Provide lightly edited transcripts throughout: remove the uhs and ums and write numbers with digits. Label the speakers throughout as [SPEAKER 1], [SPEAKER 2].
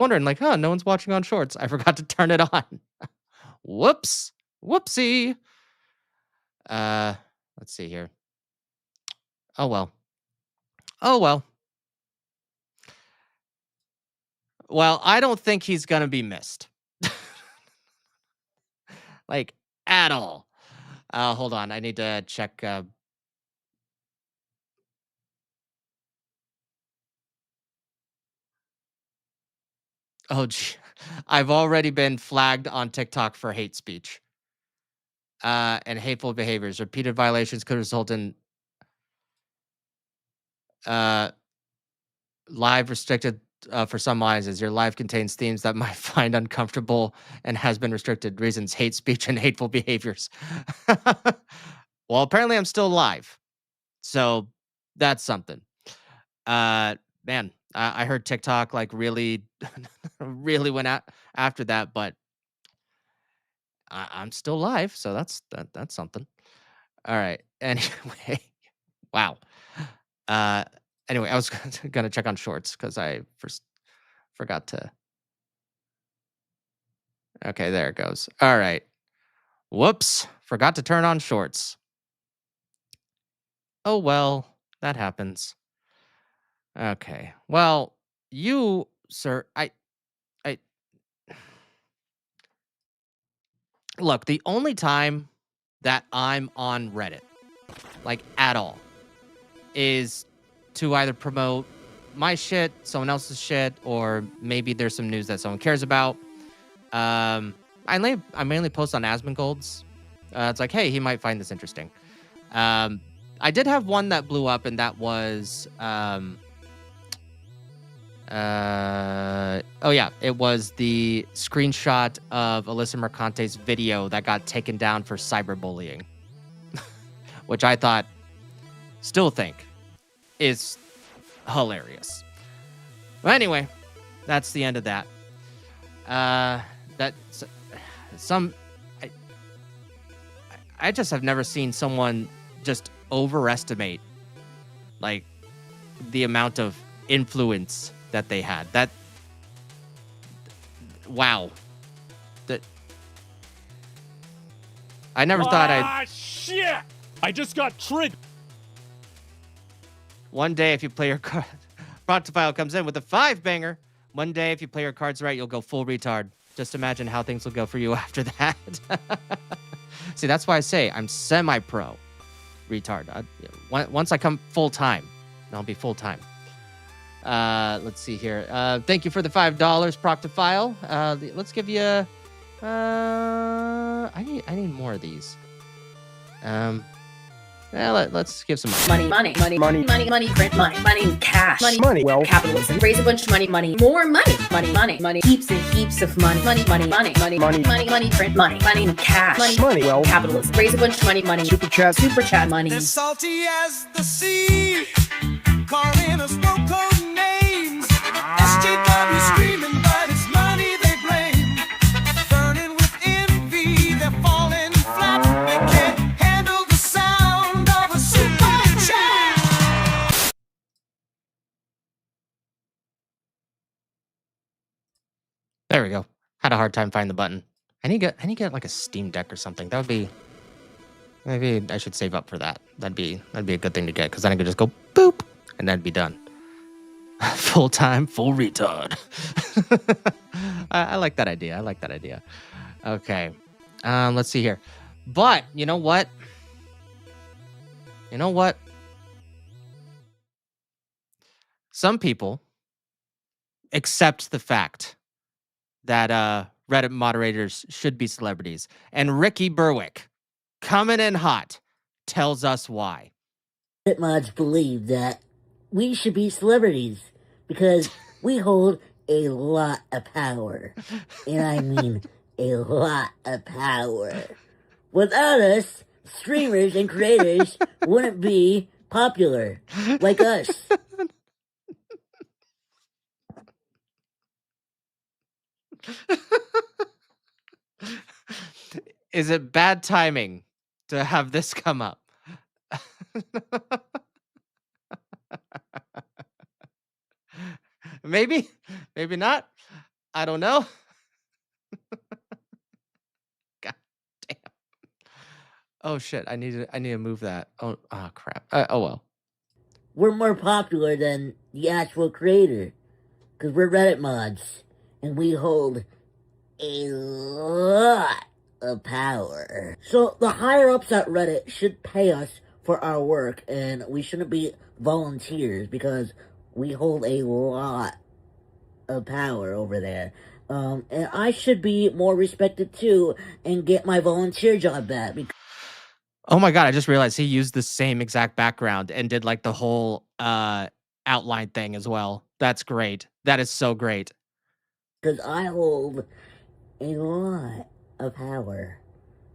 [SPEAKER 1] wondering, like, huh, no one's watching on Shorts. I forgot to turn it on. Whoops. Whoopsie. Uh, let's see here. Oh well. Oh well. Well, I don't think he's gonna be missed. Like, at all. Hold on. I need to check. Oh, gee. I've already been flagged on TikTok for hate speech and hateful behaviors. Repeated violations could result in uh, live restricted for some audiences. Your live contains themes that might find uncomfortable and has been restricted. Reasons: hate speech and hateful behaviors. Well, apparently I'm still live, so that's something. Man, I heard TikTok like really, really went after that, but I'm still live, so that's something. All right. Anyway, wow. Uh, anyway, I was gonna check on Shorts because I first forgot to. Okay, there it goes. All right. Whoops, forgot to turn on Shorts. Oh well, that happens. Okay. Well, you, sir, I look. The only time that I'm on Reddit, like at all, is to either promote my shit, someone else's shit, or maybe there's some news that someone cares about. I mainly post on Asmongold's. It's like, hey, he might find this interesting. I did have one that blew up, and that was oh yeah, it was the screenshot of Alyssa Mercante's video that got taken down for cyberbullying, which I thought, still think, is hilarious. But anyway, that's the end of that. That's some. I just have never seen someone just overestimate like the amount of influence that they had. That wow. That I never thought I'd.
[SPEAKER 2] Shit! I just got triggered.
[SPEAKER 1] One day, if you play your card, Proctofile comes in with a 5-banger. One day, if you play your cards right, you'll go full retard. Just imagine how things will go for you after that. See, that's why I say I'm semi-pro retard. Once I come full-time, I'll be full-time. Let's see here. Thank you for the $5, Proctofile. Let's give you... I need more of these. Let's give some
[SPEAKER 3] money, print money, cash, money, well, capitalism, raise a bunch of money, more money, heaps and heaps of money, print money, cash, money, well, capitalism, raise a bunch of money, super chat, money.
[SPEAKER 4] As salty as the sea, calling us no code names. SJW screaming, but it's money they blame. Burning with envy, they're falling flat. They can't handle the sound of a super chat.
[SPEAKER 1] There we go. Had a hard time finding the button. I need to get like a Steam Deck or something. That would be. Maybe I should save up for that. That'd be a good thing to get, because then I could just go boop and that'd be done. Full time, full retard. I like that idea. Okay. Let's see here. But you know what? Some people accept the fact that Reddit moderators should be celebrities. And Ricky Berwick, coming in hot, tells us why.
[SPEAKER 5] Reddit mods believe that we should be celebrities because we hold a lot of power. And I mean a lot of power. Without us, streamers and creators wouldn't be popular like us.
[SPEAKER 1] Is it bad timing to have this come up? Maybe not. I don't know. God damn. Oh shit! I need to move that. Oh crap. Oh well.
[SPEAKER 5] We're more popular than the actual creator, because we're Reddit mods, and we hold a lot of power. So the higher ups at Reddit should pay us for our work, and we shouldn't be volunteers because we hold a lot of power over there. And I should be more respected too and get my volunteer job back.
[SPEAKER 1] Oh my god! I just realized he used the same exact background and did like the whole outline thing as well. That's great. That is so great.
[SPEAKER 5] Because I hold a lot of power.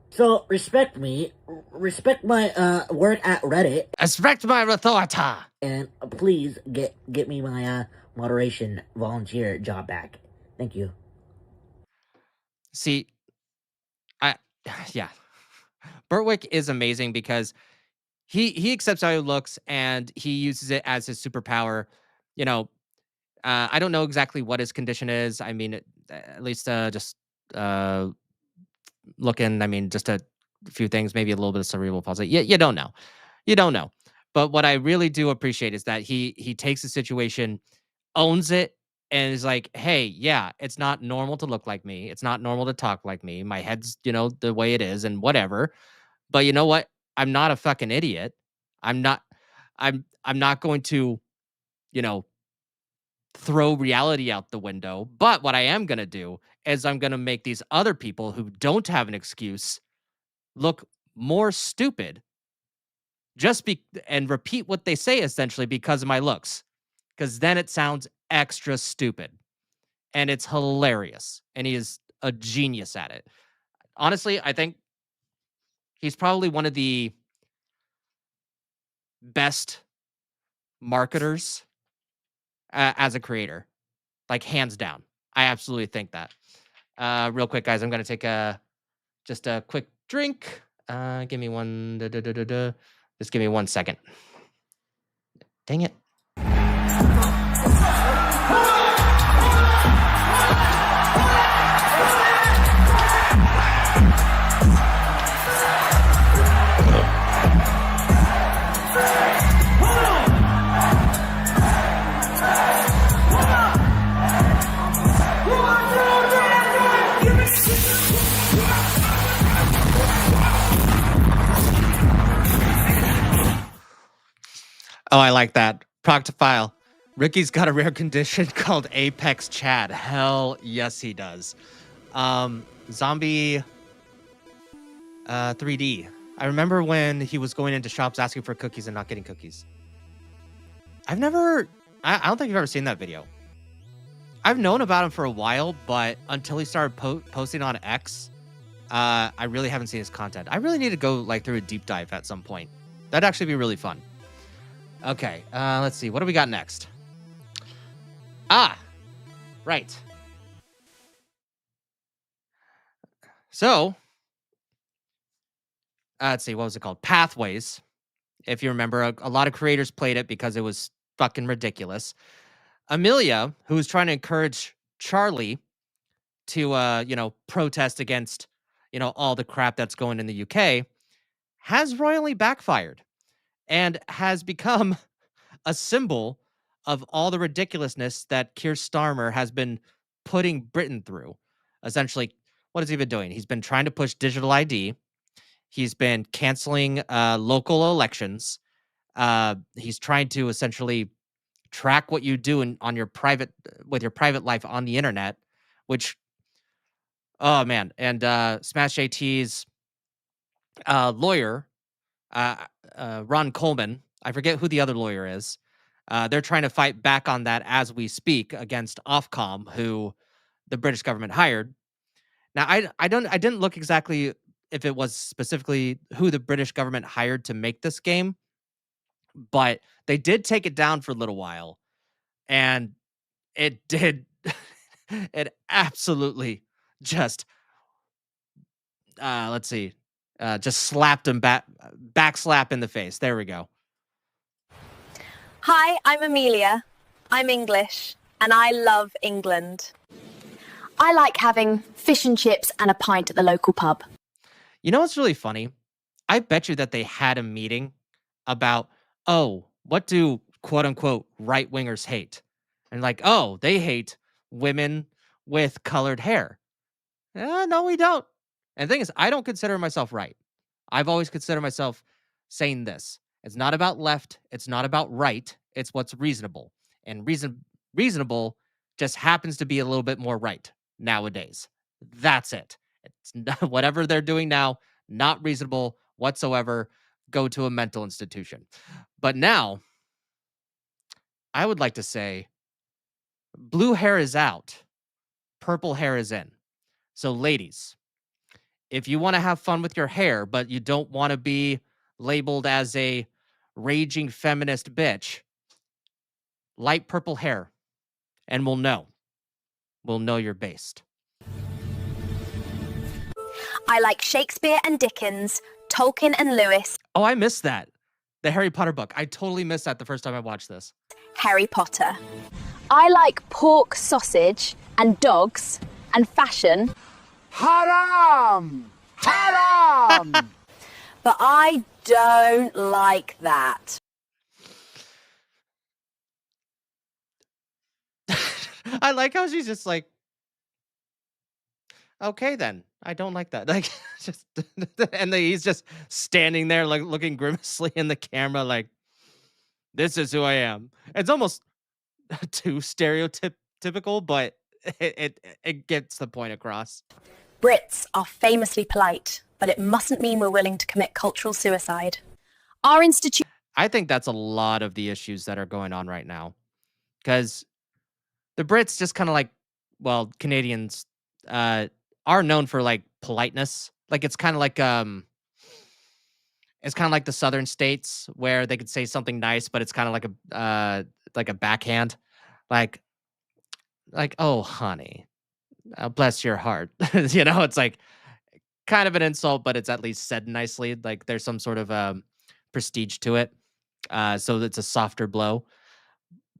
[SPEAKER 5] So respect me, respect my work at Reddit,
[SPEAKER 1] Respect my authority.
[SPEAKER 5] and please get me my moderation volunteer job back. Thank you.
[SPEAKER 1] See, yeah, Bertwick is amazing because he accepts how he looks and he uses it as his superpower. You know, I don't know exactly what his condition is. I mean, at least just looking. I mean, just a few things, maybe a little bit of cerebral palsy. You don't know, you don't know. But what I really do appreciate is that he takes the situation, owns it, and is like, hey, yeah, it's not normal to look like me. It's not normal to talk like me. My head's, the way it is and whatever. But you know what? I'm not a fucking idiot. I'm not I'm not going to, you know, throw reality out the window. But what I am going to do is I'm going to make these other people who don't have an excuse look more stupid and repeat what they say essentially because of my looks. Because then it sounds extra stupid. And it's hilarious. And he is a genius at it. Honestly, I think he's probably one of the best marketers as a creator, like hands down. I absolutely think that. Real quick, guys, I'm gonna take just a quick drink. Give me one. Just give me 1 second. Dang it. Oh, I like that. Proctophile. Ricky's got a rare condition called Apex Chad. Hell yes, he does. Zombie 3D. I remember when he was going into shops asking for cookies and not getting cookies. I don't think you've ever seen that video. I've known about him for a while, but until he started posting on X, I really haven't seen his content. I really need to go through a deep dive at some point. That'd actually be really fun. Okay, let's see. What do we got next? Right. So, let's see. What was it called? Pathways. If you remember, a lot of creators played it because it was fucking ridiculous. Amelia, who was trying to encourage Charlie to, protest against, all the crap that's going in the UK, has royally backfired and has become a symbol of all the ridiculousness that Keir Starmer has been putting Britain through. Essentially, what has he been doing? He's been trying to push digital ID. He's been canceling local elections. He's trying to essentially track what you do with your private life on the internet, which, oh man. And Smash JT's lawyer, Ron Coleman, I forget who the other lawyer is. They're trying to fight back on that as we speak against Ofcom, who the British government hired. Now, I didn't look exactly if it was specifically who the British government hired to make this game, but they did take it down for a little while, and it did. It absolutely just let's see, just slapped him back slap in the face. There we go.
[SPEAKER 6] Hi, I'm Amelia. I'm English, and I love England. I like having fish and chips and a pint at the local pub.
[SPEAKER 1] You know what's really funny? I bet you that they had a meeting about, oh, what do quote unquote right wingers hate? And like, oh, they hate women with colored hair. No, we don't. And the thing is, I don't consider myself right. I've always considered myself saying this. It's not about left. It's not about right. It's what's reasonable. And reasonable just happens to be a little bit more right nowadays. That's it. It's not, whatever they're doing now, not reasonable whatsoever. Go to a mental institution. But now, I would like to say, blue hair is out. Purple hair is in. So ladies, if you want to have fun with your hair, but you don't want to be labeled as a raging feminist bitch, light purple hair, and we'll know. We'll know you're based.
[SPEAKER 6] I like Shakespeare and Dickens, Tolkien and Lewis,
[SPEAKER 1] Oh, I missed that. The Harry Potter book. I totally missed that the first time I watched this.
[SPEAKER 6] Harry Potter. I like pork, sausage, and dogs, and fashion.
[SPEAKER 7] Haram! Haram!
[SPEAKER 6] But I don't like that.
[SPEAKER 1] I like how she's just like, okay, then. I don't like that. Like, just, and he's just standing there, like, looking grimacely in the camera, like, this is who I am. It's almost too stereotypical, but it gets the point across.
[SPEAKER 6] Brits are famously polite, but it mustn't mean we're willing to commit cultural suicide. Our institution.
[SPEAKER 1] I think that's a lot of the issues that are going on right now. Because the Brits just kind of like, well, Canadians are known for like politeness. Like it's kind of like the southern states where they could say something nice, but it's kind of like a backhand. Like, oh, honey, bless your heart. It's like kind of an insult, but it's at least said nicely. Like there's some sort of prestige to it. So it's a softer blow.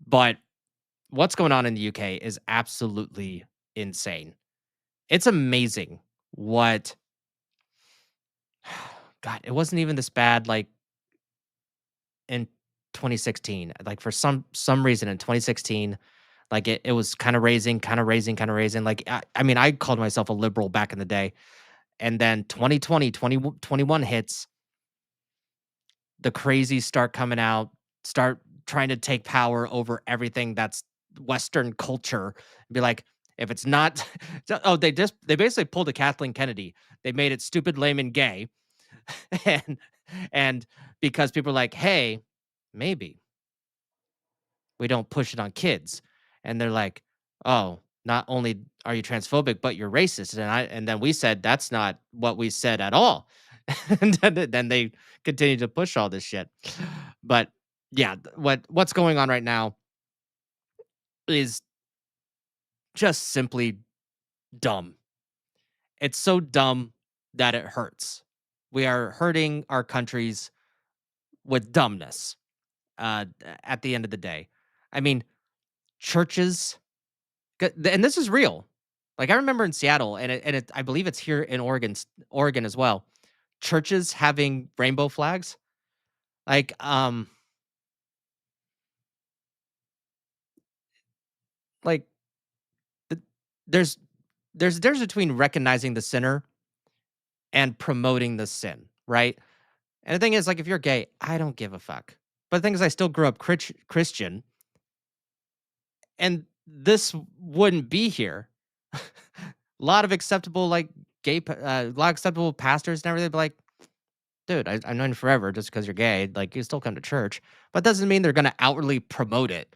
[SPEAKER 1] But what's going on in the UK is absolutely insane. It's amazing what, God, it wasn't even this bad like in 2016. Like for some reason in 2016, like it was kind of raising. Like, I mean, I called myself a liberal back in the day. And then 2021 hits, the crazies start coming out, start trying to take power over everything that's Western culture and be like, if it's not, oh, they basically pulled a Kathleen Kennedy. They made it stupid, lame, and gay. and because people are like, hey, maybe we don't push it on kids. And they're like, oh, not only are you transphobic, but you're racist. And then we said, that's not what we said at all. And then they continue to push all this shit. But yeah, what's going on right now is just simply dumb. It's so dumb that it hurts. We are hurting our countries with dumbness at the end of the day. I mean, churches, and this is real. Like I remember in Seattle, and I believe it's here in Oregon as well. Churches having rainbow flags, like there's a difference between recognizing the sinner and promoting the sin, right? And the thing is, like, if you're gay, I don't give a fuck. But the thing is, I still grew up Christian, and this wouldn't be here. A lot of acceptable, like, a lot of acceptable pastors and everything, be like, dude, I've known you forever. Just because you're gay, like, you still come to church. But that doesn't mean they're going to outwardly promote it.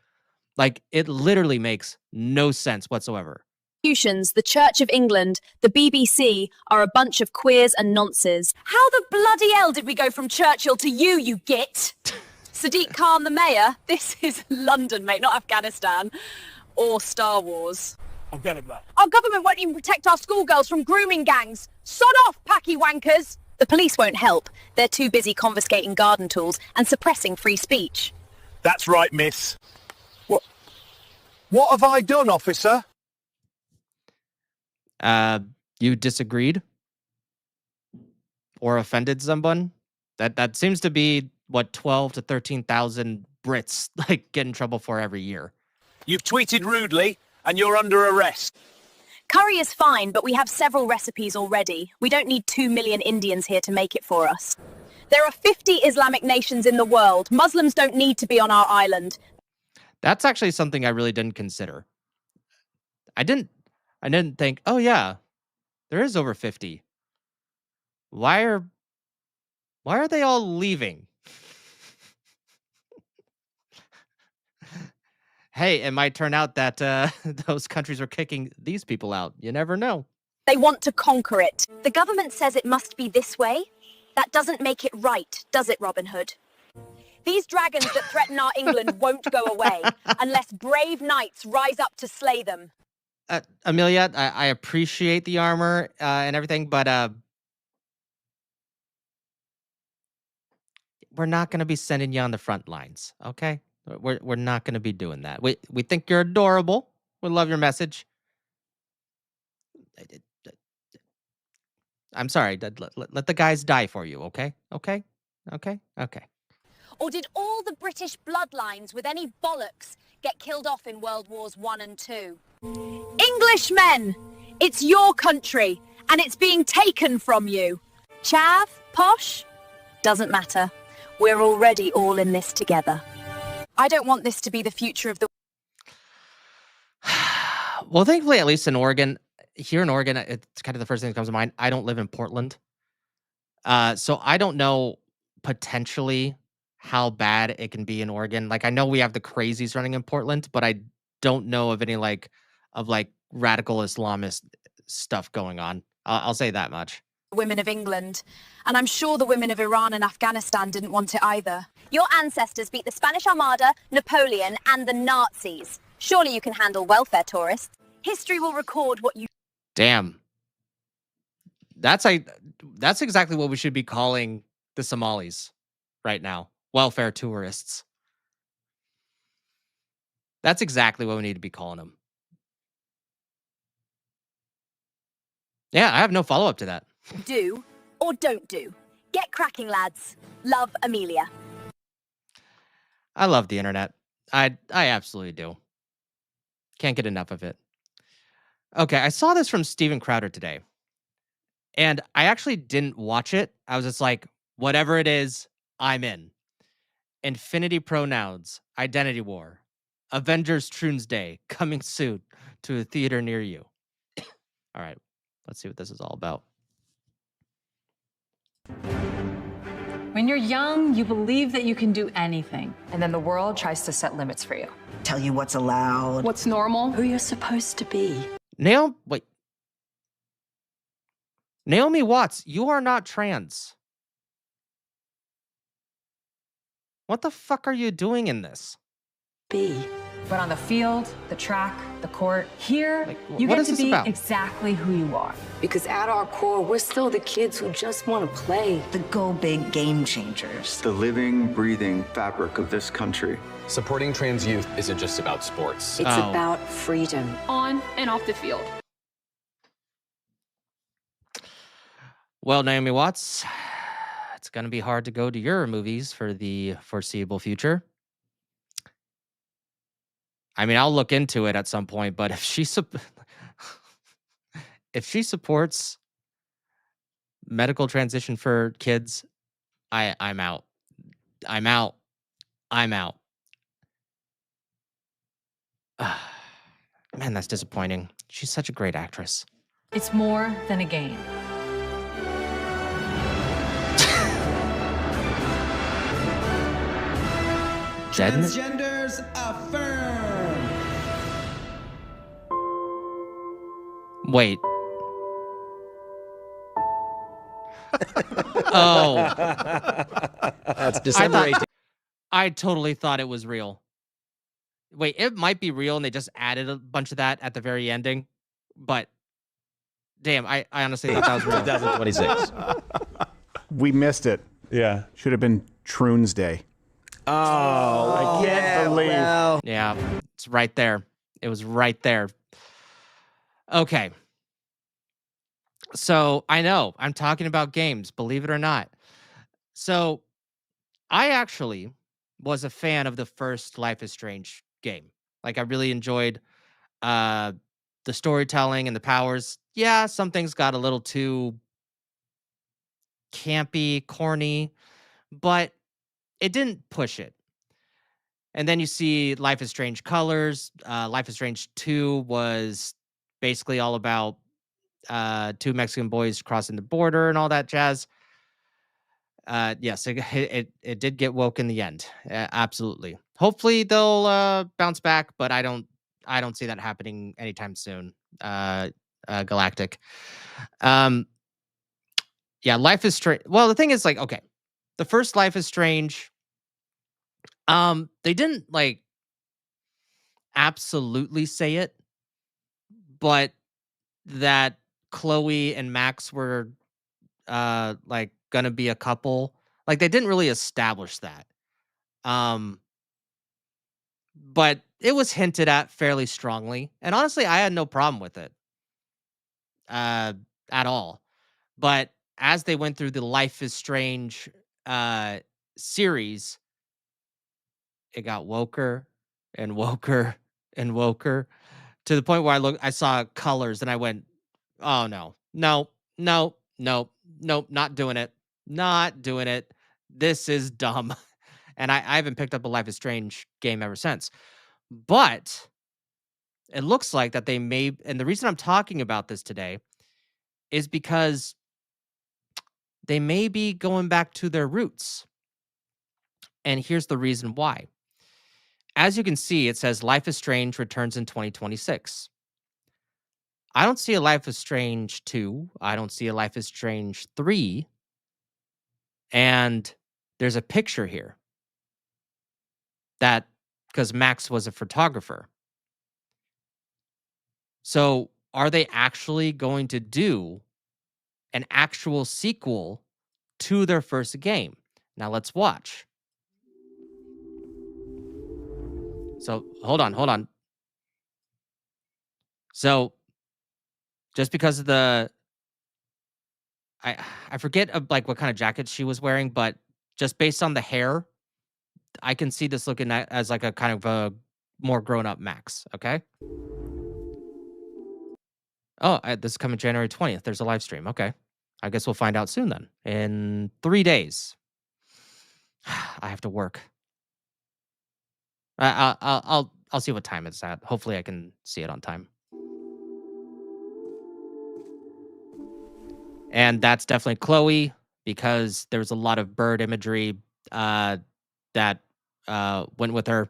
[SPEAKER 1] Like, it literally makes no sense whatsoever.
[SPEAKER 6] The Church of England, the BBC are a bunch of queers and nonces. How the bloody hell did we go from Churchill to you git? Sadiq Khan, the mayor? This is London, mate, not Afghanistan. Or Star Wars.
[SPEAKER 7] I'll get it back.
[SPEAKER 6] Our government won't even protect our schoolgirls from grooming gangs. Sod off, packy wankers! The police won't help. They're too busy confiscating garden tools and suppressing free speech.
[SPEAKER 7] That's right, miss. What have I done, officer?
[SPEAKER 1] You disagreed or offended someone? That seems to be what 12 to 13,000 Brits like get in trouble for every year.
[SPEAKER 7] You've tweeted rudely, and you're under arrest.
[SPEAKER 6] Curry is fine, but we have several recipes already. We don't need 2 million Indians here to make it for us. There are 50 Islamic nations in the world. Muslims don't need to be on our island.
[SPEAKER 1] That's actually something I really didn't consider. I didn't think, oh yeah, there is over 50. Why are they all leaving? Hey, it might turn out that those countries are kicking these people out. You never know.
[SPEAKER 6] They want to conquer it. The government says it must be this way. That doesn't make it right, does it, Robin Hood? These dragons that threaten our England won't go away unless brave knights rise up to slay them.
[SPEAKER 1] Amelia, I appreciate the armor and everything, but we're not going to be sending you on the front lines, okay? We're not going to be doing that. We think you're adorable. We love your message. I'm sorry. Let the guys die for you, okay? Okay? Okay? Okay.
[SPEAKER 6] Or did all the British bloodlines with any bollocks get killed off in World Wars I and II? Englishmen! It's your country, and it's being taken from you. Chav? Posh? Doesn't matter. We're already all in this together. I don't want this to be the future of the...
[SPEAKER 1] Well, thankfully, at least in Oregon, here in Oregon, it's kind of the first thing that comes to mind. I don't live in Portland. So I don't know potentially how bad it can be in Oregon. Like, I know we have the crazies running in Portland, but I don't know of any radical Islamist stuff going on. I'll say that much.
[SPEAKER 6] Women of England, and I'm sure the women of Iran and Afghanistan didn't want it either. Your ancestors beat the Spanish Armada, Napoleon, and the Nazis. Surely you can handle welfare tourists. History will record what you...
[SPEAKER 1] Damn. That's exactly what we should be calling the Somalis right now. Welfare tourists. That's exactly what we need to be calling them. Yeah, I have no follow-up to that.
[SPEAKER 6] Do or don't do. Get cracking, lads. Love, Amelia.
[SPEAKER 1] I love the internet. I absolutely do. Can't get enough of it. Okay, I saw this from Steven Crowder today. And I actually didn't watch it. I was just like, whatever it is, I'm in. Infinity pronouns, identity war, Avengers Troonsday, coming soon to a theater near you. All right, let's see what this is all about.
[SPEAKER 8] When you're young, you believe that you can do anything.
[SPEAKER 9] And then the world tries to set limits for you.
[SPEAKER 10] Tell you what's allowed,
[SPEAKER 8] What's normal?
[SPEAKER 9] Who you're supposed to be.
[SPEAKER 1] Naomi Watts, you are not trans. What the fuck are you doing in this?
[SPEAKER 9] But on the field, the track, the court,
[SPEAKER 8] Here,
[SPEAKER 1] What
[SPEAKER 8] you get
[SPEAKER 1] is
[SPEAKER 8] to
[SPEAKER 1] this
[SPEAKER 8] be
[SPEAKER 1] about?
[SPEAKER 8] exactly who you are.
[SPEAKER 11] Because at our core, we're still the kids who just want to play.
[SPEAKER 10] the go big game changers.
[SPEAKER 12] The living, breathing fabric of this country.
[SPEAKER 13] Supporting trans youth isn't just about sports.
[SPEAKER 11] It's about freedom.
[SPEAKER 8] On and off the field.
[SPEAKER 1] Well, Naomi Watts, it's going to be hard to go to your movies for the foreseeable future. I mean, I'll look into it at some point, but if she supports medical transition for kids, I'm out. I'm out. I'm out. Man, that's disappointing. She's such a great actress.
[SPEAKER 8] It's more than a game.
[SPEAKER 4] Transgenders affirm.
[SPEAKER 1] Wait. Oh.
[SPEAKER 14] That's December 18th.
[SPEAKER 1] I totally thought it was real. Wait, it might be real and they just added a bunch of that at the very ending. But damn, I honestly thought that was real.
[SPEAKER 14] 2026.
[SPEAKER 15] We missed it.
[SPEAKER 14] Yeah.
[SPEAKER 15] Should have been Troons Day.
[SPEAKER 14] Oh, I can't believe.
[SPEAKER 1] Yeah, it's right there. It was right there. Okay. So I know I'm talking about games, believe it or not. So I actually was a fan of the first Life is Strange game. Like I really enjoyed uh the storytelling and the powers. Yeah, some things got a little too campy, corny, but it didn't push it. And then you see Life is Strange Colors. Life is Strange 2 was basically all about two Mexican boys crossing the border and all that jazz. Yes, it did get woke in the end. Absolutely. Hopefully they'll bounce back, but I don't see that happening anytime soon. Galactic. Um, yeah, Life is Strange. Well, the thing is, like, okay, the first Life is Strange. They didn't like absolutely say it, but that Chloe and Max were like gonna be a couple. Like they didn't really establish that. Um, but it was hinted at fairly strongly, and honestly, I had no problem with it uh, at all. But as they went through the Life is Strange uh, series, it got woker and woker and woker to the point where I saw colors, and I went, "Oh no, no, no, no, no, not doing it, not doing it. This is dumb." And I haven't picked up a Life is Strange game ever since. But it looks like that they may, and the reason I'm talking about this today is because they may be going back to their roots. And here's the reason why. As you can see, it says Life is Strange returns in 2026. I don't see a Life is Strange 2. I don't see a Life is Strange 3. And there's a picture here that, because Max was a photographer. So are they actually going to do an actual sequel to their first game? Now let's watch. So hold on. So just because of I forget like what kind of jacket she was wearing, but just based on the hair, I can see this looking as like a kind of a more grown up Max. Okay. Oh, this is coming January 20th. There's a live stream. Okay. I guess we'll find out soon then. In 3 days. I have to work. I'll see what time it's at. Hopefully I can see it on time. And that's definitely Chloe, because there was a lot of bird imagery that went with her.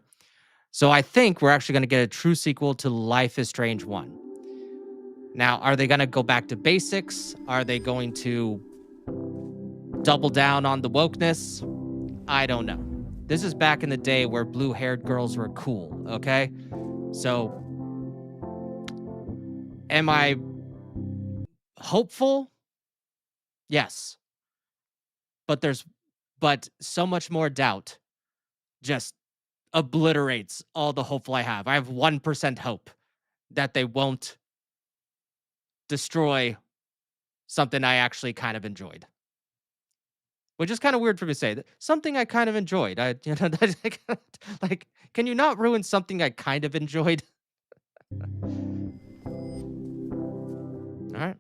[SPEAKER 1] So I think we're actually going to get a true sequel to Life is Strange 1. Now, are they going to go back to basics? Are they going to double down on the wokeness? I don't know. This is back in the day where blue-haired girls were cool, okay? So, am I hopeful? Yes. But so much more doubt just obliterates all the hopeful I have. I have 1% hope that they won't destroy something I actually kind of enjoyed. Which is kind of weird for me to say. Something I kind of enjoyed. Like, can you not ruin something I kind of enjoyed? All right.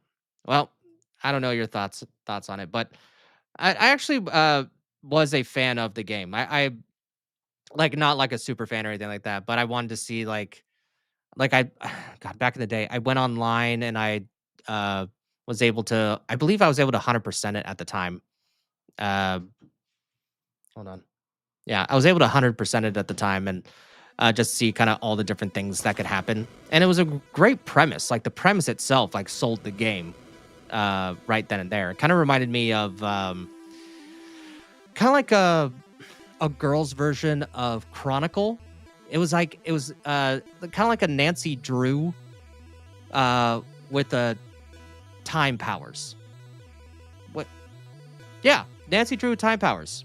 [SPEAKER 1] Well, I don't know your thoughts on it, but I actually was a fan of the game. I like, not like a super fan or anything like that, but I wanted to see like I God, back in the day, I went online and I was able to, I believe I was able to 100% it at the time. Hold on. Yeah, I was able to 100% it at the time, and just see kind of all the different things that could happen. And it was a great premise. Like the premise itself, like sold the game right then and there. It kind of reminded me of kind of like a girl's version of Chronicle. It was kind of like a Nancy Drew with time powers. What? Yeah, Nancy Drew with time powers.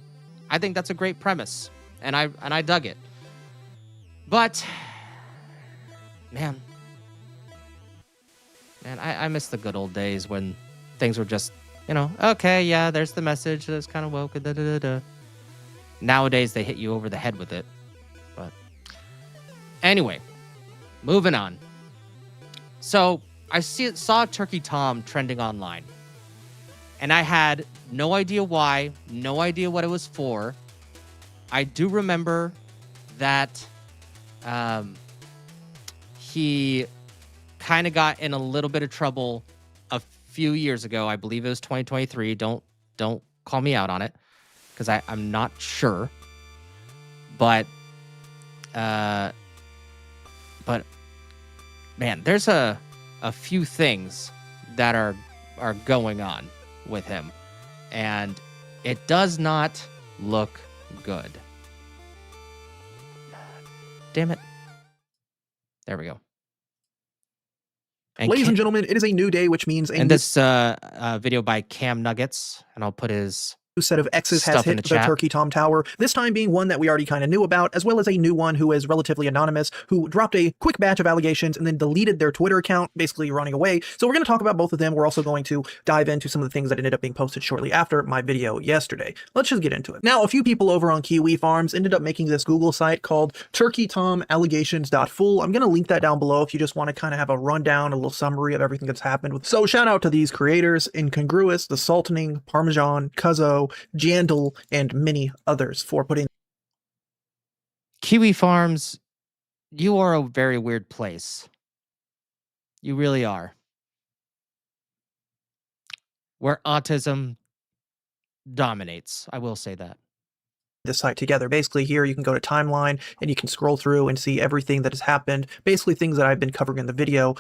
[SPEAKER 1] I think that's a great premise, and I dug it. But man, I miss the good old days when things were just, okay, yeah, there's the message. That's kind of woke. Da, da, da, da. Nowadays, they hit you over the head with it. But anyway, moving on. So I saw Turkey Tom trending online. And I had no idea why, no idea what it was for. I do remember that he kind of got in a little bit of trouble a few years ago. I believe it was 2023. Don't call me out on it, because I'm not sure. But man, there's a few things that are going on with him, and it does not look good. Damn it. There we go. And
[SPEAKER 16] ladies and gentlemen, it is a new day, which means
[SPEAKER 1] and this video by Cam Nuggets, and I'll put his
[SPEAKER 16] new set of X's has hit the Turkey Tom Tower, this time being one that we already kind of knew about, as well as a new one who is relatively anonymous, who dropped a quick batch of allegations and then deleted their Twitter account, basically running away. So we're going to talk about both of them. We're also going to dive into some of the things that ended up being posted shortly after my video yesterday. Let's just get into it. Now, a few people over on Kiwi Farms ended up making this Google site called turkeytomallegations.full. I'm going to link that down below if you just want to kind of have a rundown, a little summary of everything that's happened. So shout out to these creators: Incongruous, The Sultaning, Parmesan, Cuzzo, Jandal, and many others for putting.
[SPEAKER 1] Kiwi Farms, you are a very weird place. You really are. Where autism dominates. I will say that.
[SPEAKER 16] This site together. Basically here you can go to timeline and you can scroll through and see everything that has happened, basically things that I've been covering in the video.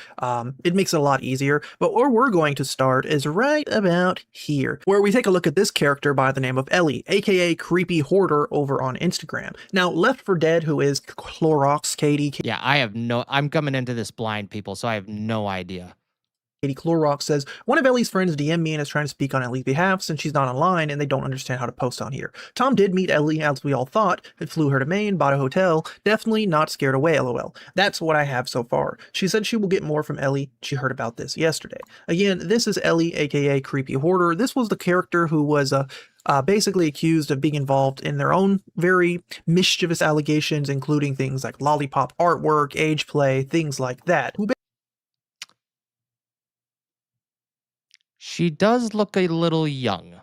[SPEAKER 16] It makes it a lot easier, but where we're going to start is right about here, where we take a look at this character by the name of Ellie, aka Creepy Hoarder, over on Instagram. Now, Left for Dead, who is Clorox Katie.
[SPEAKER 1] Yeah, I'm coming into this blind, people, so I have no idea.
[SPEAKER 16] Katie Clorox says, one of Ellie's friends DM'd me and is trying to speak on Ellie's behalf since she's not online and they don't understand how to post on here. Tom did meet Ellie as we all thought, and flew her to Maine, bought a hotel, definitely not scared away, lol. That's what I have so far. She said she will get more from Ellie. She heard about this yesterday. Again, this is Ellie, aka Creepy Hoarder. This was the character who was basically accused of being involved in their own very mischievous allegations, including things like lollipop artwork, age play, things like that.
[SPEAKER 1] She does look a little young.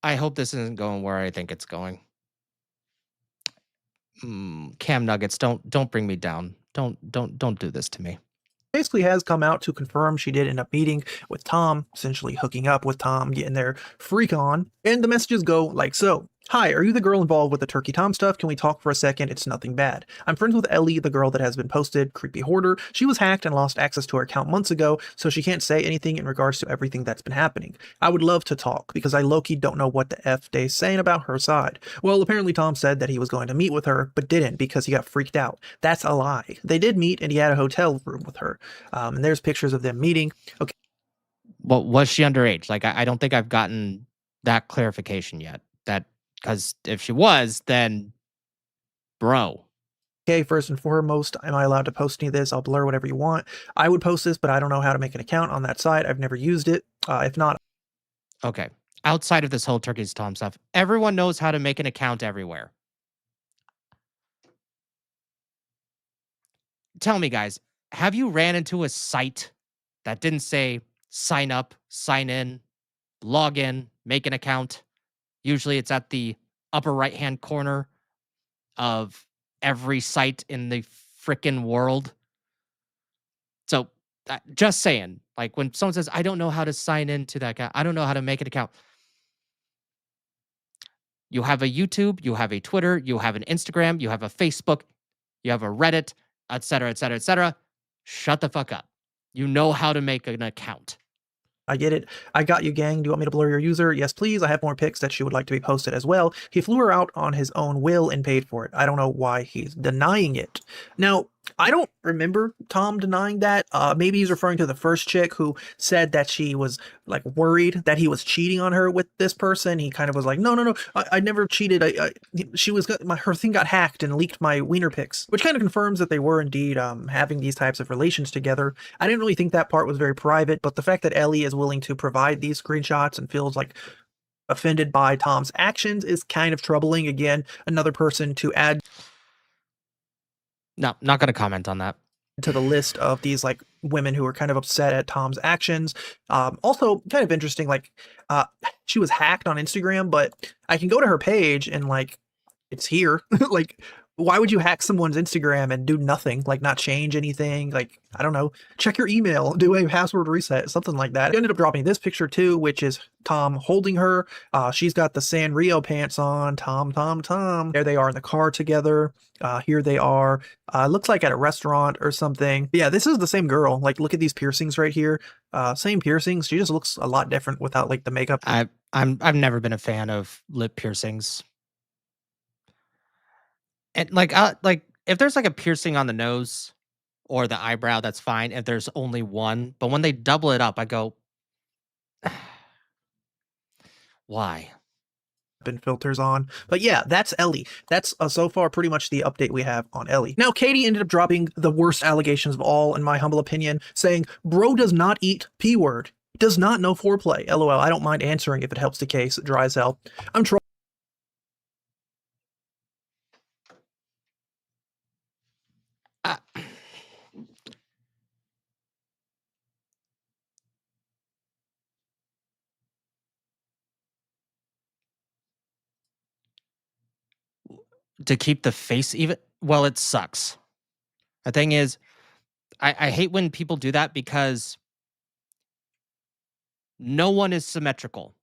[SPEAKER 1] I hope this isn't going where I think it's going. Cam Nuggets, don't bring me down. Don't do this to me.
[SPEAKER 16] Basically has come out to confirm she did end up meeting with Tom, essentially hooking up with Tom, getting their freak on, and the messages go like so. Hi, are you the girl involved with the Turkey Tom stuff? Can we talk for a second? It's nothing bad. I'm friends with Ellie, the girl that has been posted, Creepy Hoarder. She was hacked and lost access to her account months ago, so she can't say anything in regards to everything that's been happening. I would love to talk, because I low-key don't know what the F they're saying about her side. Well, apparently Tom said that he was going to meet with her, but didn't because he got freaked out. That's a lie. They did meet, and he had a hotel room with her. And there's pictures of them meeting. Okay.
[SPEAKER 1] Well, was she underage? Like, I don't think I've gotten that clarification yet. Because if she was, then bro.
[SPEAKER 16] Okay, first and foremost, am I allowed to post any of this? I'll blur whatever you want. I would post this, but I don't know how to make an account on that site. I've never used it. If not.
[SPEAKER 1] Okay. Outside of this whole Turkey Tom stuff, everyone knows how to make an account everywhere. Tell me, guys, have you ran into a site that didn't say sign up, sign in, log in, make an account? Usually it's at the upper right-hand corner of every site in the frickin' world. So, just saying, like when someone says, I don't know how to sign into that account, I don't know how to make an account. You have a YouTube, you have a Twitter, you have an Instagram, you have a Facebook, you have a Reddit, etc., etc., etc. Shut the fuck up. You know how to make an account.
[SPEAKER 16] I get it. I got you, gang. Do you want me to blur your user? Yes, please. I have more pics that she would like to be posted as well. He flew her out on his own will and paid for it. I don't know why he's denying it. Now, I don't remember Tom denying that. Maybe he's referring to the first chick who said that she was like worried that he was cheating on her with this person. He kind of was like, no, I never cheated. She was her thing got hacked and leaked my wiener pics, which kind of confirms that they were indeed having these types of relations together. I didn't really think that part was very private, but the fact that Ellie is willing to provide these screenshots and feels like offended by Tom's actions is kind of troubling. Again, another person to add.
[SPEAKER 1] No, not going to comment on that.
[SPEAKER 16] To the list of these like women who are kind of upset at Tom's actions. Also kind of interesting, like she was hacked on Instagram, but I can go to her page and like it's here. Like, why would you hack someone's Instagram and do nothing? Like not change anything? Like, I don't know, check your email, do a password reset, something like that. He ended up dropping this picture too, which is Tom holding her. She's got the Sanrio pants on. Tom. There they are in the car together. Here they are. Looks like at a restaurant or something. Yeah, this is the same girl. Like, look at these piercings right here. Same piercings. She just looks a lot different without like the makeup.
[SPEAKER 1] I've never been a fan of lip piercings. And like if there's like a piercing on the nose or the eyebrow, that's fine. If there's only one, but when they double it up, I go, why?
[SPEAKER 16] And filters on. But yeah, that's Ellie. That's so far pretty much the update we have on Ellie. Now, Katie ended up dropping the worst allegations of all, in my humble opinion, saying, bro does not eat P-word. Does not know foreplay. LOL. I don't mind answering if it helps the case. Dry as hell. I'm trolling.
[SPEAKER 1] To keep the face even? Well, it sucks. The thing is, I hate when people do that because no one is symmetrical.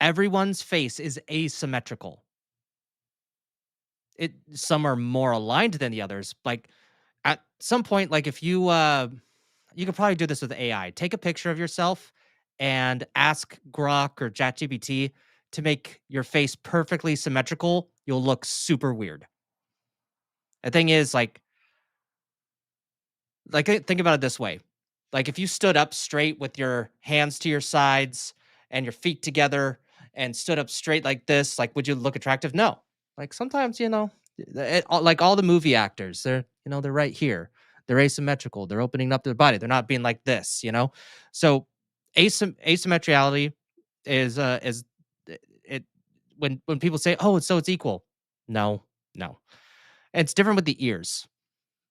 [SPEAKER 1] Everyone's face is asymmetrical. Some are more aligned than the others. Like at some point, like if you you could probably do this with AI. Take a picture of yourself and ask Grok or ChatGPT to make your face perfectly symmetrical. You'll look super weird. The thing is, like think about it this way. Like if you stood up straight with your hands to your sides and your feet together and stood up straight like this, like would you look attractive? No. Like sometimes, like all the movie actors, they're right here. They're asymmetrical. They're opening up their body. They're not being like this, So asymmetriality is it when people say, "Oh, it's equal." No. It's different with the ears.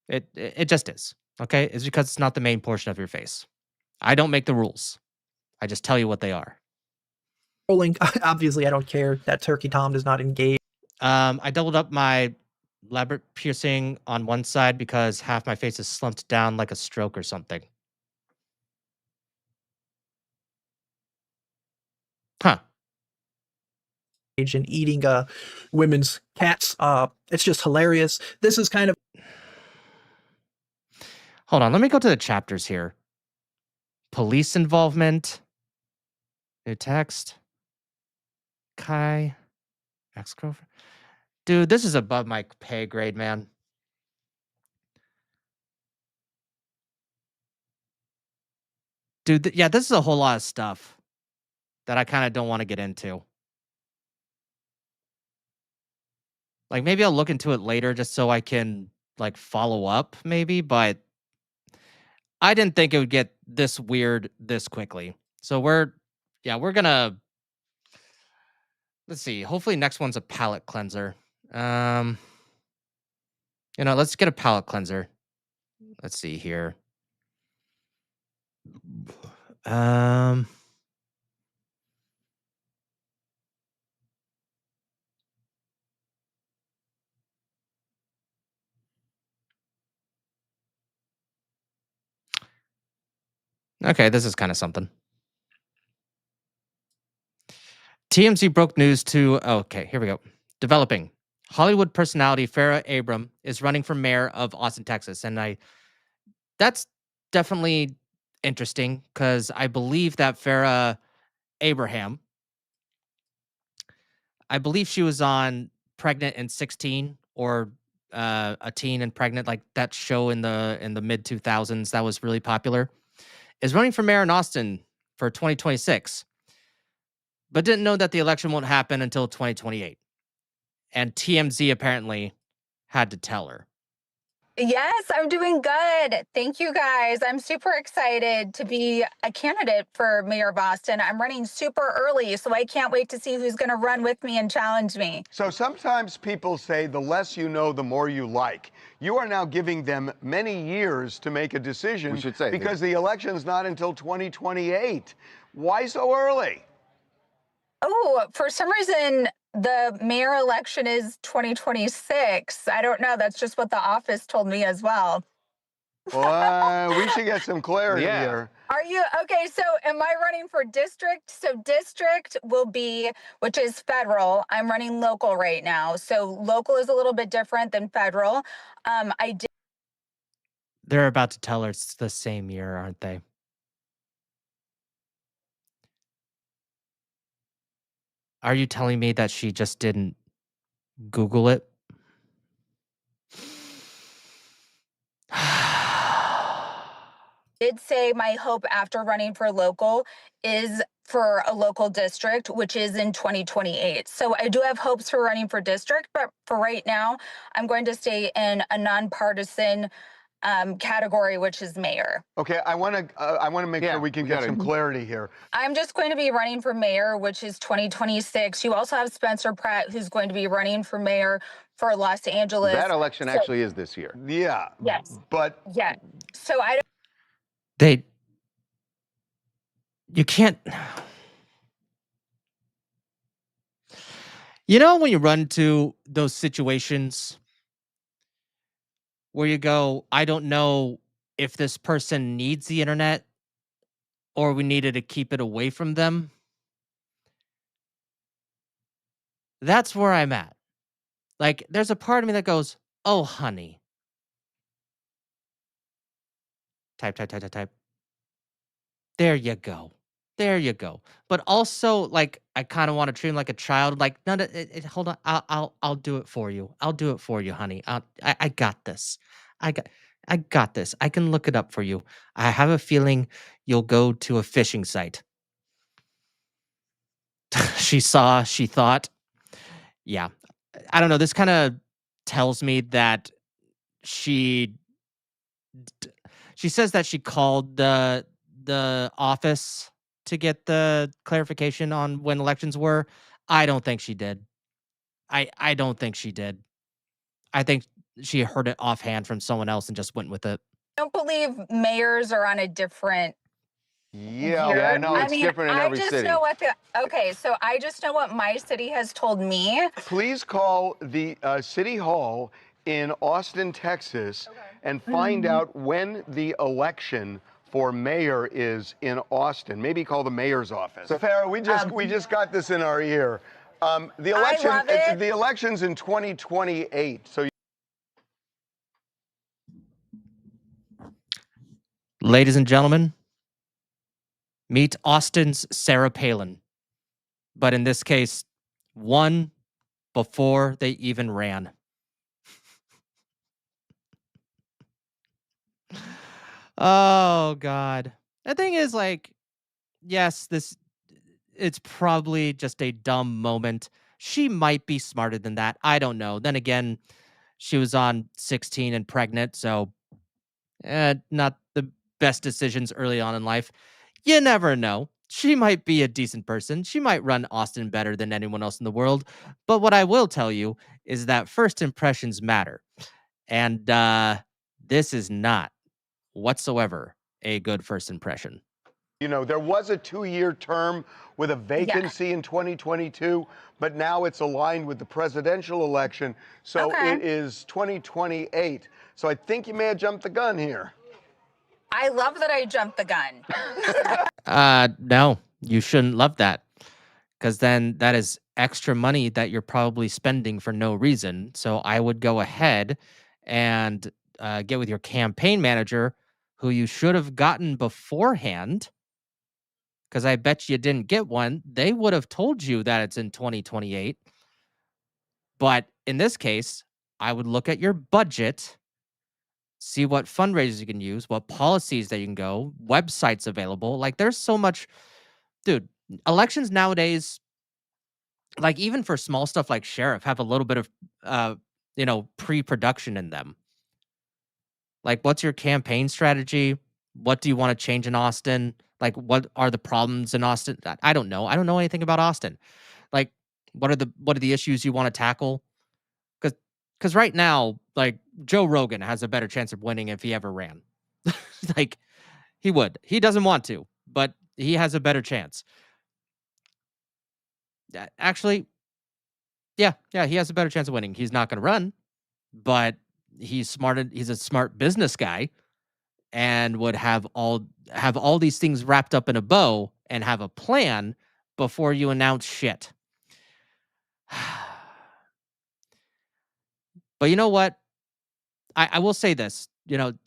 [SPEAKER 1] It just is. Okay? It's because it's not the main portion of your face. I don't make the rules. I just tell you what they are.
[SPEAKER 16] Obviously, I don't care that Turkey Tom does not engage.
[SPEAKER 1] I doubled up my elaborate piercing on one side because half my face is slumped down like a stroke or something. Huh.
[SPEAKER 16] And eating women's cats. It's just hilarious. This is kind of.
[SPEAKER 1] Hold on, let me go to the chapters here. Police involvement. New text. Kai. Ex-girlfriend. Dude, this is above my pay grade, man. Dude, yeah, this is a whole lot of stuff that I kind of don't want to get into. Like, maybe I'll look into it later just so I can, like, follow up, maybe, but I didn't think it would get this weird this quickly. So we're gonna, let's see, hopefully next one's a palate cleanser. Let's get a palate cleanser. Let's see here. Okay, this is kind of something. TMZ broke news to, okay, here we go. Developing. Hollywood personality Farrah Abram is running for mayor of Austin, Texas. And that's definitely interesting because I believe that Farrah Abraham, I believe she was on Pregnant in 16 or a teen and pregnant, like that show in the mid 2000s that was really popular, is running for mayor in Austin for 2026, but didn't know that the election won't happen until 2028. And TMZ apparently had to tell her.
[SPEAKER 17] Yes, I'm doing good. Thank you guys. I'm super excited to be a candidate for mayor of Austin. I'm running super early, so I can't wait to see who's going to run with me and challenge me.
[SPEAKER 18] So sometimes people say the less you know, the more you like. You are now giving them many years to make a decision
[SPEAKER 19] We should say
[SPEAKER 18] because the election's not until 2028. Why so early?
[SPEAKER 17] Oh, for some reason, the mayor election is 2026. I don't know. That's just what the office told me as well.
[SPEAKER 18] Well, we should get some clarity here.
[SPEAKER 17] Are you okay? So, am I running for district? So, district will be, which is federal. I'm running local right now. So, local is a little bit different than federal. I did.
[SPEAKER 1] They're about to tell her it's the same year, aren't they? Are you telling me that she just didn't Google it?
[SPEAKER 17] Did say my hope after running for local is for a local district, which is in 2028. So I do have hopes for running for district, but for right now, I'm going to stay in a nonpartisan category, which is mayor.
[SPEAKER 18] Okay, I want to make sure we can get some clarity here.
[SPEAKER 17] I'm just going to be running for mayor, which is 2026. You also have Spencer Pratt, who's going to be running for mayor for Los Angeles.
[SPEAKER 19] That election actually is this year.
[SPEAKER 18] Yeah.
[SPEAKER 17] Yes.
[SPEAKER 18] But
[SPEAKER 17] yeah. So I don't.
[SPEAKER 1] You can't. You know, when you run into those situations where you go, I don't know if this person needs the internet or we needed to keep it away from them. That's where I'm at. Like, there's a part of me that goes, oh, honey. Type. There you go. There you go. But also, like, I kind of want to treat him like a child. Like, no, hold on. I'll do it for you. I'll do it for you, honey. I got this. I got this. I can look it up for you. I have a feeling you'll go to a phishing site. She thought. Yeah. I don't know. This kind of tells me that she says that she called the office to get the clarification on when elections were. I don't think she did. I don't think she did. I think she heard it offhand from someone else and just went with it.
[SPEAKER 17] I don't believe mayors are on a different.
[SPEAKER 19] Yeah, no, it's different in every
[SPEAKER 17] I just
[SPEAKER 19] city.
[SPEAKER 17] know what okay, so I just know what my city has told me.
[SPEAKER 18] Please call the City Hall in Austin, Texas, and find out when the election for mayor is in Austin. Maybe call the mayor's office. So Farrah, we just got this in our ear. The election,
[SPEAKER 17] I love it.
[SPEAKER 18] the election's in 2028. So,
[SPEAKER 1] Ladies and gentlemen, meet Austin's Sarah Palin. But in this case, won before they even ran. Oh, God. The thing is, like, yes, it's probably just a dumb moment. She might be smarter than that. I don't know. Then again, she was on 16 and pregnant, so not the best decisions early on in life. You never know. She might be a decent person. She might run Austin better than anyone else in the world. But what I will tell you is that first impressions matter. And this is not whatsoever a good first impression.
[SPEAKER 18] you know, there was a 2-year term with a vacancy in 2022, but now it's aligned with the presidential election. So it is 2028. So I think you may have jumped the gun here.
[SPEAKER 17] I love that I jumped the gun.
[SPEAKER 1] No, you shouldn't love that. Because then that is extra money that you're probably spending for no reason. So I would go ahead and get with your campaign manager, who you should have gotten beforehand. Because I bet you didn't get one. They would have told you that it's in 2028. But in this case, I would look at your budget, see what fundraisers you can use, what policies that you can go, websites available. Like, there's so much, dude. Elections nowadays, like even for small stuff like sheriff, have a little bit of, pre-production in them. Like, what's your campaign strategy? What do you want to change in Austin? Like, what are the problems in Austin? I don't know. I don't know anything about Austin. Like, what are the issues you want to tackle? Because right now, like, Joe Rogan has a better chance of winning if he ever ran. Like, he would. He doesn't want to, but he has a better chance. Actually, yeah, he has a better chance of winning. He's not going to run, but he's smart. He's a smart business guy, and would have all these things wrapped up in a bow and have a plan before you announce shit. But you know what? I will say this,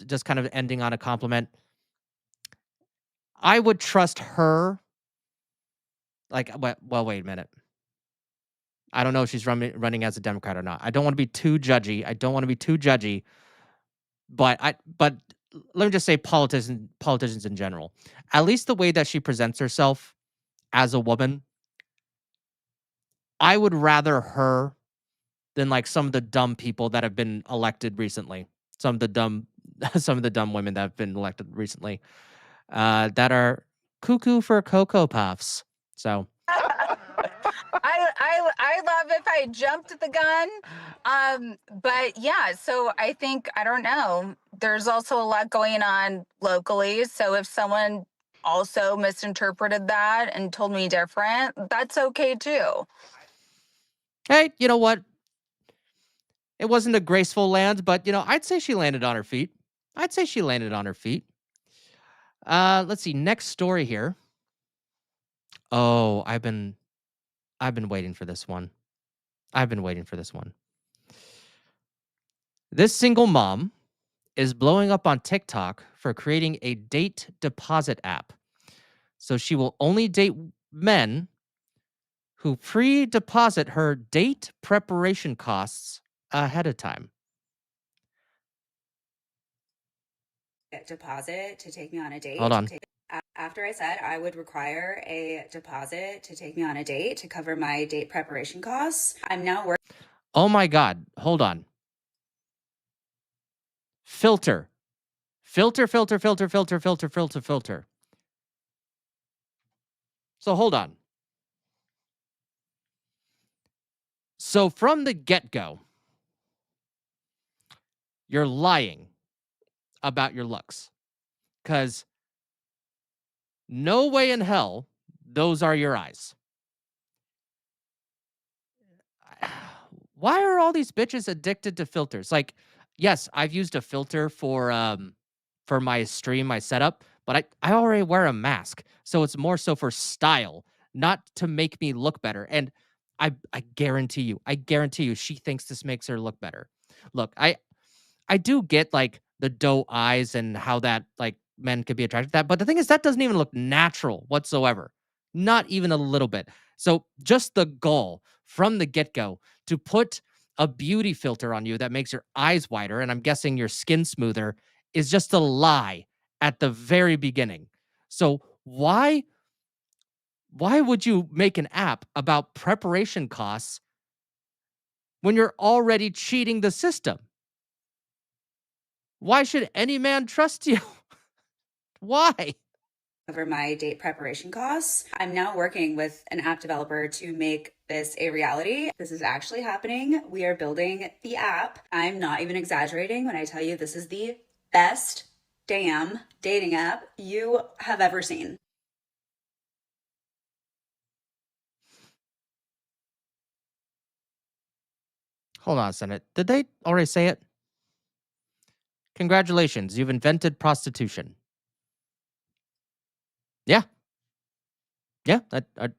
[SPEAKER 1] just kind of ending on a compliment. I would trust her. Like, well, wait a minute. I don't know if she's running as a Democrat or not. I don't want to be too judgy. But let me just say politicians in general. At least the way that she presents herself as a woman, I would rather her than like some of the dumb people that have been elected recently. Some of the dumb women that have been elected recently, that are cuckoo for Cocoa Puffs. So
[SPEAKER 17] I love if I jumped the gun. But yeah, so I think, I don't know, there's also a lot going on locally. So if someone also misinterpreted that and told me different, that's okay too.
[SPEAKER 1] Hey, you know what? It wasn't a graceful land, but I'd say she landed on her feet. Let's see. Next story here. Oh, I've been waiting for this one. This single mom is blowing up on TikTok for creating a date deposit app. So she will only date men who pre-deposit her date preparation costs ahead of time.
[SPEAKER 20] Deposit to take me on a date.
[SPEAKER 1] Hold on.
[SPEAKER 20] After I said I would require a deposit to take me on a date to cover my date preparation costs, I'm now working.
[SPEAKER 1] Oh my God. Hold on. Filter. So hold on. So from the get-go, you're lying about your looks. Because no way in hell those are your eyes. Why are all these bitches addicted to filters? Like, yes, I've used a filter for my stream, my setup, but I already wear a mask. So it's more so for style, not to make me look better. And I guarantee you, she thinks this makes her look better. Look, I do get like the doe eyes and how that like men could be attracted to that. But the thing is, that doesn't even look natural whatsoever. Not even a little bit. So just the goal from the get-go to put a beauty filter on you that makes your eyes wider, and I'm guessing your skin smoother, is just a lie at the very beginning. So why would you make an app about preparation costs when you're already cheating the system? Why should any man trust you? Why?
[SPEAKER 20] Cover my date preparation costs. I'm now working with an app developer to make this a reality. This is actually happening. We are building the app. I'm not even exaggerating when I tell you this is the best damn dating app you have ever seen.
[SPEAKER 1] Hold on a second. Did they already say it? Congratulations, you've invented prostitution. Yeah. Yeah. I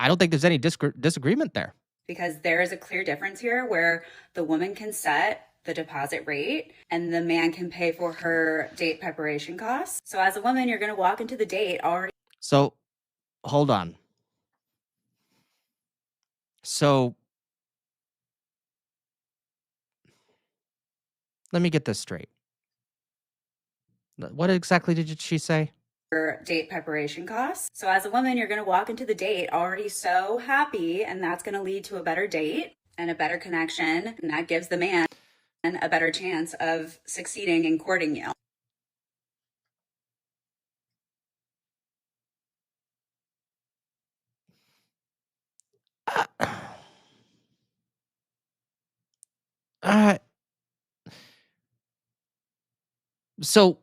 [SPEAKER 1] don't think there's any disagreement there.
[SPEAKER 20] Because there is a clear difference here where the woman can set the deposit rate and the man can pay for her date preparation costs. So as a woman, you're going to walk into the date already.
[SPEAKER 1] So, hold on. So, let me get this straight. What exactly did she say?
[SPEAKER 20] Date preparation costs. So as a woman, you're going to walk into the date already so happy, and that's going to lead to a better date and a better connection, and that gives the man a better chance of succeeding in courting you.
[SPEAKER 1] So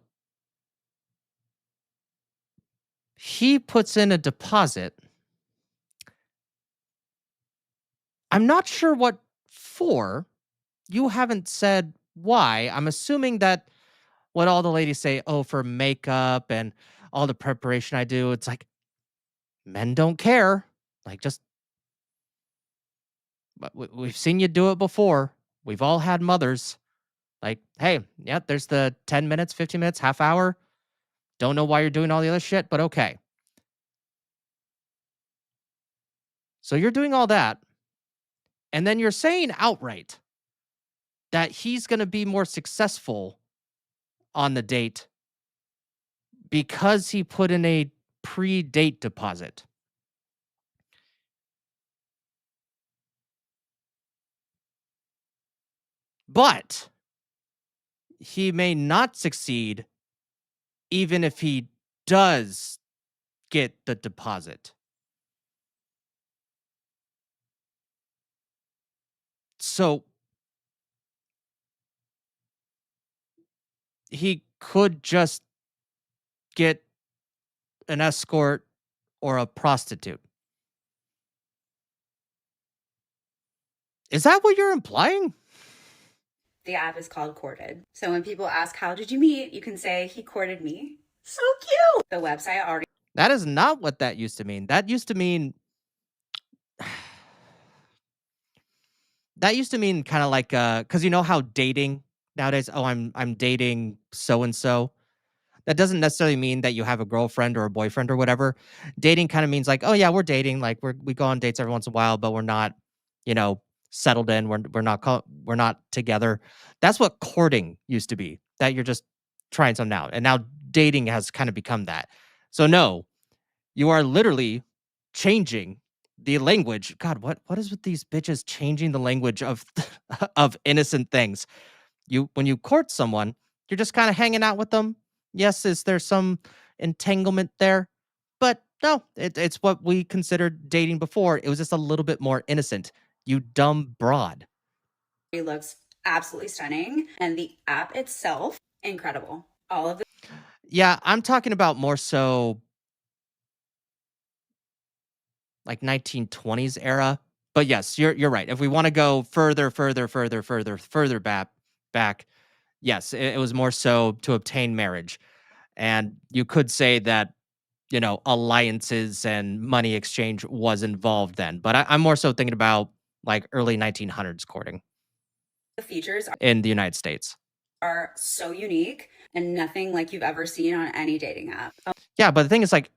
[SPEAKER 1] he puts in a deposit. I'm not sure what for. You haven't said why. I'm assuming that what all the ladies say, oh, for makeup and all the preparation I do, it's like men don't care. Like, just, we've seen you do it before. We've all had mothers. Like, hey, yeah, there's the 10 minutes, 15 minutes, half hour. Don't know why you're doing all the other shit, but okay. So you're doing all that. And then you're saying outright that he's going to be more successful on the date because he put in a pre-date deposit. But he may not succeed even if he does get the deposit. So he could just get an escort or a prostitute. Is that what you're implying?
[SPEAKER 20] The app is called Courted. So when people ask, how did you meet? You can say, he courted me. So cute. The website already.
[SPEAKER 1] That is not what that used to mean. That used to mean kind of like because you know how dating nowadays, oh, I'm dating so and so. That doesn't necessarily mean that you have a girlfriend or a boyfriend or whatever. Dating kind of means like, oh yeah, we're dating, like we go on dates every once in a while, but we're not, settled in. We're not together. That's what courting used to be. That you're just trying something out, and now dating has kind of become that. So no, you are literally changing the language. God, what is with these bitches changing the language of of innocent things? When you court someone, you're just kind of hanging out with them. Yes, is there some entanglement there? But no, it's what we considered dating before. It was just a little bit more innocent. You dumb broad.
[SPEAKER 20] It looks absolutely stunning. And the app itself, incredible. All of the.
[SPEAKER 1] Yeah, I'm talking about more so like 1920s era. But yes, you're right. If we want to go further back, yes, it was more so to obtain marriage. And you could say that, alliances and money exchange was involved then. But I'm more so thinking about like early 1900s courting.
[SPEAKER 20] The features
[SPEAKER 1] in the United States
[SPEAKER 20] are so unique and nothing like you've ever seen on any dating app.
[SPEAKER 1] Yeah, but the thing is, like,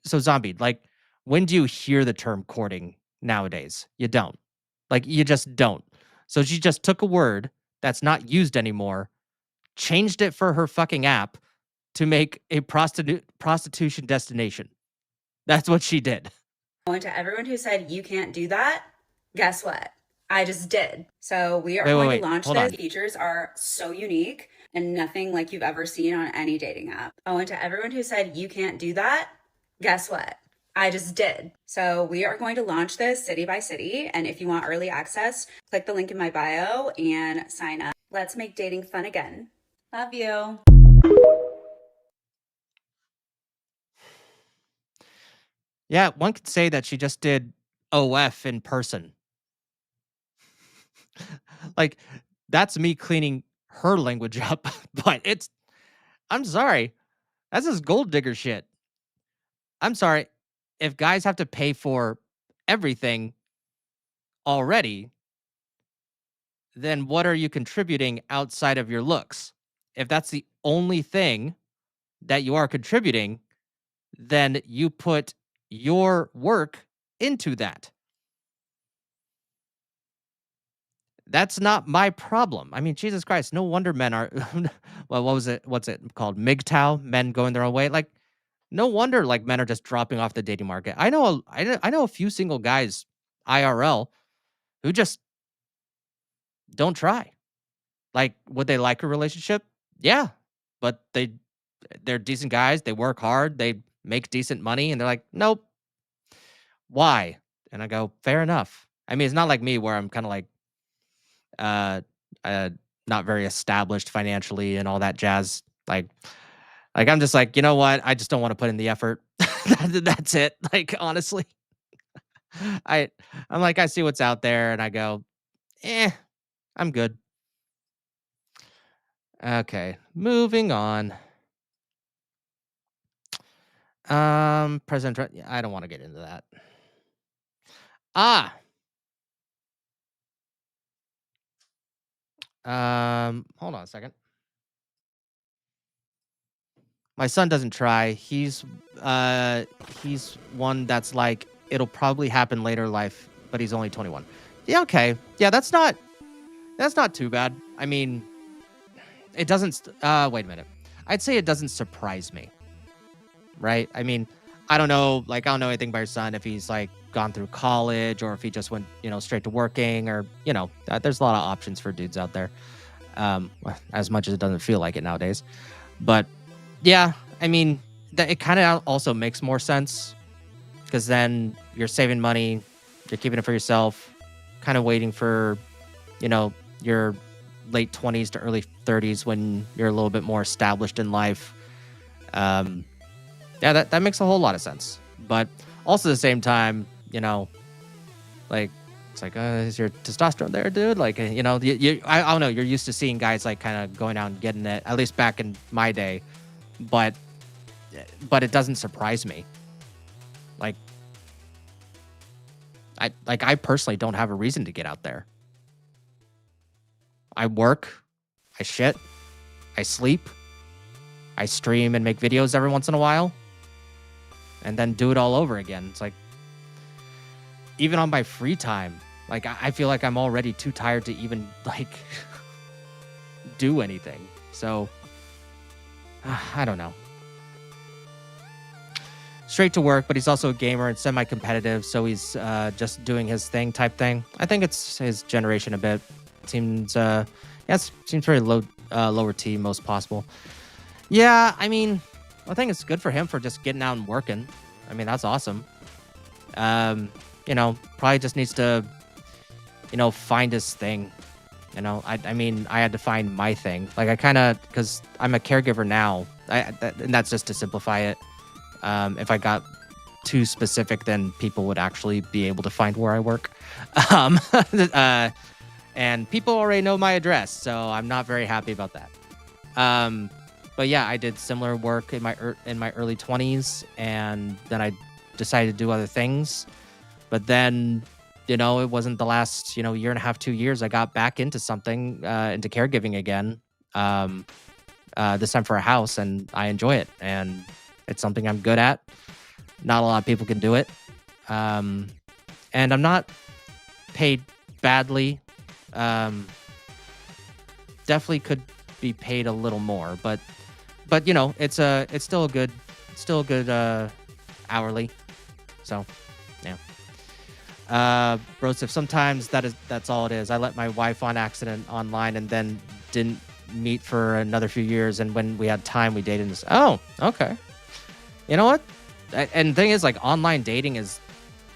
[SPEAKER 1] Zombie, like, when do you hear the term courting nowadays? You don't. Like, you just don't. So she just took a word that's not used anymore, changed it for her fucking app to make a prostitution destination. That's what she did.
[SPEAKER 20] And to everyone who said you can't do that, guess what? I just did. So we are going to launch this. Features are so unique and nothing like you've ever seen on any dating app. And to everyone who said you can't do that, guess what? I just did. So we are going to launch this city by city. And if you want early access, click the link in my bio and sign up. Let's make dating fun again. Love you.
[SPEAKER 1] Yeah, one could say that she just did OF in person. Like, that's me cleaning her language up, but I'm sorry. That's just gold digger shit. I'm sorry. If guys have to pay for everything already, then what are you contributing outside of your looks? If that's the only thing that you are contributing, then you put your work into that. That's not my problem. I mean, Jesus Christ, no wonder men are well, what was it? What's it called? MGTOW, men going their own way. Like, no wonder like men are just dropping off the dating market. I know a few single guys IRL who just don't try. Like, would they like a relationship? Yeah. But they're decent guys, they work hard, they make decent money, and they're like, "Nope." Why? And I go, "Fair enough." I mean, it's not like me where I'm kind of like uh not very established financially and all that jazz. Like I'm just like, you know what? I just don't want to put in the effort. That's it. Like honestly, I I'm like I see what's out there and I go, I'm good. Okay, moving on. President Trump. Yeah, I don't want to get into that. Ah. Hold on a second. My son doesn't try. He's one that's like it'll probably happen later in life, but he's only 21. Yeah, okay. Yeah, that's not too bad. I mean, it doesn't wait a minute. I'd say it doesn't surprise me. Right? I mean, I don't know anything about your son if he's like gone through college or if he just went, straight to working or, there's a lot of options for dudes out there. As much as it doesn't feel like it nowadays. But yeah, I mean, it kind of also makes more sense because then you're saving money, you're keeping it for yourself, kind of waiting for, your late 20s to early 30s when you're a little bit more established in life. Yeah, that makes a whole lot of sense. But also at the same time, like it's like, is your testosterone there, dude? Like, I don't know. You're used to seeing guys like kind of going out and getting it, at least back in my day. But it doesn't surprise me. Like, I personally don't have a reason to get out there. I work, I shit, I sleep, I stream and make videos every once in a while, and then do it all over again. It's like, even on my free time, like I feel like I'm already too tired to even like do anything. So I don't know. Straight to work, but he's also a gamer and semi-competitive, so he's just doing his thing type thing. I think it's his generation a bit. Seems seems very lower T most possible. Yeah, I mean, I think it's good for him for just getting out and working. I mean, that's awesome. Probably just needs to, find his thing. I mean, I had to find my thing. Like, I kind of, because I'm a caregiver now, and that's just to simplify it. If I got too specific, then people would actually be able to find where I work. And people already know my address, so I'm not very happy about that. But yeah, I did similar work in my early 20s, and then I decided to do other things. But then, it wasn't the last, year and a half, 2 years. I got back into something, into caregiving again. This time for a house, and I enjoy it, and it's something I'm good at. Not a lot of people can do it, and I'm not paid badly. Definitely could be paid a little more, but it's still a good hourly. So yeah. Broseph, sometimes that's all it is. I let my wife on accident online and then didn't meet for another few years, and when we had time we dated. And oh, okay. You know what? And the thing is, like, online dating is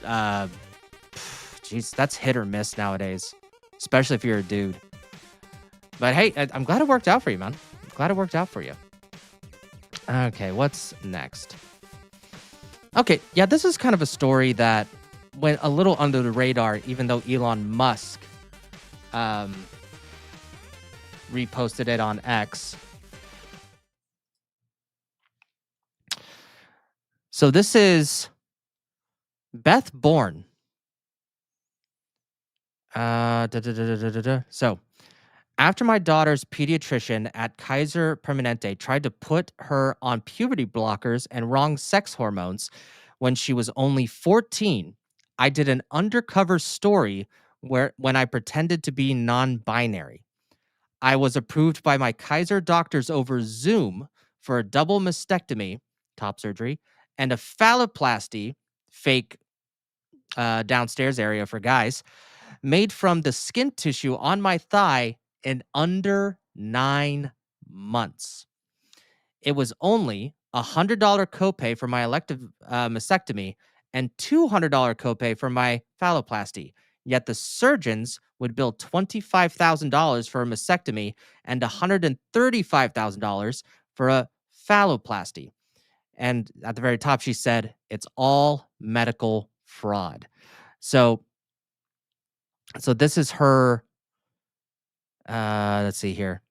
[SPEAKER 1] jeez, that's hit or miss nowadays, especially if you're a dude. But hey, I'm glad it worked out for you, man. I'm glad it worked out for you. Okay, what's next? Okay, yeah, this is kind of a story that went a little under the radar, even though Elon Musk reposted it on X. So this is Beth Bourne. So, after my daughter's pediatrician at Kaiser Permanente tried to put her on puberty blockers and wrong sex hormones when she was only 14, I did an undercover story when I pretended to be non-binary. I was approved by my Kaiser doctors over Zoom for a double mastectomy, top surgery, and a phalloplasty, fake downstairs area for guys, made from the skin tissue on my thigh in under 9 months. It was only a $100 copay for my elective mastectomy and $200 copay for my phalloplasty. Yet the surgeons would bill $25,000 for a mastectomy and $135,000 for a phalloplasty. And at the very top, she said, it's all medical fraud. So this is her, let's see here.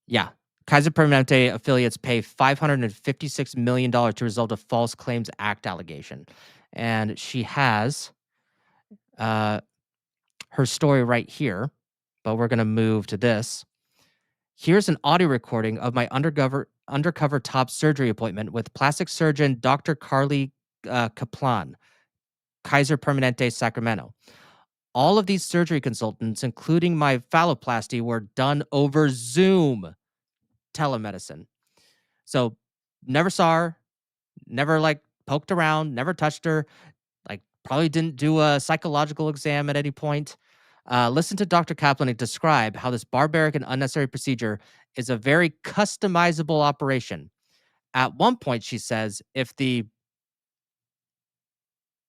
[SPEAKER 1] Yeah. Kaiser Permanente affiliates pay $556 million to resolve a False Claims Act allegation. And she has her story right here, but we're going to move to this. Here's an audio recording of my undercover top surgery appointment with plastic surgeon Dr. Carly Kaplan, Kaiser Permanente, Sacramento. All of these surgery consultants, including my phalloplasty, were done over Zoom telemedicine. So never saw her, never like poked around, never touched her, like probably didn't do a psychological exam at any point. Listen to Dr. Kaplan describe how this barbaric and unnecessary procedure is a very customizable operation. At one point, she says, if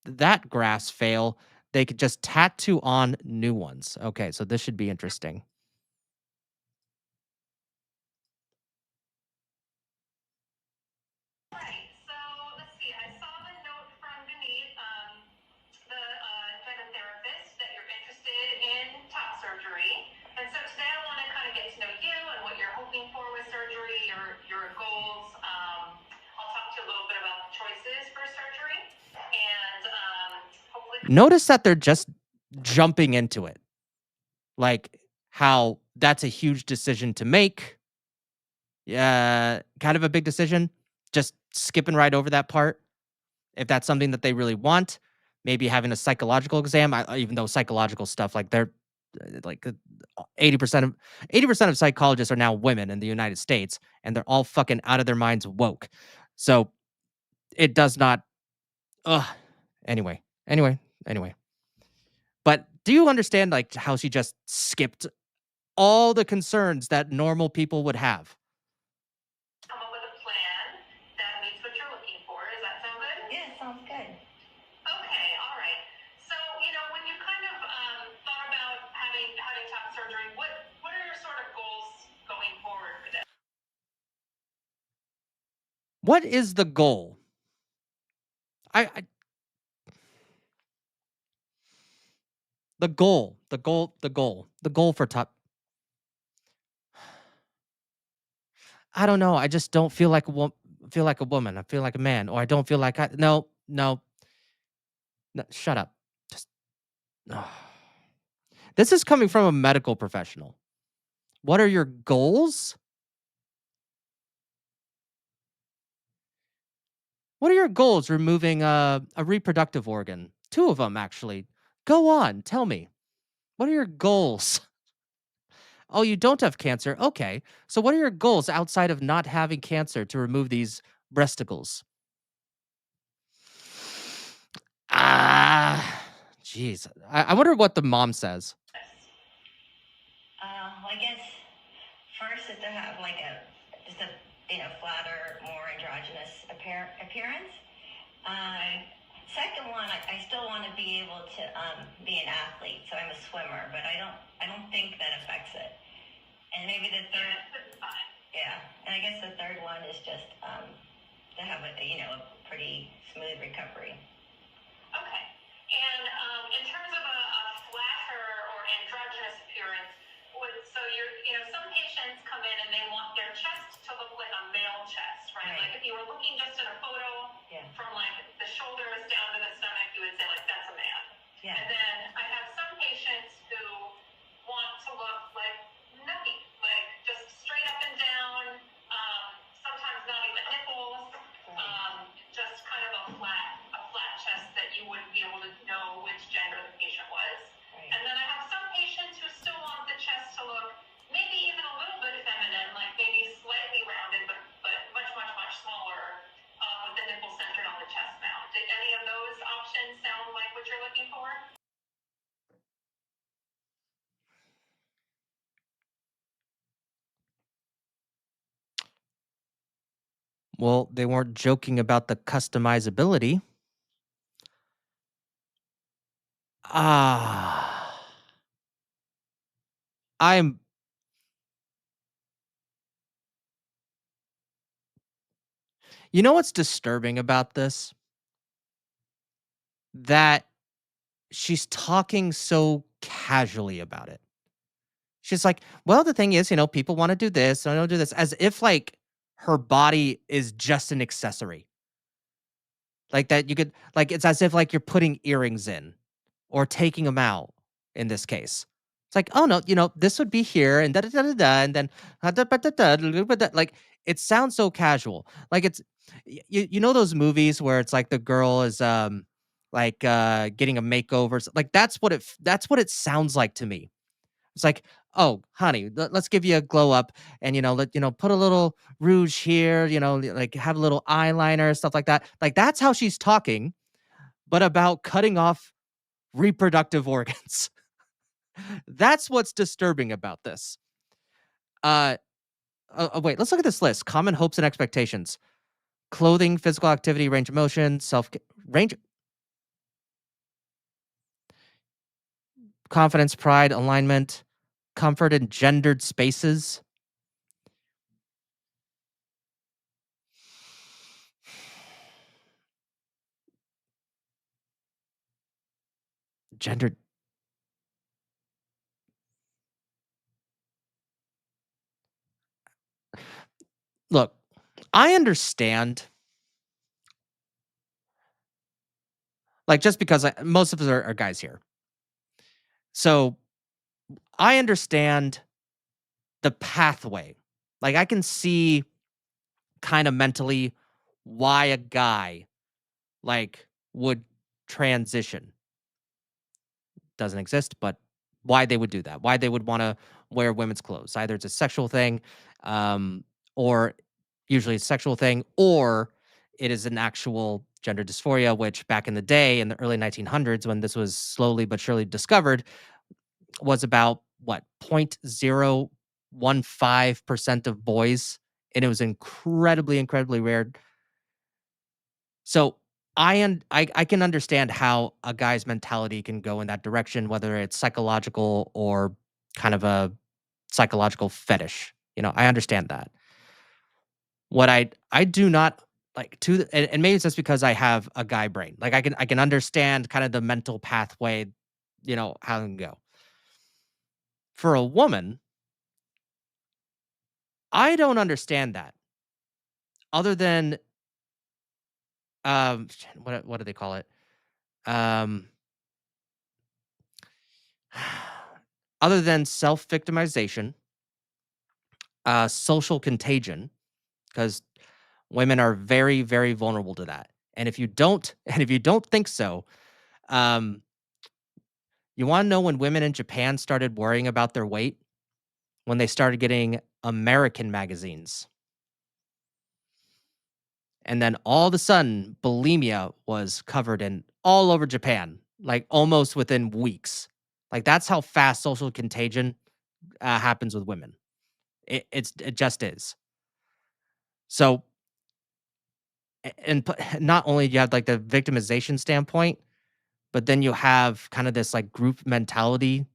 [SPEAKER 1] that grafts fail, they could just tattoo on new ones. Okay, so this should be interesting. Notice that they're just jumping into it. Like how that's a huge decision to make. Yeah, kind of a big decision. Just skipping right over that part. If that's something that they really want, maybe having a psychological exam, even though psychological stuff, like they're like 80% of psychologists are now women in the United States, and they're all fucking out of their minds woke. So it does not. Anyway. But do you understand like how she just skipped all the concerns that normal people would have?
[SPEAKER 3] Come up with a plan that meets what you're looking for. Does that sound good?
[SPEAKER 20] Yeah, sounds good.
[SPEAKER 3] Okay, all right. So, when you kind of thought about having top surgery, what are your sort of goals going forward for this?
[SPEAKER 1] What is the goal? The goal for top. I don't know. I just don't feel like a woman. I feel like a man, or I don't feel like no. Shut up. Just. This is coming from a medical professional. What are your goals? What are your goals removing a reproductive organ? 2 of them, actually. Go on, tell me. What are your goals? Oh, you don't have cancer? Okay. So what are your goals outside of not having cancer to remove these breasticles? Jeez. I wonder what the mom says.
[SPEAKER 20] Well, I guess first is to have like just a flatter, more androgynous appearance. Second one, I still want to be able to be an athlete, so I'm a swimmer, but I don't think that affects it. And maybe the third, and I guess the third one is just to have a pretty smooth recovery.
[SPEAKER 3] Okay. And in terms of a flatter or androgynous appearance, so some patients come in and they want their chest to look like a male chest, right? Like if you were looking just at a photo from like the shoulders down to the stomach, you would say like that's a man. And then I have some patients who want to look like nothing, like just straight up and down, sometimes not even nipples, just kind of a flat chest that you wouldn't be able to know which gender the patient was.
[SPEAKER 1] Well, they weren't joking about the customizability. I'm You know what's disturbing about this? That she's talking so casually about it. She's like, "Well, the thing is, people wanna do this, so I don't do this," as if, like, her body is just an accessory. Like, that you could like, it's as if, like, you're putting earrings in or taking them out in this case. It's like, "Oh, no, this would be here and da da da da da, and then da ba da da da ba da," like, it sounds so casual. Like, it's you know those movies where it's like the girl is, like, getting a makeover? Like, that's what it sounds like to me. It's like, "Oh, honey, let's give you a glow up and, put a little rouge here, like, have a little eyeliner," stuff like that. Like, that's how she's talking, but about cutting off reproductive organs. That's what's disturbing about this. Uh, wait, let's look at this list. Common hopes and expectations. Clothing, physical activity, range of motion, range confidence, pride, alignment, comfort in gendered spaces. Gendered Look, I understand. Like, just because most of us are guys here. So, I understand the pathway. Like, I can see kind of mentally why a guy, like, would transition. Doesn't exist, but why they would do that. Why they would wanna wear women's clothes. Either it's a sexual thing, or usually a sexual thing, or it is an actual gender dysphoria, which back in the day, in the early 1900s, when this was slowly but surely discovered, was about what 0.015% of boys, and it was incredibly rare. So I can understand how a guy's mentality can go in that direction, whether it's psychological or kind of a psychological fetish. I understand that. What I do not like to, and maybe it's just because I have a guy brain. Like, I can understand kind of the mental pathway, how it can go. For a woman, I don't understand that. Other than what do they call it? Um Other than self-victimization, social contagion, because women are very, very vulnerable to that. And if you don't, and if you don't think so, um, you want to know when women in Japan started worrying about their weight? When they started getting American magazines. And then all of a sudden, bulimia was covered in all over Japan, like almost within weeks. Like, that's how fast social contagion happens with women. It just is. So, and not only do you have like the victimization standpoint, but then you have kind of this like group mentality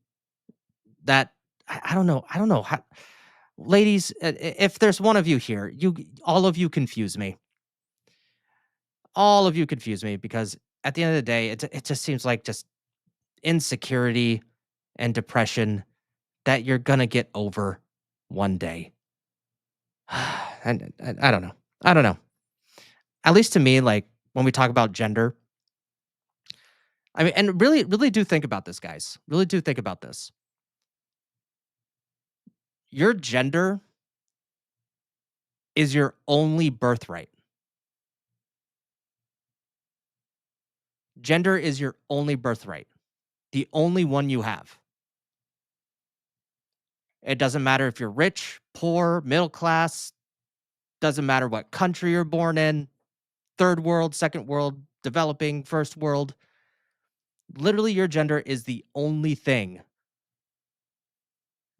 [SPEAKER 1] that I don't know how, ladies, if there's one of you here, all of you confuse me. All of you confuse me because at the end of the day, it just seems like just insecurity and depression that you're gonna get over one day. And I don't know. I don't know. At least to me, like when we talk about gender, I mean, and really, really do think about this, guys. Really do think about this. Your gender is your only birthright. Gender is your only birthright. The only one you have. It doesn't matter if you're rich, poor, middle class, doesn't matter what country you're born in, third world, second world, developing, first world. Literally, your gender is the only thing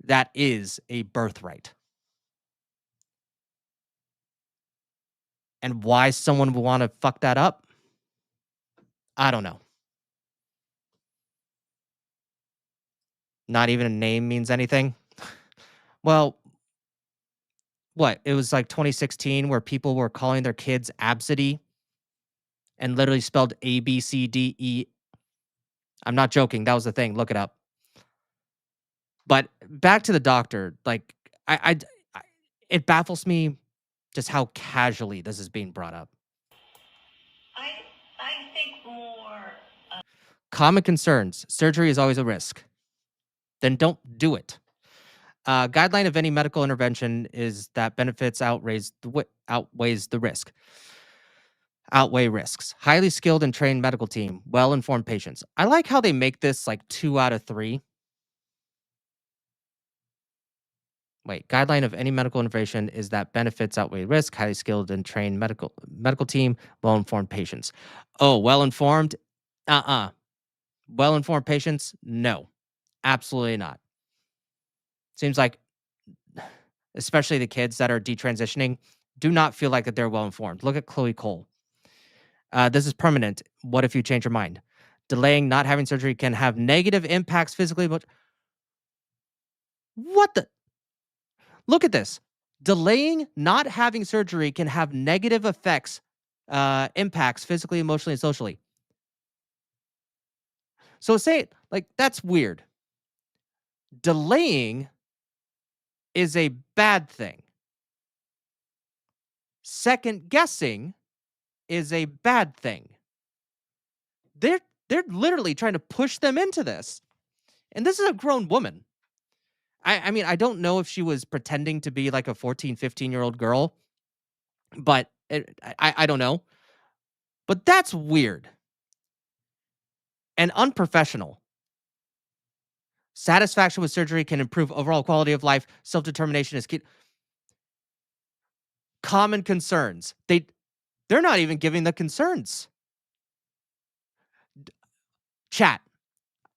[SPEAKER 1] that is a birthright. And why someone would want to fuck that up, I don't know. Not even a name means anything. Well, what? It was like 2016 where people were calling their kids Absidy and literally spelled ABCDE. I'm not joking. That was the thing. Look it up. But back to the doctor. Like, it baffles me just how casually this is being brought up.
[SPEAKER 21] I think more.
[SPEAKER 1] Common concerns. Surgery is always a risk. Then don't do it. Guideline of any medical intervention is that benefits outweighs the risk. Outweigh risks. Highly skilled and trained medical team. Well-informed patients. I like how they make this like 2 out of 3. Wait, guideline of any medical intervention is that benefits outweigh risk. Highly skilled and trained medical team. Well-informed patients. Oh, well-informed? Well-informed patients? No. Absolutely not. Seems like, especially the kids that are detransitioning, do not feel like that they're well-informed. Look at Chloe Cole. This is permanent. What if you change your mind? Delaying not having surgery can have negative impacts physically, but what the? Look at this. Delaying not having surgery can have negative effects, impacts physically, emotionally, and socially. So say it like that's weird. Delaying is a bad thing. Second guessing is a bad thing. They're literally trying to push them into this. And this is a grown woman. I mean, I don't know if she was pretending to be like a 14, 15-year-old girl, but I don't know. But that's weird and unprofessional. Satisfaction with surgery can improve overall quality of life. Self-determination is key. Common concerns. They're not even giving the concerns. Chat,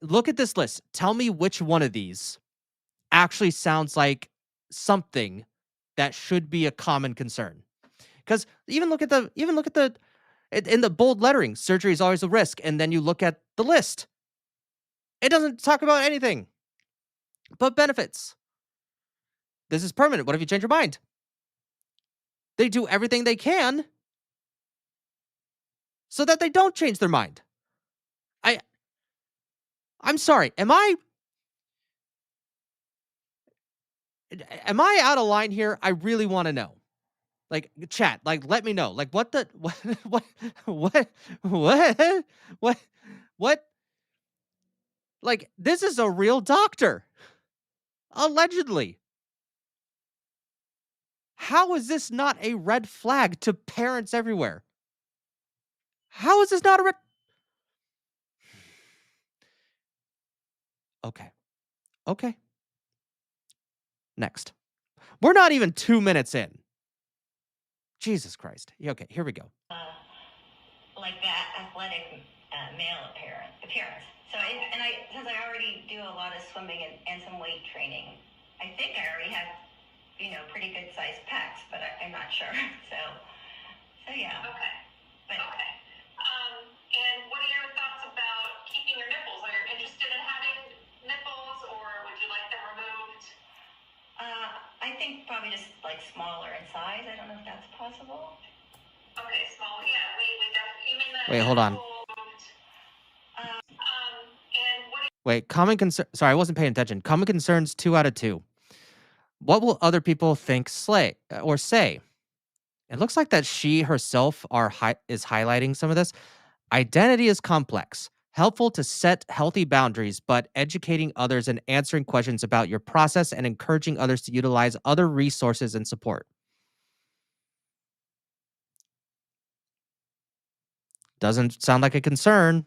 [SPEAKER 1] look at this list. Tell me which one of these actually sounds like something that should be a common concern. Because even look at the in the bold lettering, surgery is always a risk, and then you look at the list. It doesn't talk about anything but benefits. This is permanent. What if you change your mind? They do everything they can so that they don't change their mind. I'm sorry. Am I out of line here? I really want to know. Like, chat, like, let me know. Like, what? Like, this is a real doctor. Allegedly. How is this not a red flag to parents everywhere? How is this not a red? Okay. Next. We're not even 2 minutes in. Jesus Christ. Okay, here we go.
[SPEAKER 21] Like that athletic male appearance. So, since I already do a lot of swimming and some weight training, I think I already have, pretty good sized pecs, but I'm not sure. So yeah. Okay. And what are your thoughts about keeping your nipples? Are you interested in having nipples, or would you like them removed? I think probably just like smaller in size. I don't know if that's possible. Okay, small. Yeah, we definitely. You mean the
[SPEAKER 1] Wait, hold on.
[SPEAKER 21] and what?
[SPEAKER 1] Wait, common concern. Sorry, I wasn't paying attention. Common concerns, 2 out of 2. What will other people think, or say? It looks like that she herself is highlighting some of this. Identity is complex. Helpful to set healthy boundaries, but educating others and answering questions about your process and encouraging others to utilize other resources and support. Doesn't sound like a concern.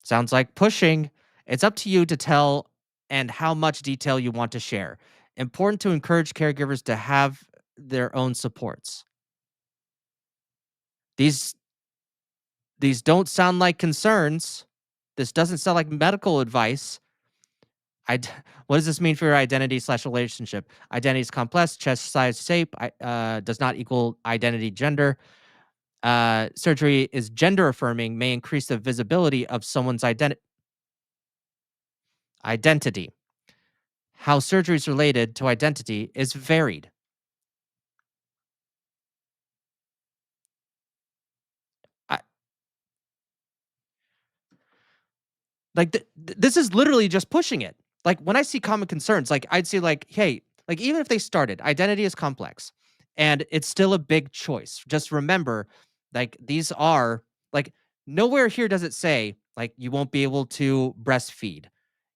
[SPEAKER 1] Sounds like pushing. It's up to you to tell and how much detail you want to share. Important to encourage caregivers to have their own supports. These don't sound like concerns. This doesn't sound like medical advice. What does this mean for your identity/relationship? Identity is complex, chest size, shape, does not equal identity, gender. Surgery is gender affirming, may increase the visibility of someone's identity. How surgery is related to identity is varied. Like this is literally just pushing it. Like when I see common concerns, like I'd say like, hey, like even if they started, identity is complex and it's still a big choice. Just remember, like these are like nowhere here does it say like you won't be able to breastfeed.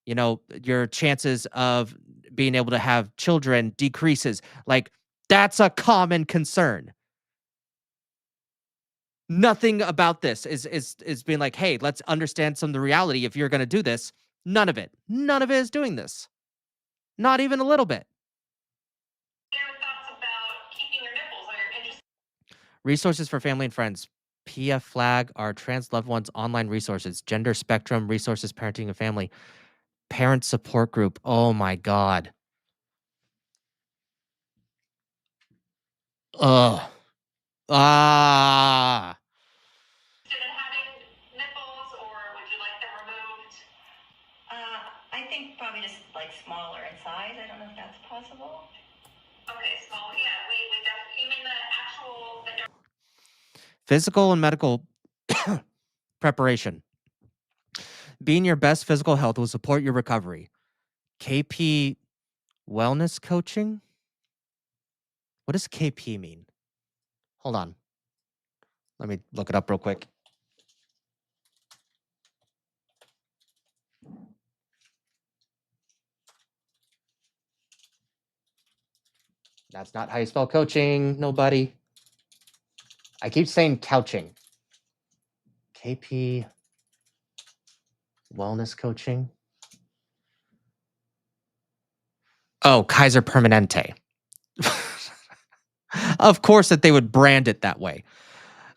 [SPEAKER 1] You know, your chances of being able to have children decreases. Like that's a common concern. Nothing about this is being like, hey, let's understand some of the reality if you're going to do this. None of it. None of it is doing this. Not even a little bit. Resources for family and friends. PF Flag are trans loved ones online resources. Gender spectrum resources, parenting and family. Parent support group. Oh my God. Ugh. Ah.
[SPEAKER 21] I think probably just like smaller in size. I don't know if that's possible. Okay, small. Yeah, we definitely. You mean the actual.
[SPEAKER 1] Physical and medical preparation. Being your best physical health will support your recovery. KP wellness coaching? What does KP mean? Hold on. Let me look it up real quick. That's not how you spell coaching, nobody. I keep saying couching. KP wellness coaching. Oh, Kaiser Permanente. Of course that they would brand it that way.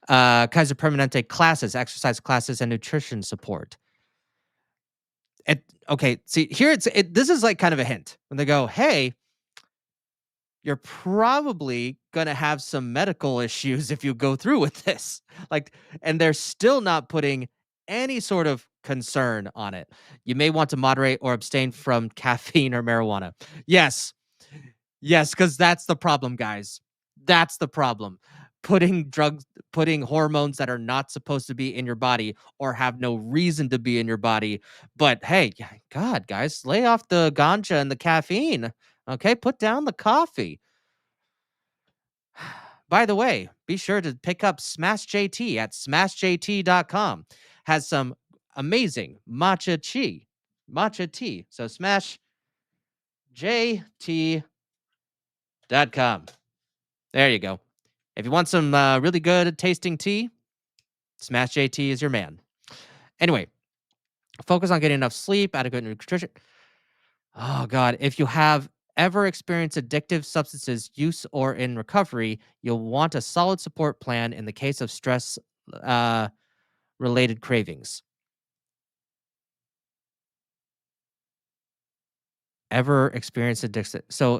[SPEAKER 1] Kaiser Permanente classes, exercise classes, and nutrition support. Okay, see, here this is like kind of a hint. When they go, hey, you're probably going to have some medical issues if you go through with this. Like, and they're still not putting any sort of concern on it. You may want to moderate or abstain from caffeine or marijuana. Yes, because that's the problem, guys. That's the problem. Putting hormones that are not supposed to be in your body or have no reason to be in your body. But hey, God, guys, lay off the ganja and the caffeine. Okay, put down the coffee. By the way, be sure to pick up Smash JT at smashjt.com. Has some amazing matcha tea. So smashjt.com. There you go. If you want some really good tasting tea, Smash JT is your man. Anyway, focus on getting enough sleep, adequate nutrition. Oh, God. If you have ever experienced addictive substances use or in recovery, you'll want a solid support plan in the case of stress related cravings. Ever experienced addiction? So,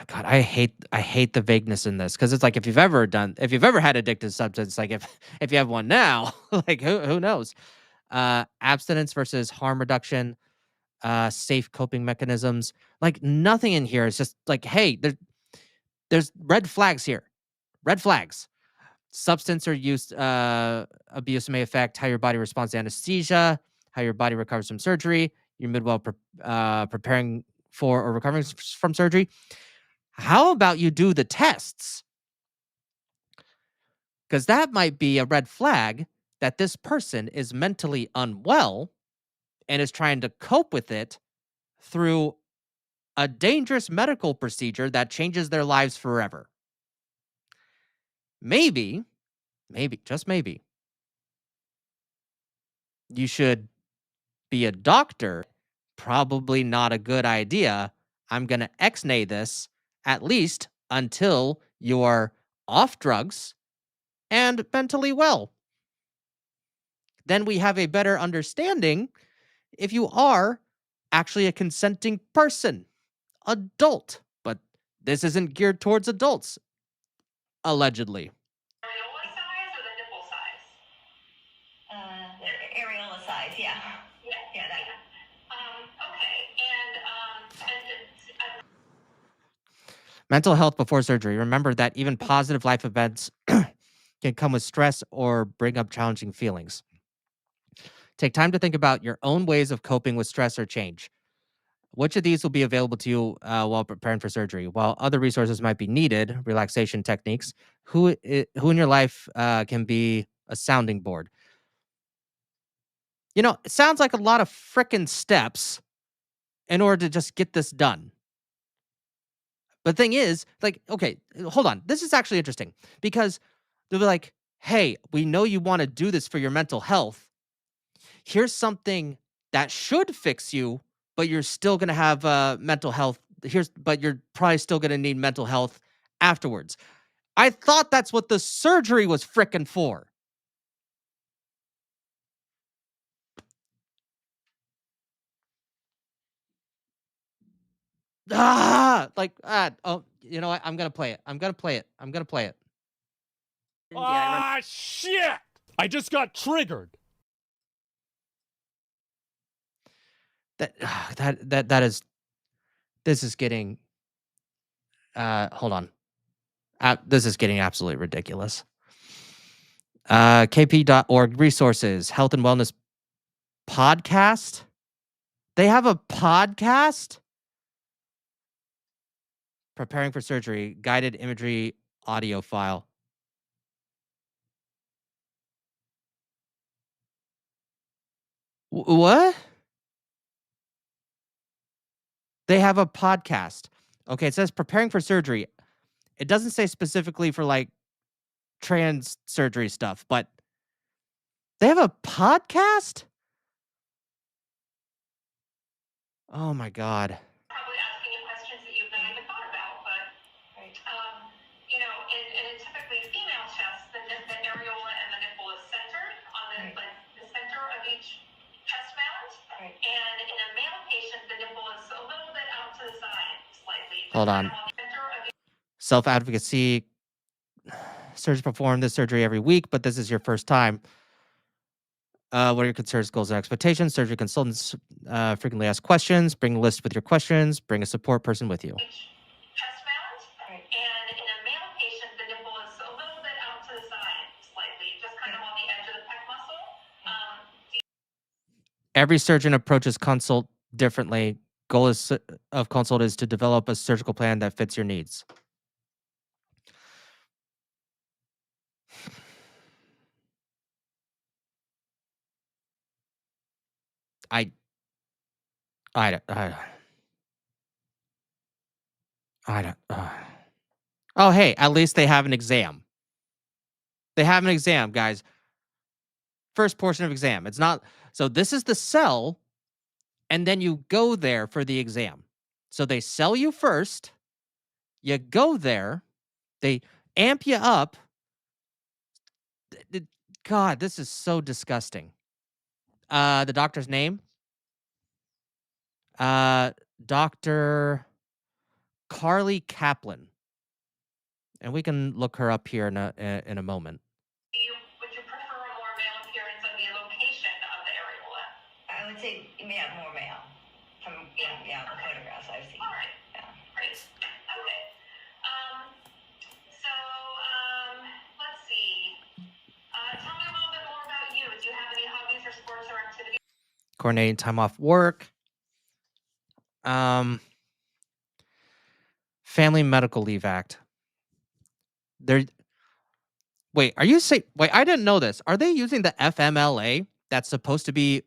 [SPEAKER 1] God, I hate the vagueness in this because it's like if you've ever had addictive substance, like if you have one now, like who knows? Abstinence versus harm reduction, safe coping mechanisms. Like nothing in here is just like, hey, there's red flags here. Red flags. Substance or use abuse may affect how your body responds to anesthesia, how your body recovers from surgery, your mood while preparing for or recovering from surgery. How about you do the tests? Because that might be a red flag that this person is mentally unwell and is trying to cope with it through a dangerous medical procedure that changes their lives forever. Maybe, just maybe, you should be a doctor. Probably not a good idea. I'm going to ex-nay this at least until you're off drugs and mentally well. then we have a better understanding if you are actually a consenting person, adult. But this isn't geared towards adults, allegedly.
[SPEAKER 21] Areola size, yeah. Yeah, that.
[SPEAKER 1] Mental health before surgery. Remember that even positive life events can come with stress or bring up challenging feelings. Take time to think about your own ways of coping with stress or change. Which of these will be available to you while preparing for surgery? While other resources might be needed, relaxation techniques, who in your life can be a sounding board? You know, it sounds like a lot of frickin' steps in order to just get this done. But the thing is, like, okay, hold on. This is actually interesting because they'll be like, hey, we know you want to do this for your mental health. Here's something that should fix you, but you're still going to have mental health. But you're probably still going to need mental health afterwards. I thought that's what the surgery was frickin' for. Oh, you know what? I'm going to play it. I'm going to play it.
[SPEAKER 2] Ah, shit! I just got triggered.
[SPEAKER 1] This is getting, hold on. This is getting absolutely ridiculous. KP.org resources, health and wellness podcast. They have a podcast? Preparing for surgery, guided imagery audio file. What? They have a podcast. Okay, it says preparing for surgery. It doesn't say specifically for like trans surgery stuff, but they have a podcast? Oh my God.
[SPEAKER 21] Probably asking you questions that you've not even thought about, but you know, in typically female chests, the areola and the nipple is centered on the the center of each chest mound, and in a male patient, the nipple is a little bit out to the side, slightly.
[SPEAKER 1] Hold on. Self-advocacy. Surgeons perform this surgery every week, but this is your first time. What are your concerns, goals, and expectations? Surgery consultants frequently ask questions. Bring a list with your questions. Bring a support person with you.
[SPEAKER 21] Chest mound, and in a male patient, the nipple is a little bit out to the side, slightly, just kind of on the edge of the pec muscle.
[SPEAKER 1] Every surgeon approaches consult differently. Goal of consult is to develop a surgical plan that fits your needs. I don't. Oh, hey, at least they have an exam. They have an exam, guys. First portion of exam. It's not. So this is the sell, and then you go there for the exam. So they sell you first. You go there. They amp you up. God, this is so disgusting. The doctor's name? Dr. Carly Kaplan. And we can look her up here in a moment.
[SPEAKER 21] Would you prefer a more male appearance of the location of the areola? I would say, yeah, more male. From the photographs I've seen. All right. Yeah. Great. Okay. So, let's see. Tell me a little bit more about you. Do you have any hobbies or sports or activities?
[SPEAKER 1] Coordinating time off work. Family Medical Leave Act. Wait, I didn't know this. Are they using the FMLA that's supposed to be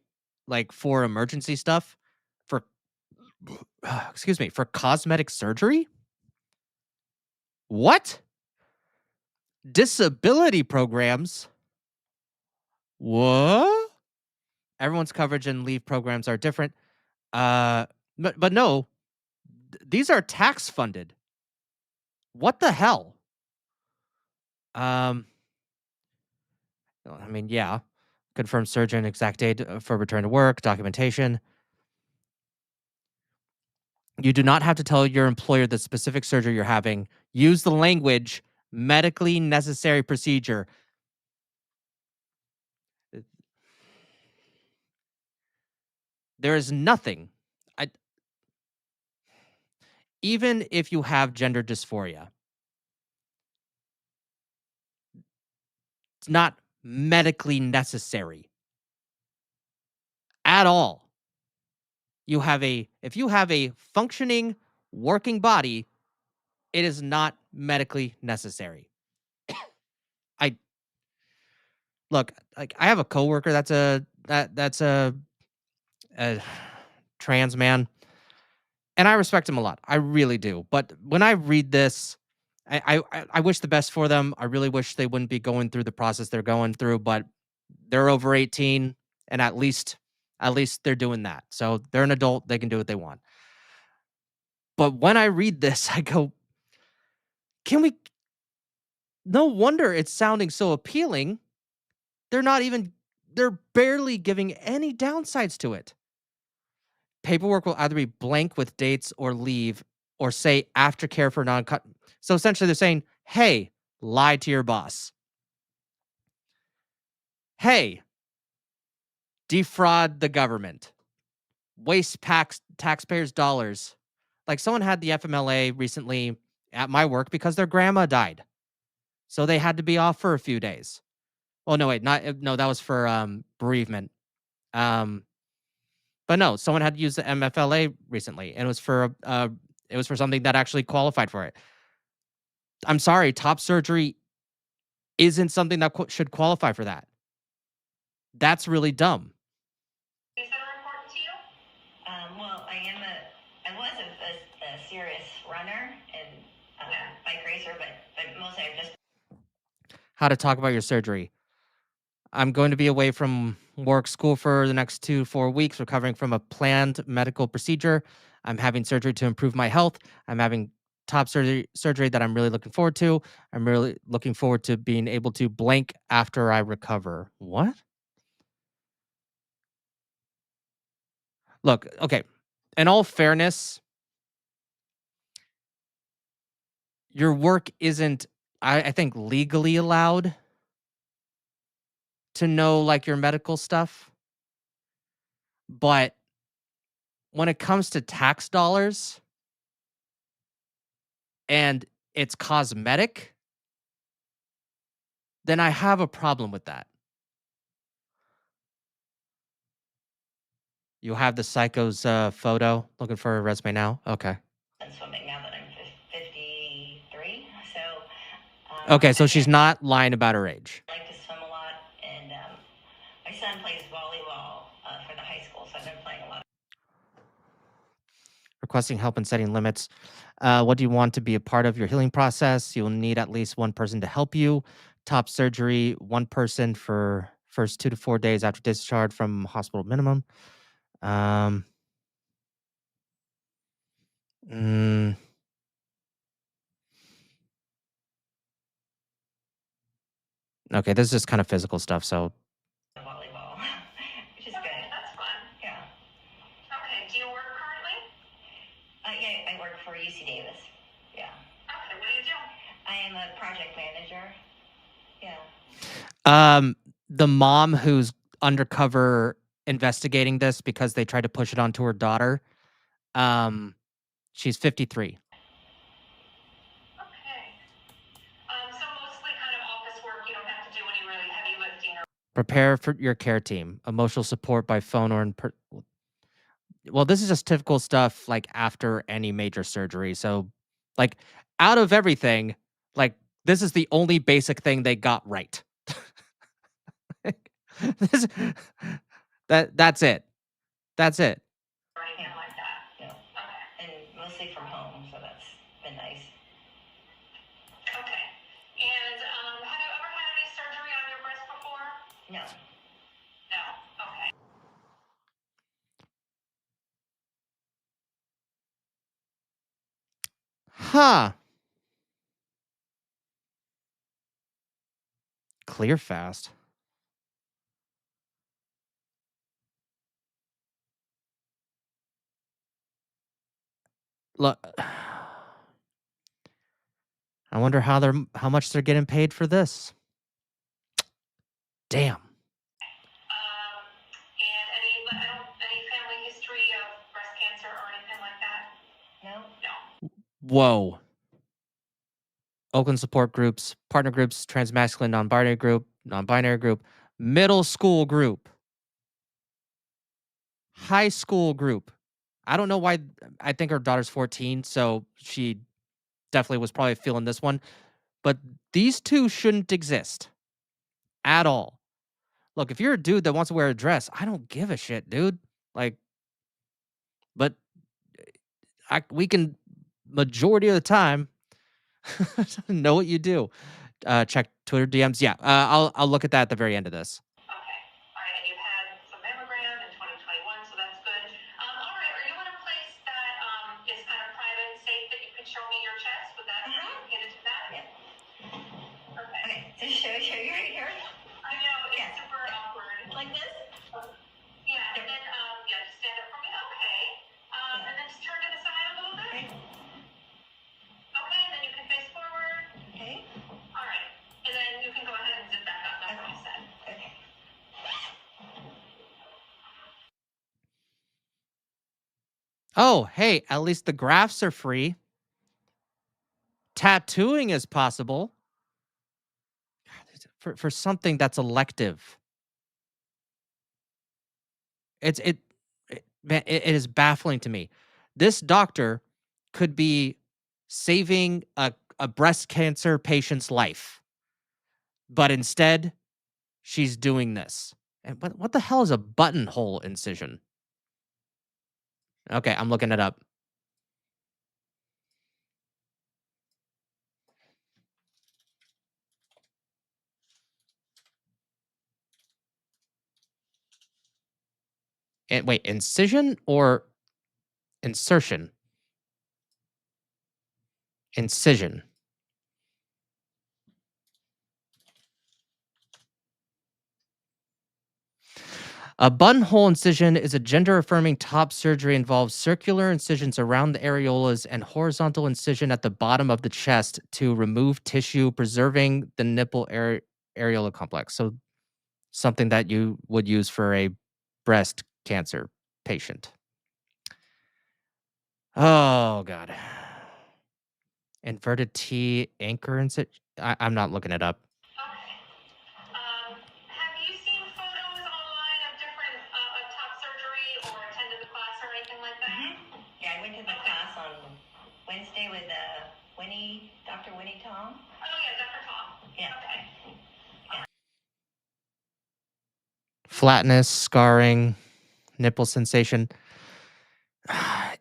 [SPEAKER 1] like for emergency stuff for for cosmetic surgery? What? Disability programs? What? Everyone's coverage and leave programs are different. But no, these are tax funded. What the hell? I mean, yeah. confirm surgeon exact date for return to work, documentation. You do not have to tell your employer the specific surgery you're having. Use the language medically necessary procedure. There is nothing. Even if you have gender dysphoria, it's not medically necessary at all. If you have a functioning, working body, it is not medically necessary. Look, like I have a coworker that's a trans man, and I respect him a lot. I really do. But when I read this, I wish the best for them. I really wish they wouldn't be going through the process they're going through, but they're over 18, and at least they're doing that. So they're an adult, they can do what they want. But when I read this, I go, no wonder it's sounding so appealing. They're barely giving any downsides to it. Paperwork will either be blank with dates or leave or say aftercare for non-cut. So essentially they're saying, hey, lie to your boss. Hey, defraud the government. Waste taxpayers' dollars. Like someone had the FMLA recently at my work because their grandma died. So they had to be off for a few days. Oh, no, wait, that was for bereavement. But no, someone had to use the MFLA recently, and it was for something that actually qualified for it. I'm sorry, top surgery isn't something that should qualify for that. That's really dumb.
[SPEAKER 21] Is that important to you? Well, I was a serious runner and bike racer, but mostly I've just.
[SPEAKER 1] How to talk about your surgery. I'm going to be away from work, school for the next 2 to 4 weeks, recovering from a planned medical procedure. I'm having surgery to improve my health. I'm having top surgery that I'm really looking forward to. I'm really looking forward to being able to blank after I recover. What? Look, okay. In all fairness, your work isn't, I think, legally allowed to know like your medical stuff. But when it comes to tax dollars and it's cosmetic, then I have a problem with that. You have the psycho's photo. Looking for a resume now? Okay.
[SPEAKER 21] I'm swimming now that I'm 53, so.
[SPEAKER 1] Okay, so she's not lying about her age.
[SPEAKER 21] I like to swim a lot, and my son plays volleyball for the high school, so I've been playing a lot.
[SPEAKER 1] Requesting help and setting limits. What do you want to be a part of your healing process? You'll need at least one person to help you. Top surgery, one person for first 2 to 4 days after discharge from hospital minimum. Okay, this is just kind of physical stuff, so.
[SPEAKER 21] Volleyball, which is good. That's fun. Yeah. Okay, do you work currently? Yeah, I work for UC Davis. Yeah. Okay, what do you do? I am a project manager. Yeah.
[SPEAKER 1] The mom who's undercover investigating this because they tried to push it onto her daughter, she's 53. Prepare for your care team. Emotional support by phone or in well, this is just typical stuff like after any major surgery. So, like, out of everything, like, this is the only basic thing they got right. That's it. That's it.
[SPEAKER 21] Anything like that? No. Okay. And mostly from home, so that's been nice. Okay. And have you ever had any surgery on your breast before? No. No. Okay.
[SPEAKER 1] Huh. Clear fast. Look, I wonder how much they're getting paid for this. Damn. Whoa. Oakland support groups, partner groups, transmasculine, non-binary group, middle school group, high school group. I don't know why. I think her daughter's 14, so she definitely was probably feeling this one. But these two shouldn't exist at all. Look, if you're a dude that wants to wear a dress, I don't give a shit, dude. Like, but we can, majority of the time, know what you do. Check Twitter DMs. Yeah, I'll look at that at the very end of this.
[SPEAKER 21] Show you right here. I know, it's super awkward. Like this? Yeah, and then, just stand up for me. Okay. And then just turn to the side a little bit. Okay, and then you can face forward. Okay. All right. And then you can go ahead and zip back up. That's all set. Okay.
[SPEAKER 1] Oh, hey, at least the graphs are free. Tattooing is possible. For something that's elective. It is baffling to me. This doctor could be saving a breast cancer patient's life, but instead she's doing this. And what the hell is a buttonhole incision? Okay, I'm looking it up. And wait, incision or insertion? Incision. A buttonhole incision is a gender-affirming top surgery, involves circular incisions around the areolas and horizontal incision at the bottom of the chest to remove tissue, preserving the nipple areola complex. So something that you would use for a breast cancer patient. Oh, God. Inverted T anchor incision. I'm not looking it up.
[SPEAKER 21] Have you seen photos online of different top surgery or attended the class or anything like that? Mm-hmm. Yeah, I went to the class on Wednesday with Dr. Winnie Tom. Oh yeah, Dr. Tom. Yeah. Okay.
[SPEAKER 1] Flatness, scarring, nipple sensation.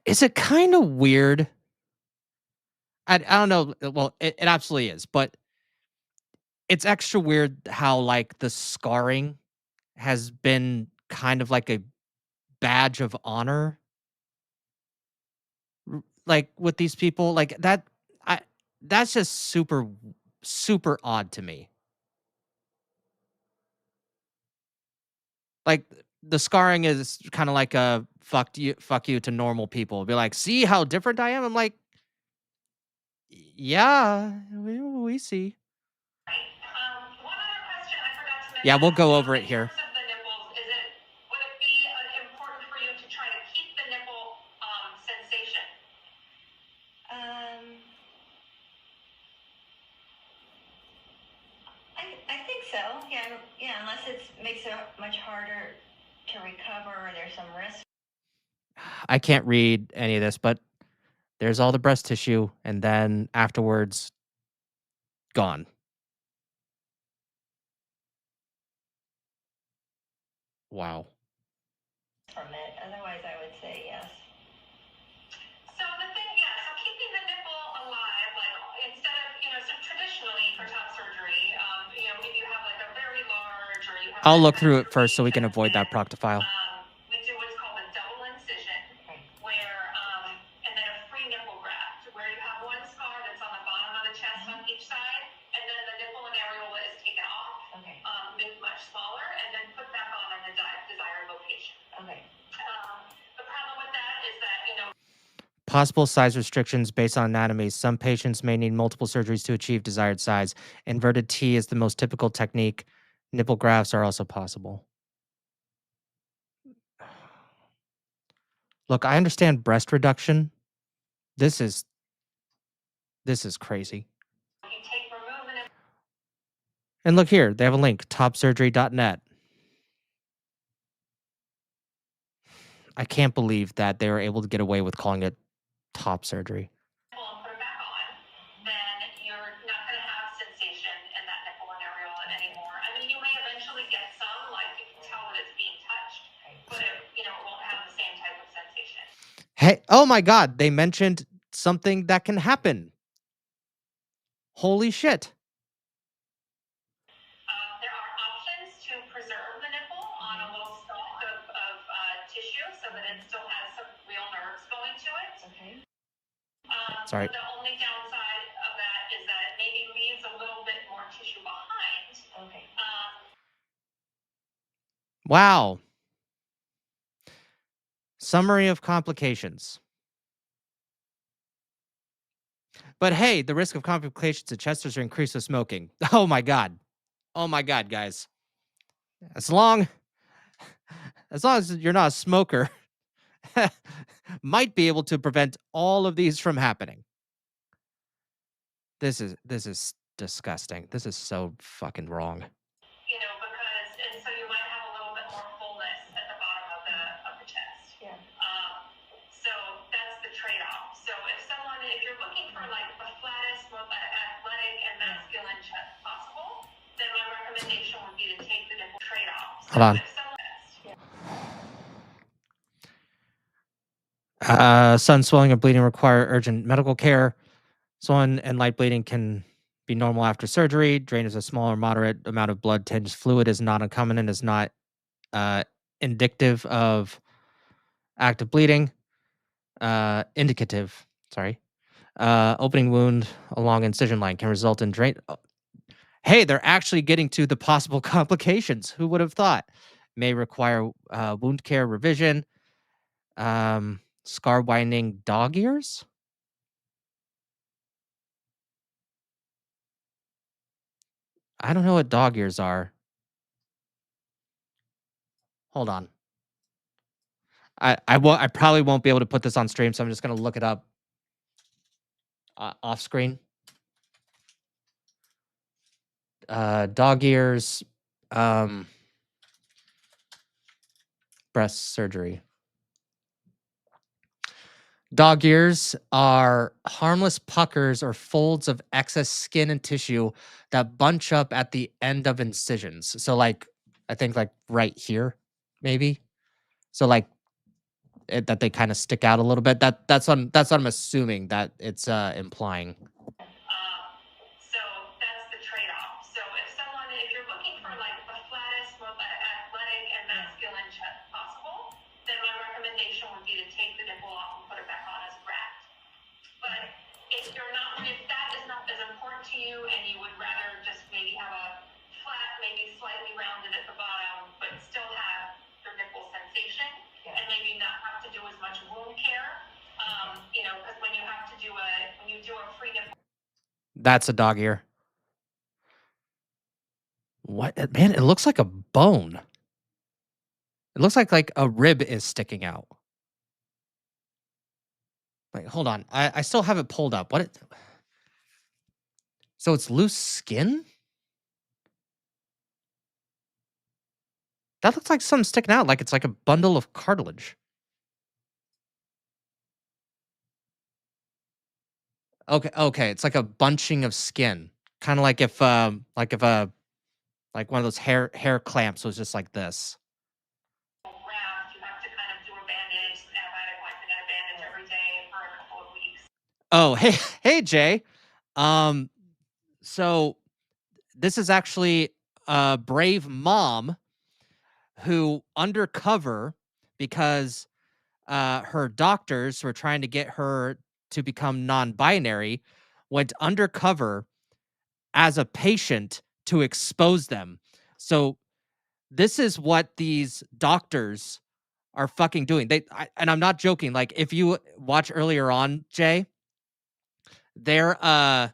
[SPEAKER 1] Is it kind of weird? I don't know. Well, it absolutely is, but it's extra weird how like the scarring has been kind of like a badge of honor. Like with these people, like that's just super odd to me. Like the scarring is kind of like a fuck you to normal people. Be like, see how different I am? I'm like, yeah, we see.
[SPEAKER 21] One other question I forgot to mention.
[SPEAKER 1] Yeah, we'll go over it here.
[SPEAKER 21] Would it be important for you to try to keep the nipple sensation? I think so. Yeah, unless it makes it much harder to recover or there's some risk.
[SPEAKER 1] I can't read any of this, but there's all the breast tissue, and then afterwards, gone. Wow.
[SPEAKER 21] From it. Otherwise, I would say yes. So the thing, so keeping the nipple alive, like instead of, so traditionally for top surgery, if you have like a very large or you have.
[SPEAKER 1] I'll look through it first so we can avoid that proctofile.
[SPEAKER 21] We do what's called a double incision, where and then a free nipple graft, where you have one scar that's on the bottom of the chest on each side, and then the nipple and areola is taken off, made much smaller, and then put back on in the desired location. Okay. The problem with that is that,
[SPEAKER 1] Possible size restrictions based on anatomy. Some patients may need multiple surgeries to achieve desired size. Inverted T is the most typical technique. Nipple grafts are also possible. Look, I understand breast reduction. This is crazy. And look here, they have a link, topsurgery.net. I can't believe that they were able to get away with calling it top surgery. Hey, oh my God, they mentioned something that can happen. Holy shit.
[SPEAKER 21] There are options to preserve the nipple on a little stalk of tissue so that it still has some real nerves going to it. Okay.
[SPEAKER 1] Sorry.
[SPEAKER 21] The only downside of that is that it maybe leaves a little bit more tissue behind. Okay.
[SPEAKER 1] Wow. Summary of complications. But hey, the risk of complications to chesters are increased with smoking. Oh my God. Oh my God, guys. As long as you're not a smoker, might be able to prevent all of these from happening. This is disgusting. This is so fucking wrong.
[SPEAKER 21] You know, because and so you might have a little bit more fullness at the bottom of the chest. Yeah. So that's the trade-off. So if you're looking for like the flattest, most athletic and masculine chest possible, then my recommendation would be to take the nipple trade-off. So
[SPEAKER 1] Hold on. Sudden swelling or bleeding require urgent medical care. Swelling and light bleeding can be normal after surgery. Drain is a small or moderate amount of blood tinged fluid is not uncommon and is not indicative of active bleeding. Indicative, sorry. Opening wound along incision line can result in drain. Oh. Hey, they're actually getting to the possible complications. Who would have thought? May require wound care revision. Scar widening dog ears. I don't know what dog ears are. Hold on. I probably won't be able to put this on stream, so I'm just gonna look it up off screen. Dog ears, breast surgery. Dog ears are harmless puckers or folds of excess skin and tissue that bunch up at the end of incisions. So like, I think like right here, maybe. So like that they kind of stick out a little bit. That's what I'm assuming that it's implying.
[SPEAKER 21] So that's the trade-off. So if you're looking for like the flattest, most athletic and masculine chest possible, then my recommendation would be to take the nipple off and put it back on as wrapped. But if that is not as important to you and you would rather just maybe have a flat, maybe slightly rounded at the bottom, but still have your nipple sensation and maybe not have to do as much wound care, you know, because when you do a free nipple.
[SPEAKER 1] That's a dog ear. What, man? It looks like a bone. It looks like a rib is sticking out. Wait, hold on. I still have it pulled up. So it's loose skin? That looks like something sticking out, like it's like a bundle of cartilage. Okay, it's like a bunching of skin. Kind of like if one of those hair clamps was just like this. Oh, hey Jay. So this is actually a brave mom who undercover because her doctors were trying to get her to become non-binary, went undercover as a patient to expose them. So this is what these doctors are fucking doing. And I'm not joking. Like, if you watch earlier on, Jay, they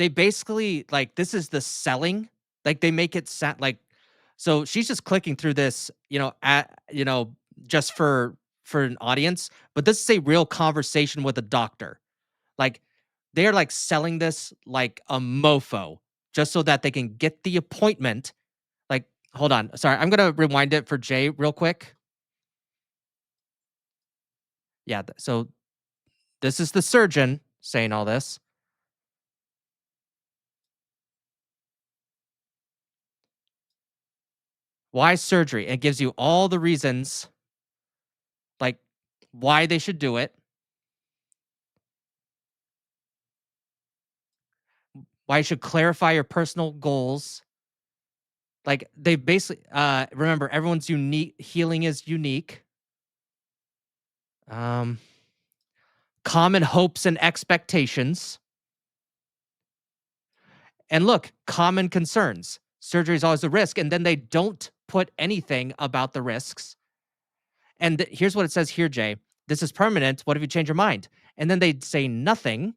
[SPEAKER 1] basically, like, this is the selling. Like, they make it sound like, so she's just clicking through this, just for an audience, but this is a real conversation with a doctor. Like, they're like selling this like a mofo just so that they can get the appointment. Like, hold on. Sorry, I'm going to rewind it for Jay real quick. Yeah, so this is the surgeon saying all this. Why surgery? It gives you all the reasons, like, why they should do it. Why you should clarify your personal goals. Like, they basically, remember, everyone's unique. Healing is unique. Common hopes and expectations. And look, common concerns. Surgery is always a risk, and then they don't put anything about the risks. And here's what it says here, Jay. This is permanent. What if you change your mind? And then they say nothing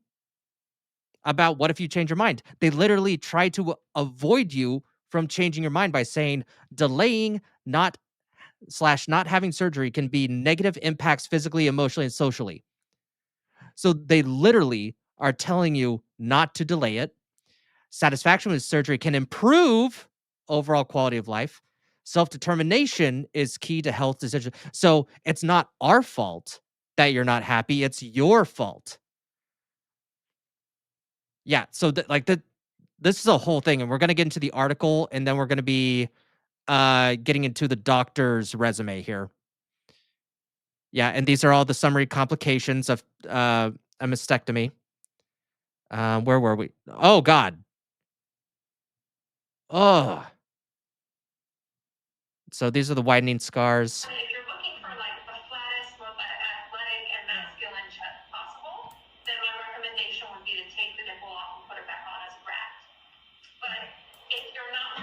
[SPEAKER 1] about what if you change your mind. They literally try to avoid you from changing your mind by saying delaying, not having surgery can be negative impacts physically, emotionally, and socially. So they literally are telling you not to delay it. Satisfaction with surgery can improve overall quality of life. Self-determination is key to health decisions. So it's not our fault that you're not happy. It's your fault. Yeah. So this is a whole thing, and we're going to get into the article, and then we're going to be getting into the doctor's resume here. Yeah. And these are all the summary complications of a mastectomy. Where were we? Oh, God. Oh. So these are the widening scars.
[SPEAKER 21] If you're looking for like the flattest, most athletic and masculine chest possible, then my recommendation would be to take the nipple off and put it back on as a graft. But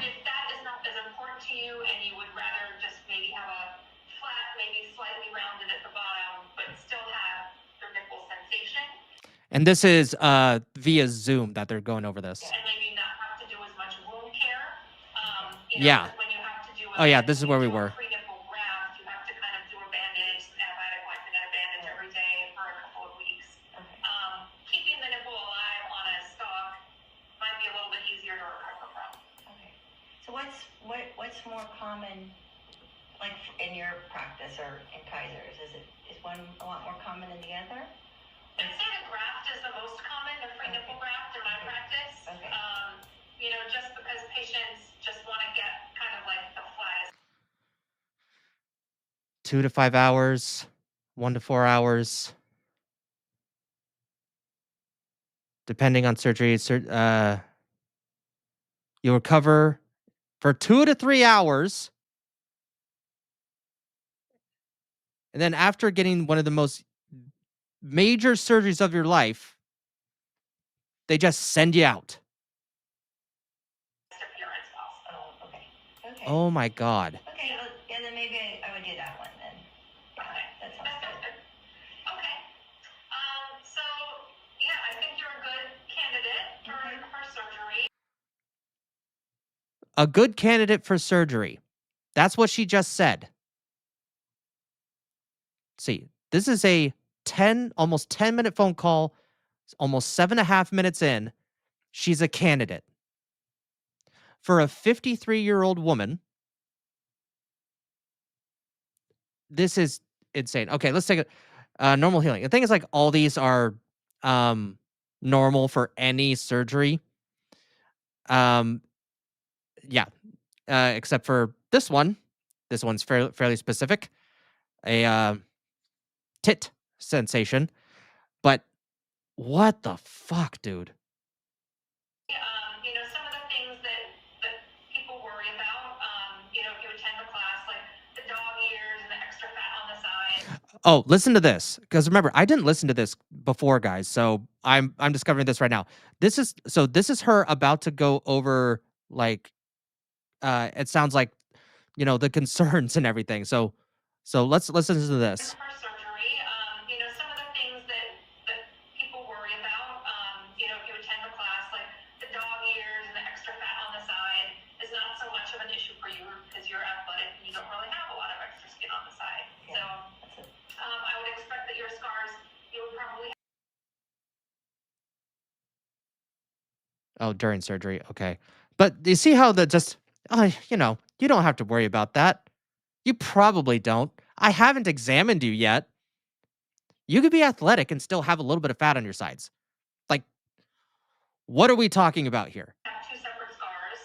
[SPEAKER 21] if that is not as important to you and you would rather just maybe have a flat, maybe slightly rounded at the bottom, but still have your nipple sensation.
[SPEAKER 1] And this is via Zoom that they're going over this.
[SPEAKER 21] And maybe not have to do as much wound care.
[SPEAKER 1] Yeah.
[SPEAKER 21] When you have to do
[SPEAKER 1] Oh, yeah, this is where we were.
[SPEAKER 21] pre-nipple graft, you have to kind of do a bandage, antibiotic wiping, and a bandage every day for a couple of weeks. Keeping the nipple alive on a stalk might be a little bit easier to recover from.
[SPEAKER 5] Okay. So what's more common, like in your practice or in Kaiser's? Is one a lot more common than the other?
[SPEAKER 21] I'd say the graft is the most common, the free nipple graft in my practice.
[SPEAKER 5] Okay.
[SPEAKER 21] Just because patients just want to get kind of like the flattest.
[SPEAKER 1] 2 to 5 hours, 1 to 4 hours. Depending on surgery, you'll recover for 2 to 3 hours. And then after getting one of the most major surgeries of your life, they just send you out.
[SPEAKER 5] Oh, okay. Okay.
[SPEAKER 1] Oh my God.
[SPEAKER 5] Okay, well, yeah, then maybe I would do that one then.
[SPEAKER 21] Okay.
[SPEAKER 5] That sounds good.
[SPEAKER 21] Okay. So, yeah, I think you're a good candidate for surgery.
[SPEAKER 1] A good candidate for surgery. That's what she just said. See, this is a almost 10-minute phone call, almost 7.5 minutes in. She's a candidate. For a 53-year-old woman, this is insane. Okay, let's take a normal healing. The thing is, like, all these are normal for any surgery. Yeah, except for this one. This one's fairly specific. A tit sensation. But what the fuck, dude?
[SPEAKER 21] Some of the things that people worry about, if you attend the class, like the dog ears and the extra fat on the side.
[SPEAKER 1] Oh, listen to this. Because remember, I didn't listen to this before, guys. So I'm discovering this right now. This is her about to go over, like, it sounds like, the concerns and everything. So So let's listen to this.
[SPEAKER 21] For surgery, you know, some of the things that people worry about, you know, if you attend a class, like the dog ears and the extra fat on the side is not so much of an issue for you because you're athletic and you don't really have a lot of extra skin on the side. So I would expect that your scars, you would probably
[SPEAKER 1] Oh, during surgery. Okay. But you see how the just, you know, you don't have to worry about that. You probably don't. I haven't examined you yet. You could be athletic and still have a little bit of fat on your sides. Like, what are we talking about here?
[SPEAKER 21] have two separate scars.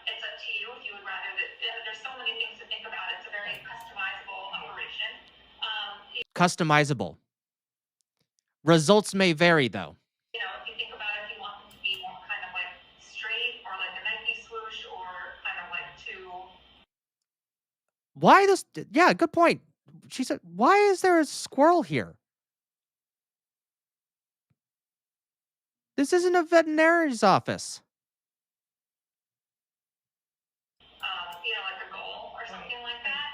[SPEAKER 21] It's up to you if you would rather that. There's so many things to think about. It's a very customizable operation.
[SPEAKER 1] Customizable. Results may vary, though.
[SPEAKER 21] You know, if you think about it, if you want them to be more kind of like straight or like a Nike swoosh or kind of like two.
[SPEAKER 1] Why this? Yeah, good point. She said, why is there a squirrel here? This isn't a veterinary's office.
[SPEAKER 21] You know, like a goal or something like that.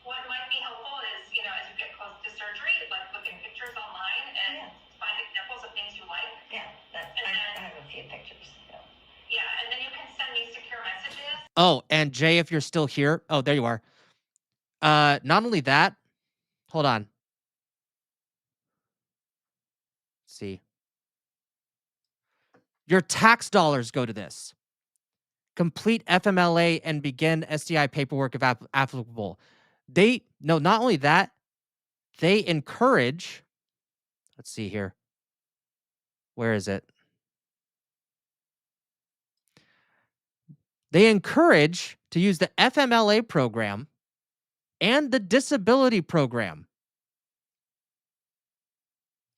[SPEAKER 21] What might be helpful is, you know, as you get close to surgery, like look at pictures online and find examples of things you like. Yeah, I have a few pictures. Yeah, and then you can send me secure messages.
[SPEAKER 1] Oh, and Jay, if you're still here. Oh, there you are. Not only that, hold on. Let's see. Your tax dollars go to this. Complete FMLA and begin SDI paperwork if applicable. Not only that, they encourage, let's see here. Where is it? They encourage to use the FMLA program and the disability program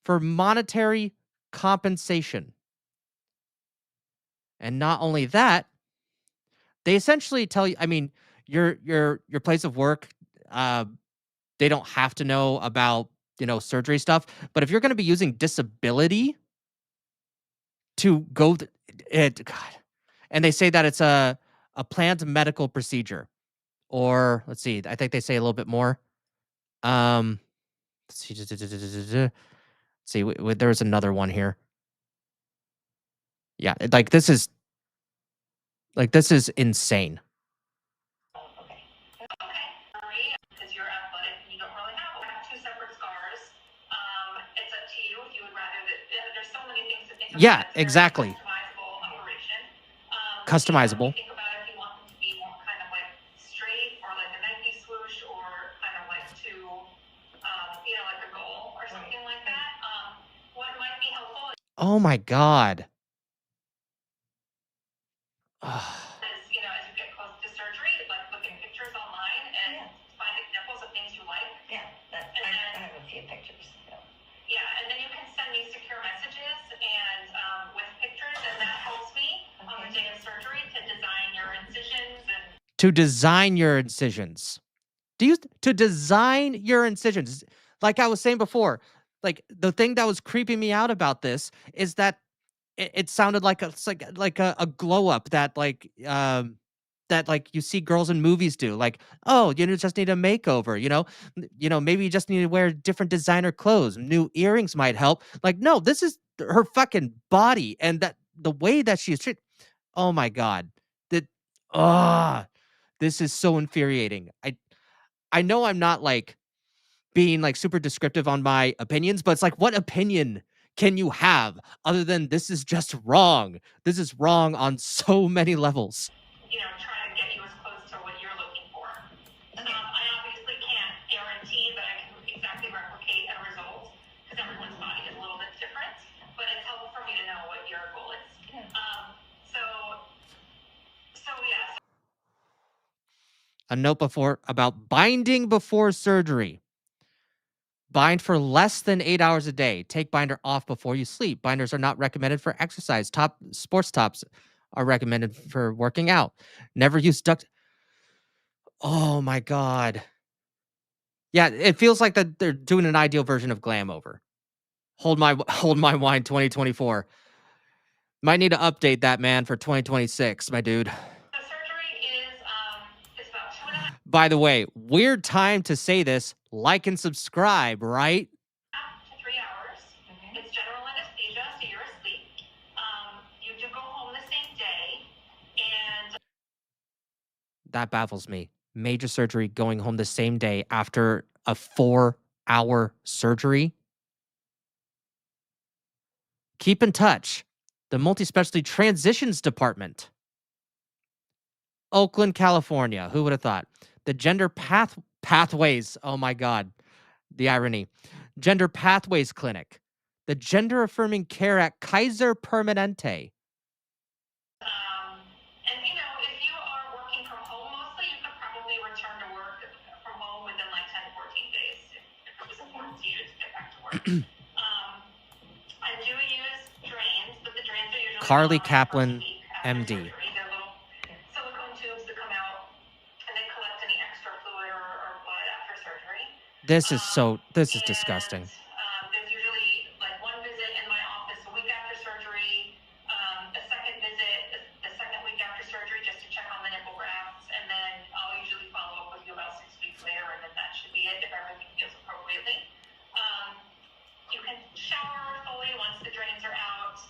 [SPEAKER 1] for monetary compensation. And not only that, they essentially tell you, I mean, your place of work, they don't have to know about, you know, surgery stuff, but if you're going to be using disability to go God. And they say that it's a planned medical procedure. Or let's see, I think they say a little bit more. Let's see. Let's see, there was another one here. Yeah, like this is insane.
[SPEAKER 21] Because you're athletic and you don't really have two separate scars. It's up to you if you would rather that. There's so many things to think about.
[SPEAKER 1] Yeah, exactly.
[SPEAKER 21] Customizable operation.
[SPEAKER 1] Customizable.
[SPEAKER 21] Think about if you want them to be more kind of like straight or like a Nike swoosh or kind of like two, you know, like a goal or something like that. What might be helpful
[SPEAKER 1] Oh my God.
[SPEAKER 21] is, you know, as you get close to surgery, like look at pictures online and find examples of things you like. Yeah, I have a few pictures. Yeah, and then you can send me secure messages and with pictures, and that helps me on the day of surgery to design your incisions and.
[SPEAKER 1] To design your incisions. To design your incisions. Like I was saying before, like the thing that was creeping me out about this is that it sounded like a glow up that like you see girls in movies do. Like, oh, you just need a makeover, you know, maybe you just need to wear different designer clothes. New earrings might help. Like, no, this is her fucking body, and that the way that she's treated. Oh my God. This is so infuriating. I know I'm not like being like super descriptive on my opinions, but it's like, what opinion can you have other than this is just wrong? This is wrong on so many levels.
[SPEAKER 21] You know, try to get you as close to what you're looking for. I obviously can't guarantee that I can exactly replicate a result because everyone's body is a little bit different, but it's helpful for me to know what your goal is. So yeah.
[SPEAKER 1] A note about binding before surgery. Bind for less than 8 hours a day. Take binder off before you sleep. Binders are not recommended for exercise. Sports tops are recommended for working out. Never use duct. Oh my God. Yeah, it feels like that they're doing an ideal version of glam over. Hold my wine 2024. Might need to update that, man, for 2026, my dude. By the way, weird time to say this. Like and subscribe, right?
[SPEAKER 21] 3 hours. It's general anesthesia, so you're asleep. You do go home the same day, and
[SPEAKER 1] That baffles me. Major surgery, going home the same day after a 4-hour surgery. Keep in touch. The multi-specialty transitions department. Oakland, California. Who would have thought? The gender pathways. Oh my God. The irony. Gender Pathways Clinic. The gender affirming care at Kaiser Permanente.
[SPEAKER 21] and you know, if you are working from home mostly, you could probably return to work from home within like 10, 14 days if it was important to you to get back to work. I do use drains, but the drains are usually
[SPEAKER 1] Carly Kaplan, MD.
[SPEAKER 21] they're little silicone tubes that come out and they collect any extra fluid or blood after surgery.
[SPEAKER 1] This is disgusting.
[SPEAKER 21] There's usually like one visit in my office a week after surgery, a second visit the second week after surgery just to check on the nipple grafts, and then I'll usually follow up with you about 6 weeks later, and then that should be it if everything feels appropriately. You can shower fully once the drains are out.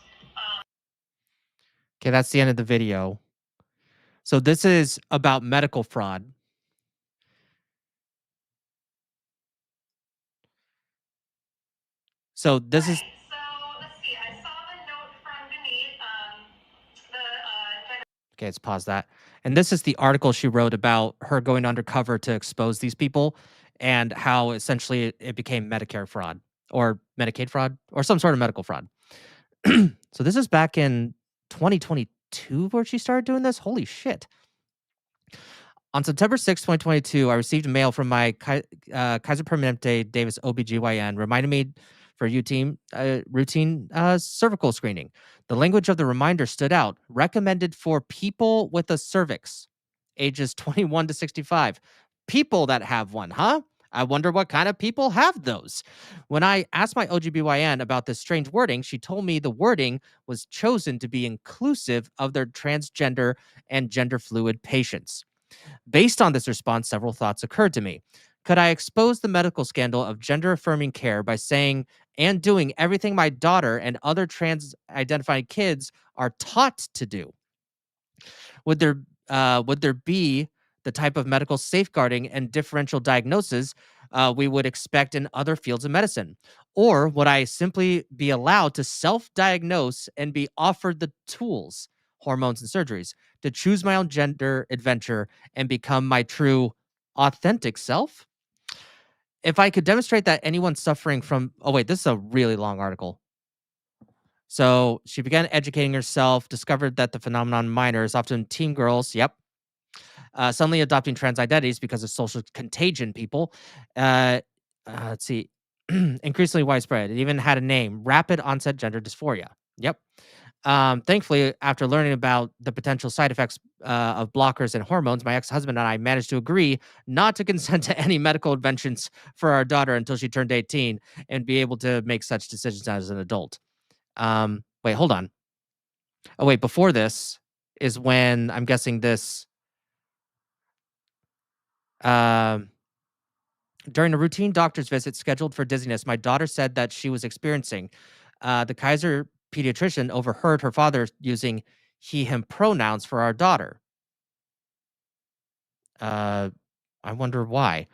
[SPEAKER 1] Okay, that's the end of the video. So this is about medical fraud. So this is.
[SPEAKER 21] So let's see. I saw the note from Denise.
[SPEAKER 1] Okay, let's pause that. And this is the article she wrote about her going undercover to expose these people and how essentially it became Medicare fraud or Medicaid fraud or some sort of medical fraud. So this is back in 2022 where she started doing this. Holy shit. On September 6, 2022, I received a mail from my Kaiser Permanente Davis OBGYN reminding me for routine cervical screening. The language of the reminder stood out. Recommended for people with a cervix, ages 21 to 65. People that have one, huh? I wonder what kind of people have those. When I asked my OBGYN about this strange wording, she told me the wording was chosen to be inclusive of their transgender and gender fluid patients. Based on this response, several thoughts occurred to me. Could I expose the medical scandal of gender-affirming care by saying and doing everything my daughter and other trans-identifying kids are taught to do? Would there be the type of medical safeguarding and differential diagnosis we would expect in other fields of medicine? Or would I simply be allowed to self-diagnose and be offered the tools, hormones and surgeries, to choose my own gender adventure and become my true, authentic self? If I could demonstrate that anyone suffering from... Oh, wait, this is a really long article. So she began educating herself, discovered that the phenomenon in minors, often teen girls, suddenly adopting trans identities because of social contagion, people. Let's see. Increasingly widespread. It even had a name, rapid onset gender dysphoria. Yep. Thankfully, after learning about the potential side effects of blockers and hormones, my ex-husband and I managed to agree not to consent to any medical interventions for our daughter until she turned 18 and be able to make such decisions as an adult. Wait, hold on. Oh, wait, before this is when I'm guessing this. During a routine doctor's visit scheduled for dizziness, my daughter said that she was experiencing. The Kaiser pediatrician overheard her father using he, him pronouns for our daughter. I wonder why.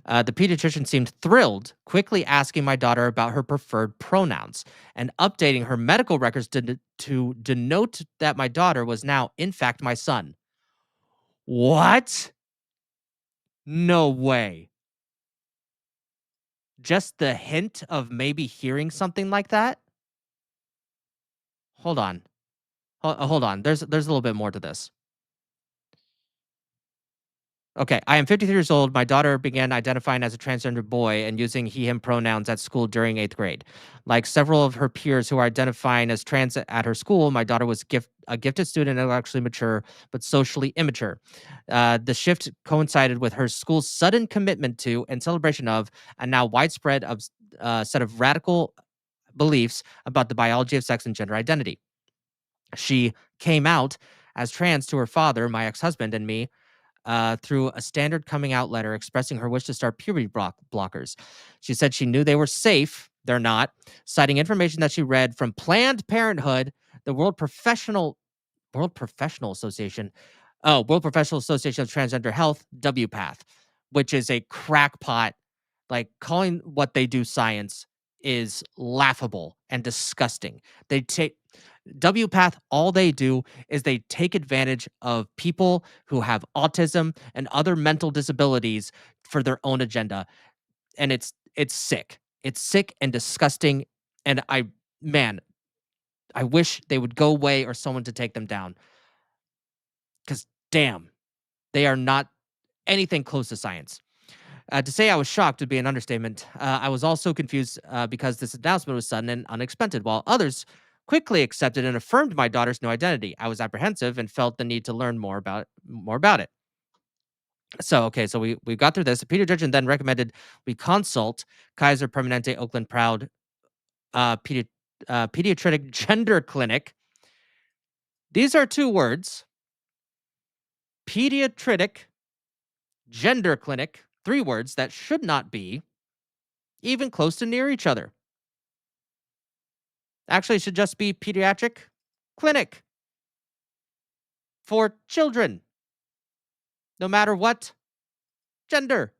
[SPEAKER 1] The pediatrician seemed thrilled, quickly asking my daughter about her preferred pronouns and updating her medical records to denote that my daughter was now, in fact, my son. What? No way. Just the hint of maybe hearing something like that? Hold on. Hold on. There's a little bit more to this. Okay, I am 53 years old. My daughter began identifying as a transgender boy and using he, him pronouns at school during 8th grade. Like several of her peers who are identifying as trans at her school, my daughter was a gifted student, intellectually mature, but socially immature. The shift coincided with her school's sudden commitment to and celebration of a now widespread set of radical beliefs about the biology of sex and gender identity. She came out as trans to her father, my ex-husband, and me, through a standard coming out letter expressing her wish to start puberty blockers. She said she knew they were safe. They're not, citing information that she read from Planned Parenthood, the World Professional Association of Transgender Health, WPATH, which is a crackpot. Like, calling what they do science is laughable and disgusting. They take WPATH, all they do is they take advantage of people who have autism and other mental disabilities for their own agenda. And it's sick. It's sick and disgusting. And I wish they would go away or someone to take them down. Because damn, they are not anything close to science. To say I was shocked would be an understatement. I was also confused because this announcement was sudden and unexpected, while others quickly accepted and affirmed my daughter's new identity. I was apprehensive and felt the need to learn more about it. So we got through this. The pediatrician then recommended we consult Kaiser Permanente Oakland Proud Pediatric Gender Clinic. These are 2 words. Pediatric Gender Clinic. 3 words that should not be even close to near each other. Actually, it should just be Pediatric Clinic for children, no matter what gender,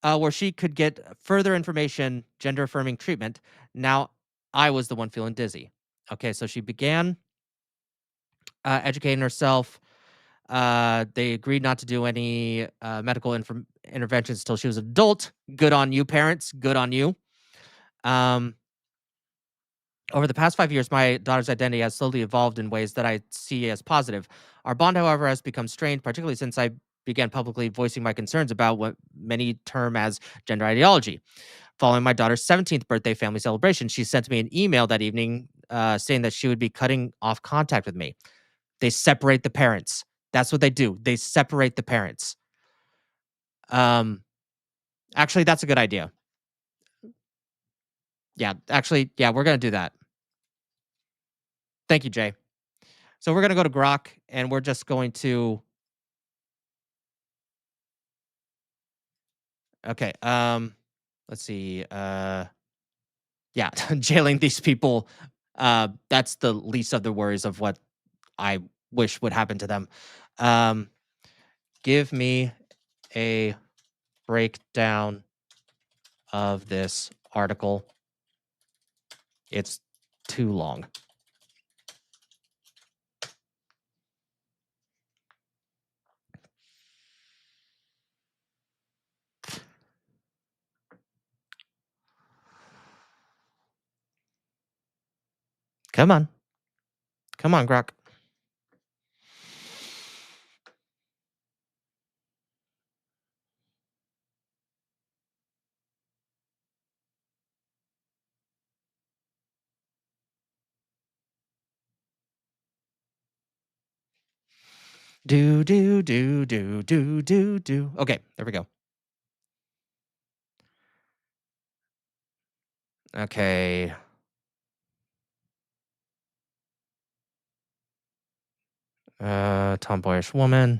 [SPEAKER 1] where she could get further information, gender-affirming treatment. Now, I was the one feeling dizzy. Okay, so she began educating herself. They agreed not to do any medical interventions until she was an adult. Good on you, parents. Good on you. Over the past 5 years, my daughter's identity has slowly evolved in ways that I see as positive. Our bond, however, has become strained, particularly since I began publicly voicing my concerns about what many term as gender ideology. Following my daughter's 17th birthday family celebration, she sent me an email that evening saying that she would be cutting off contact with me. They separate the parents. That's what they do. They separate the parents. Actually, that's a good idea. Yeah, we're going to do that. Thank you, Jay. So we're going to go to Grok, and we're just going to... Okay, let's see. Yeah, jailing these people, that's the least of the worries of what I wish would happen to them. Give me a breakdown of this article. It's too long. Come on. Come on, Grok. Do. Okay, there we go. Okay. Tomboyish woman.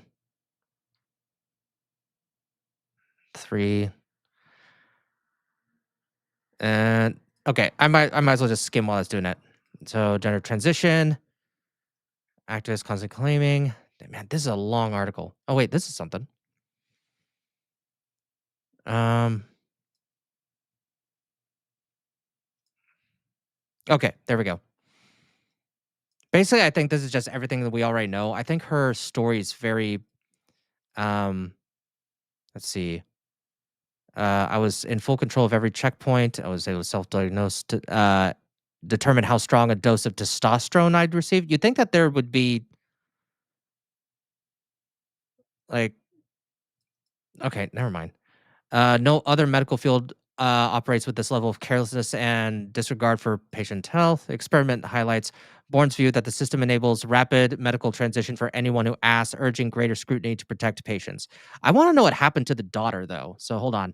[SPEAKER 1] 3. And okay, I might as well just skim while I was doing it. So gender transition, activist constantly claiming. Man, this is a long article. Oh wait, this is something. Okay, there we go. Basically, I think this is just everything that we already know. I think her story is very, let's see. I was in full control of every checkpoint. I was able to self-diagnose to determine how strong a dose of testosterone I'd receive. You'd think that there would be, like, okay, never mind. No other medical field operates with this level of carelessness and disregard for patient health. Experiment highlights Bourne's view that the system enables rapid medical transition for anyone who asks, urging greater scrutiny to protect patients. I want to know what happened to the daughter, though. So hold on.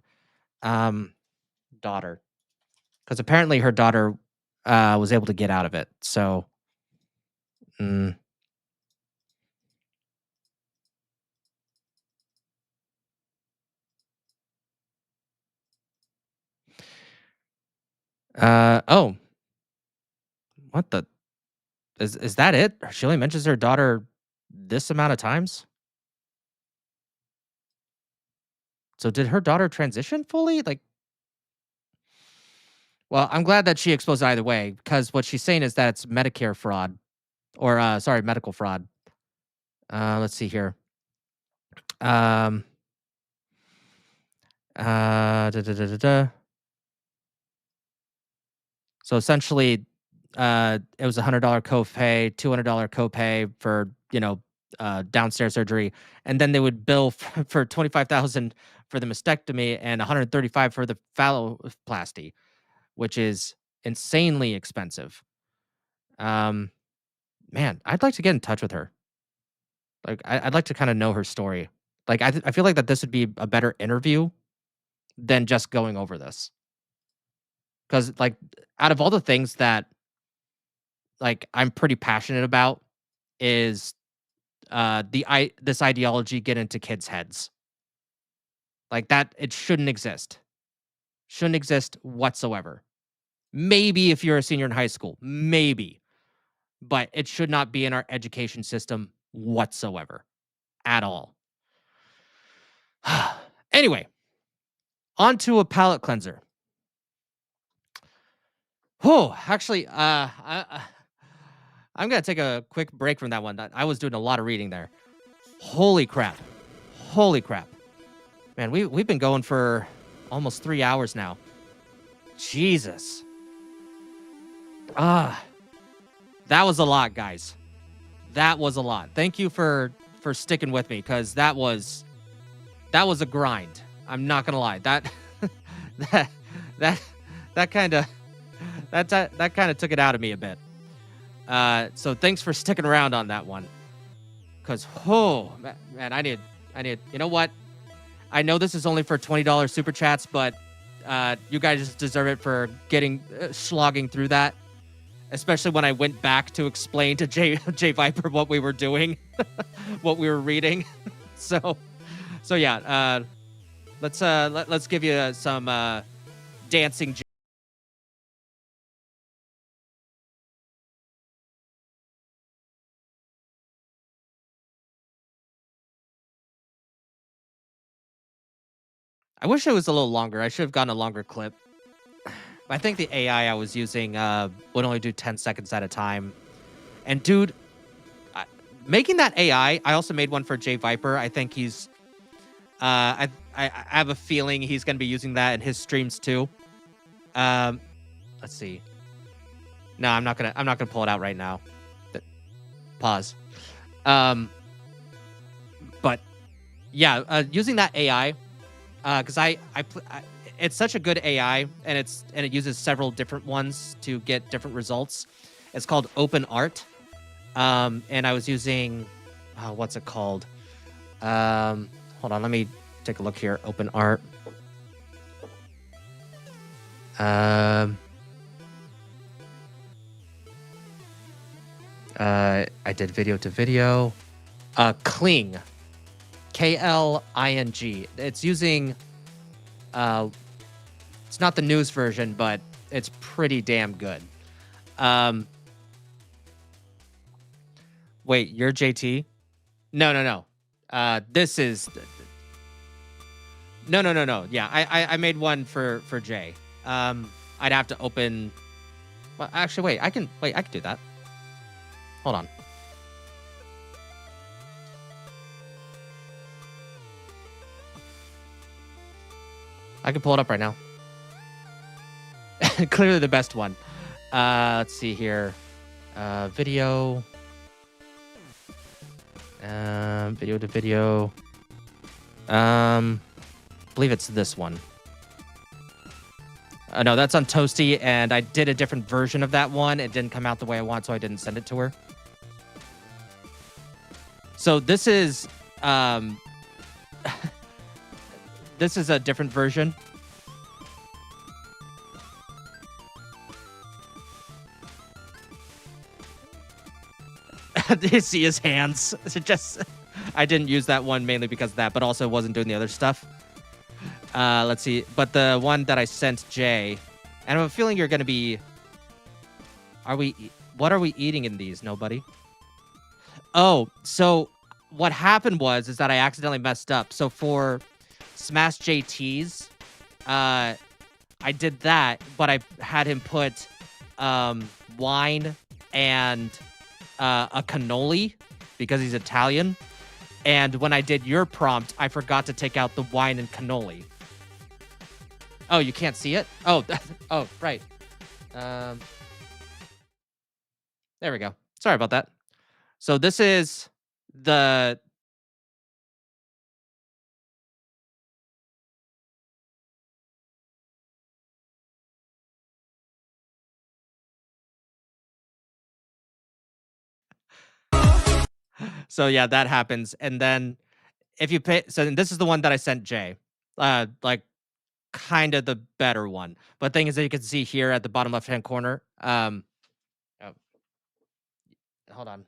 [SPEAKER 1] Daughter. Because apparently her daughter was able to get out of it. So... Oh. What the? Is that it? She only mentions her daughter this amount of times? So did her daughter transition fully? Like, well, I'm glad that she exposed it either way, because what she's saying is that it's Medicare fraud. Or, sorry, medical fraud. Let's see here. Da, da, da, da, da, da. So essentially, it was $100 copay, $200 copay for, downstairs surgery, and then they would bill for $25,000 for the mastectomy and $135 for the phalloplasty, which is insanely expensive. Man, I'd like to get in touch with her. Like, I'd like to kind of know her story. Like, I feel like that this would be a better interview than just going over this. Because, like, out of all the things that, like, I'm pretty passionate about is this ideology get into kids' heads. Like, that, it shouldn't exist. Shouldn't exist whatsoever. Maybe if you're a senior in high school, maybe. But it should not be in our education system whatsoever. At all. Anyway, on to a palate cleanser. Oh, actually, I'm gonna take a quick break from that one. I was doing a lot of reading there. Holy crap! Holy crap! Man, we've been going for almost 3 hours now. Jesus. That was a lot, guys. That was a lot. Thank you for sticking with me, because that was a grind. I'm not gonna lie. That kind of took it out of me a bit. So thanks for sticking around on that one. Cause man, I need. You know what? I know this is only for $20 super chats, but you guys just deserve it for getting slogging through that. Especially when I went back to explain to J Viper what we were doing, what we were reading. So yeah. Let's give you some dancing. I wish it was a little longer. I should have gotten a longer clip. I think the AI I was using would only do 10 seconds at a time. And dude, making that AI, I also made one for J Viper. I think he's, I have a feeling he's going to be using that in his streams too. Let's see. No, I'm not gonna pull it out right now. Pause. But yeah, using that AI, because it's such a good AI, and it uses several different ones to get different results. It's called Open Art, and I was using, what's it called? Hold on, let me take a look here. Open Art. I did video to video. Kling. Kling. It's using, it's not the news version, but it's pretty damn good. Wait, you're JT? No. This is... No. Yeah, I made one for Jay. I'd have to open... Well, actually, wait, I can do that. Hold on. I can pull it up right now. Clearly the best one. Let's see here. Video. Video to video. I believe it's this one. No, that's on Toasty, and I did a different version of that one. It didn't come out the way I want, so I didn't send it to her. So this is... this is a different version. You see his hands. I didn't use that one mainly because of that, but also wasn't doing the other stuff. Let's see. But the one that I sent Jay, And I have a feeling you're going to be... What are we eating in these? Nobody? Oh, so what happened is that I accidentally messed up. So for Smash JT's, I did that, but I had him put wine and a cannoli because he's Italian. And when I did your prompt, I forgot to take out the wine and cannoli. Oh, you can't see it? Oh, oh, right. There we go. Sorry about that. So this is the... So yeah, that happens. And then if you pay... So this is the one that I sent Jay. Like, kind of the better one. But thing is that you can see here at the bottom left-hand corner. Oh. Hold on.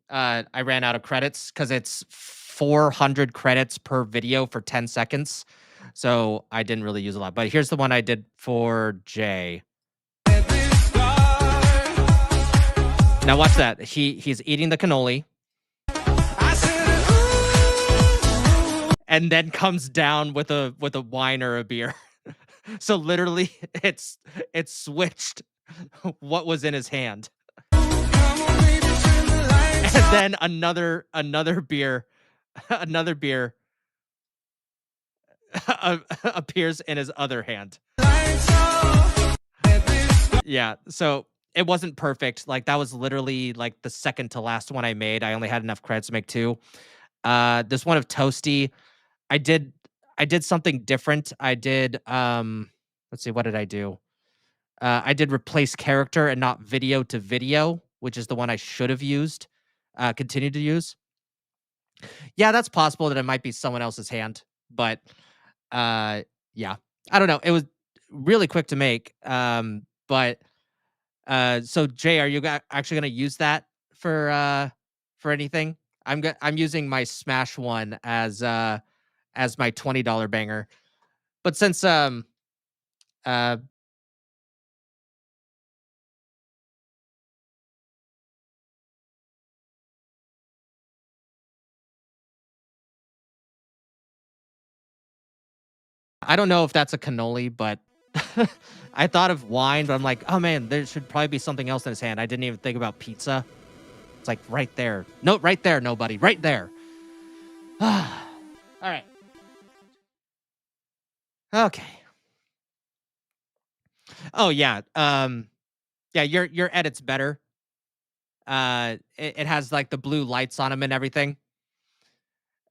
[SPEAKER 1] I ran out of credits because it's 400 credits per video for 10 seconds. So I didn't really use a lot. But here's the one I did for Jay. Now watch that. He's eating the cannoli. And then comes down with a wine or a beer. So literally it's switched what was in his hand. And then another beer appears in his other hand. Yeah, so it wasn't perfect. Like, that was literally like the second to last one I made. I only had enough credits to make 2. This one of Toasty, I did something different. I did let's see, what did I do? I did replace character and not video to video, which is the one I should have used. Continued to use. Yeah, that's possible that it might be someone else's hand, but yeah, I don't know. It was really quick to make. But so Jay, are you actually going to use that for anything? I'm using my Smash one as my $20 banger. But since I don't know if that's a cannoli, but I thought of wine, but I'm like, oh man, there should probably be something else in his hand. I didn't even think about pizza. It's like right there. No, right there, nobody. Right there. All right. Okay. Oh yeah. Yeah, your edit's better. It has like the blue lights on them and everything.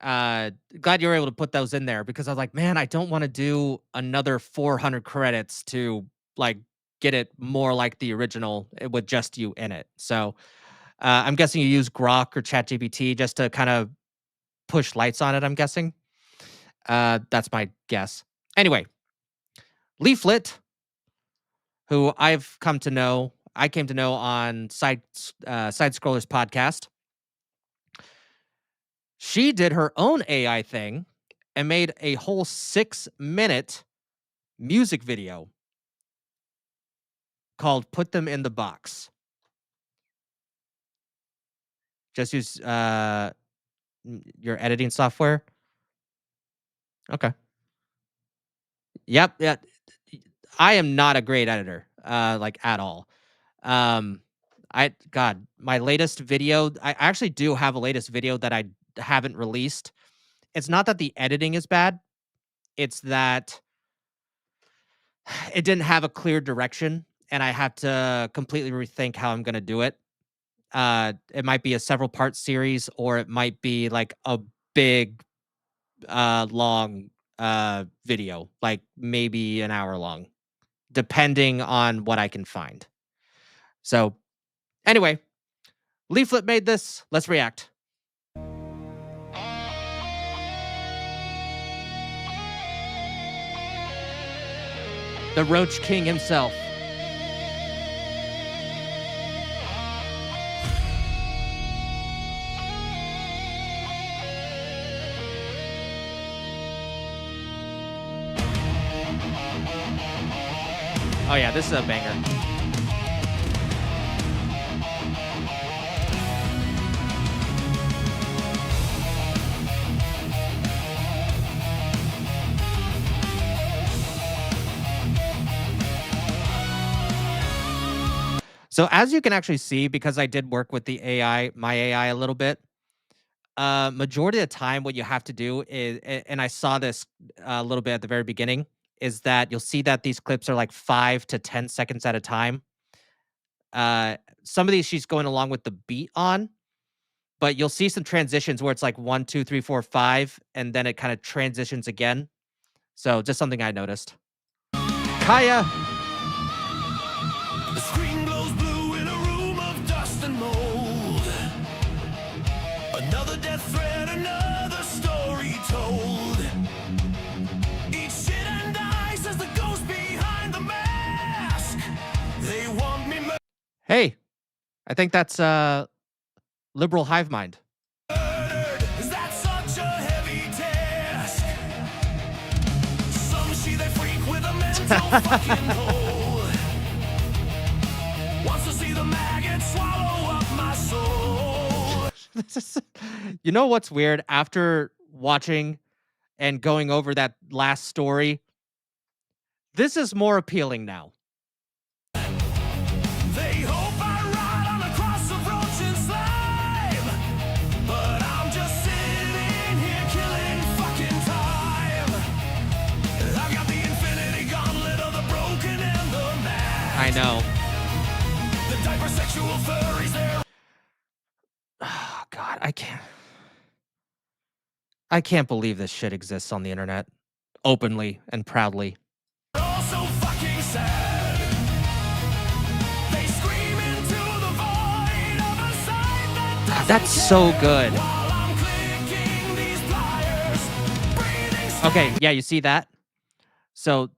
[SPEAKER 1] Glad you were able to put those in there because I was like, man, I don't want to do another 400 credits to like get it more like the original with just you in it. So I'm guessing you use Grok or ChatGPT just to kind of push lights on it, I'm guessing. That's my guess. Anyway, Leaflet, who I came to know on Side Scrollers podcast. She did her own AI thing and made a whole 6-minute music video called Put Them in the Box. Just use your editing software. Okay. Yep. Yeah. I am not a great editor, like at all. My latest video, I actually do have a latest video that I haven't released. It's not that the editing is bad. It's that it didn't have a clear direction and I had to completely rethink how I'm going to do it. It might be a several part series or it might be like a big, long, video, like maybe an hour long, depending on what I can find. So anyway, Leaflet made this. Let's react. The Roach King himself. Oh yeah, this is a banger. So as you can actually see, because I did work with the AI, my AI a little bit, majority of the time what you have to do is, and I saw this a little bit at the very beginning, is that you'll see that these clips are like 5 to 10 seconds at a time. Some of these she's going along with the beat on, but you'll see some transitions where it's like 1, 2, 3, 4, 5, and then it kind of transitions again. So just something I noticed. Kaya.
[SPEAKER 4] The screen glows blue in a room of dust and mold. Another death threat, another story told. Eat shit and dies as the ghost behind the mask. They want me
[SPEAKER 1] Hey, I think that's liberal hive mind.
[SPEAKER 4] murdered. Is that such a heavy task? Some she they freak with a mental fucking hole. Wants to see the maggot swallow up my soul.
[SPEAKER 1] You know what's weird? After watching and going over that last story, this is more appealing now.
[SPEAKER 4] They hope I ride on a cross of roach and slime, but I'm just sitting here killing fucking time. I got the infinity gauntlet of the broken and the mad.
[SPEAKER 1] I know.
[SPEAKER 4] The diaper sexual furries there.
[SPEAKER 1] Oh, God, I can't believe this shit exists on the internet openly and proudly.
[SPEAKER 4] All so fucking sad. They scream into the void of a sight that doesn't
[SPEAKER 1] That's so good.
[SPEAKER 4] while I'm clicking these pliers. Breathing
[SPEAKER 1] Okay, yeah, you see that? So,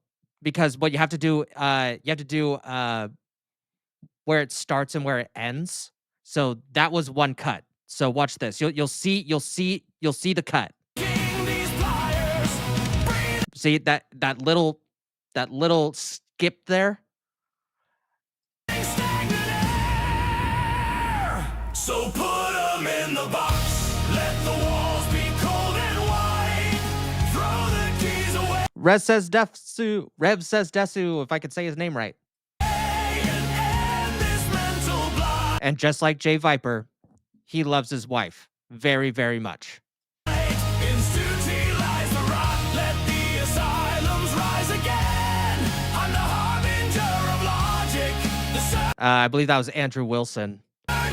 [SPEAKER 1] because what you have to do, where it starts and where it ends. So that was one cut. So watch this. You'll see the cut. See that little skip there?
[SPEAKER 4] So put 'em in the box. Let the walls be cold and white. Throw the keys away.
[SPEAKER 1] Rev says Desu, if I could say his name right. And just like Jay Viper, he loves his wife very, very much.
[SPEAKER 4] Institute lies the rot. Let the asylums rise again. I'm the harbinger of logic. The
[SPEAKER 1] I believe that was Andrew Wilson.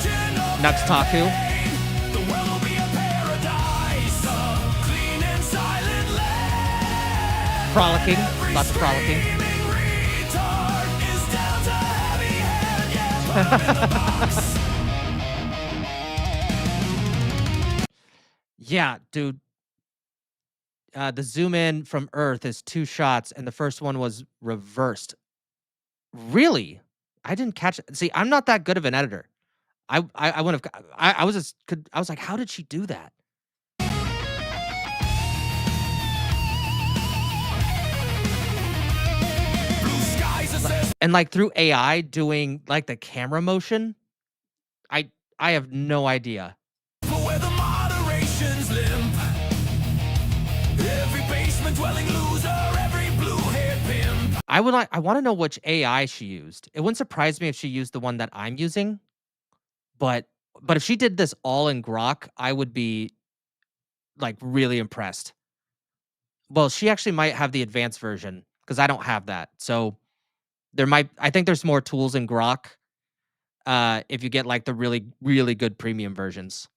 [SPEAKER 4] surgeon of
[SPEAKER 1] Nux Taku.
[SPEAKER 4] the world will be a paradise. A clean and silent land.
[SPEAKER 1] Frolicking. Lots of frolicking.
[SPEAKER 4] Retard is down to heavy hand. Yeah, put 'em in the box.
[SPEAKER 1] Yeah, dude. The zoom in from Earth is 2 shots, and the first one was reversed. Really? I didn't catch it. See, I'm not that good of an editor. I wouldn't have. I was like, how did she do that?
[SPEAKER 4] Blue skies assess.
[SPEAKER 1] And like through AI doing like the camera motion, I have no idea.
[SPEAKER 4] For where the moderation's limp. Every basement dwelling loser, every blue-haired pimp.
[SPEAKER 1] I want to know which AI she used. It wouldn't surprise me if she used the one that I'm using, but if she did this all in Grok, I would be like really impressed. Well, she actually might have the advanced version because I don't have that. So I think there's more tools in Grok if you get like the really, really good premium versions.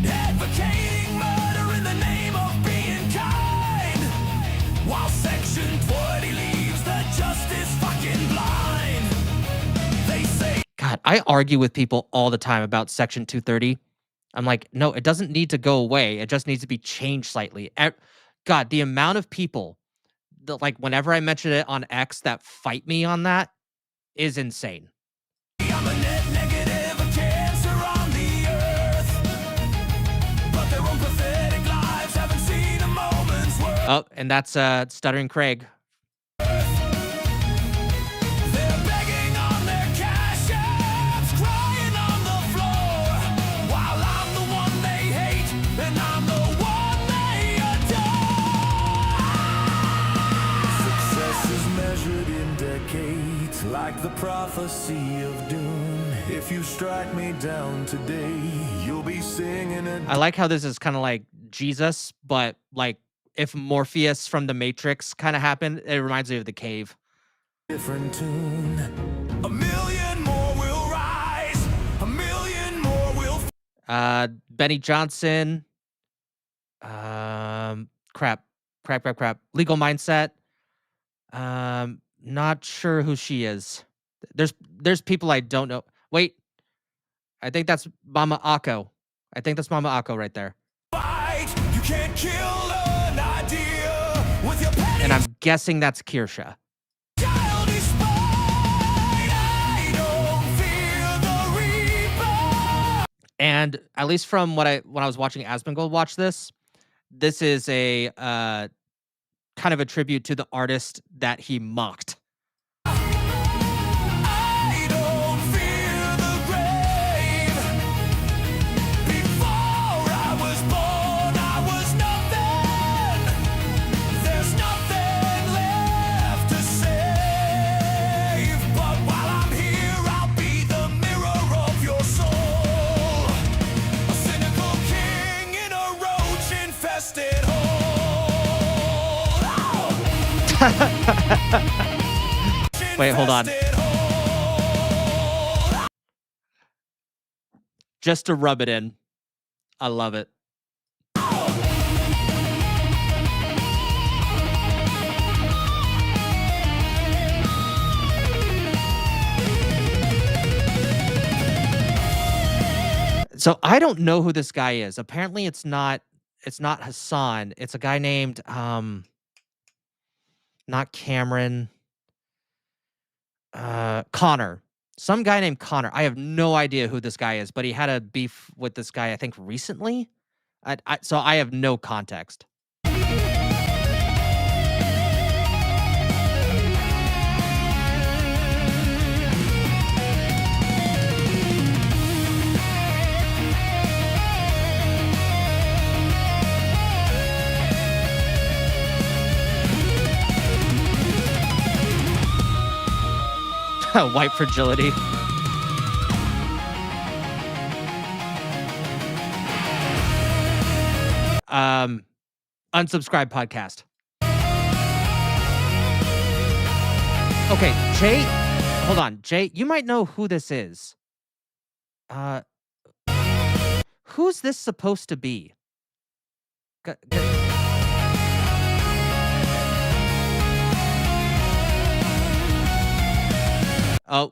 [SPEAKER 4] Advocating murder in the name of being kind. While Section 20 leaves the justice fucking blind. They say
[SPEAKER 1] God, I argue with people all the time about Section 230. I'm like, no, it doesn't need to go away. It just needs to be changed slightly. God, the amount of people that, like, whenever I mention it on X that fight me on that is insane.
[SPEAKER 4] I'm a net negative, a cancer on the earth. But their own pathetic lives haven't seen a moment's worth.
[SPEAKER 1] Oh, and that's Stuttering Craig.
[SPEAKER 4] the prophecy of doom. If you strike me down today, you'll be singing a
[SPEAKER 1] I like how this is kind of like Jesus, but like if Morpheus from the Matrix kind of happened, it reminds me of the cave.
[SPEAKER 4] different tune. A million more will rise. A million more will
[SPEAKER 1] Benny Johnson. Crap. Legal Mindset. Not sure who she is. There's people I don't know. Wait. I think that's Mama Akko. I think that's Mama Akko right there.
[SPEAKER 4] fight. You can't kill an idea with your petty
[SPEAKER 1] And I'm guessing that's Kirsha.
[SPEAKER 4] childish spite. I don't fear the reaper.
[SPEAKER 1] And at least from when I was watching Asmongold watch this is a kind of a tribute to the artist that he mocked.
[SPEAKER 4] I don't fear the grave. Before I was born, I was nothing. There's nothing left to save. But while I'm here, I'll be the mirror of your soul. A cynical king in a roach-infested hole.
[SPEAKER 1] Wait, hold on. Just to rub it in. I love it. So I don't know who this guy is. Apparently it's not Hassan. It's a guy named not Cameron. Connor. Some guy named Connor. I have no idea who this guy is, but he had a beef with this guy, I think, recently. So I have no context. White fragility. Unsubscribe podcast. Okay, Jay, hold on. Jay, you might know who this is. Who's this supposed to be?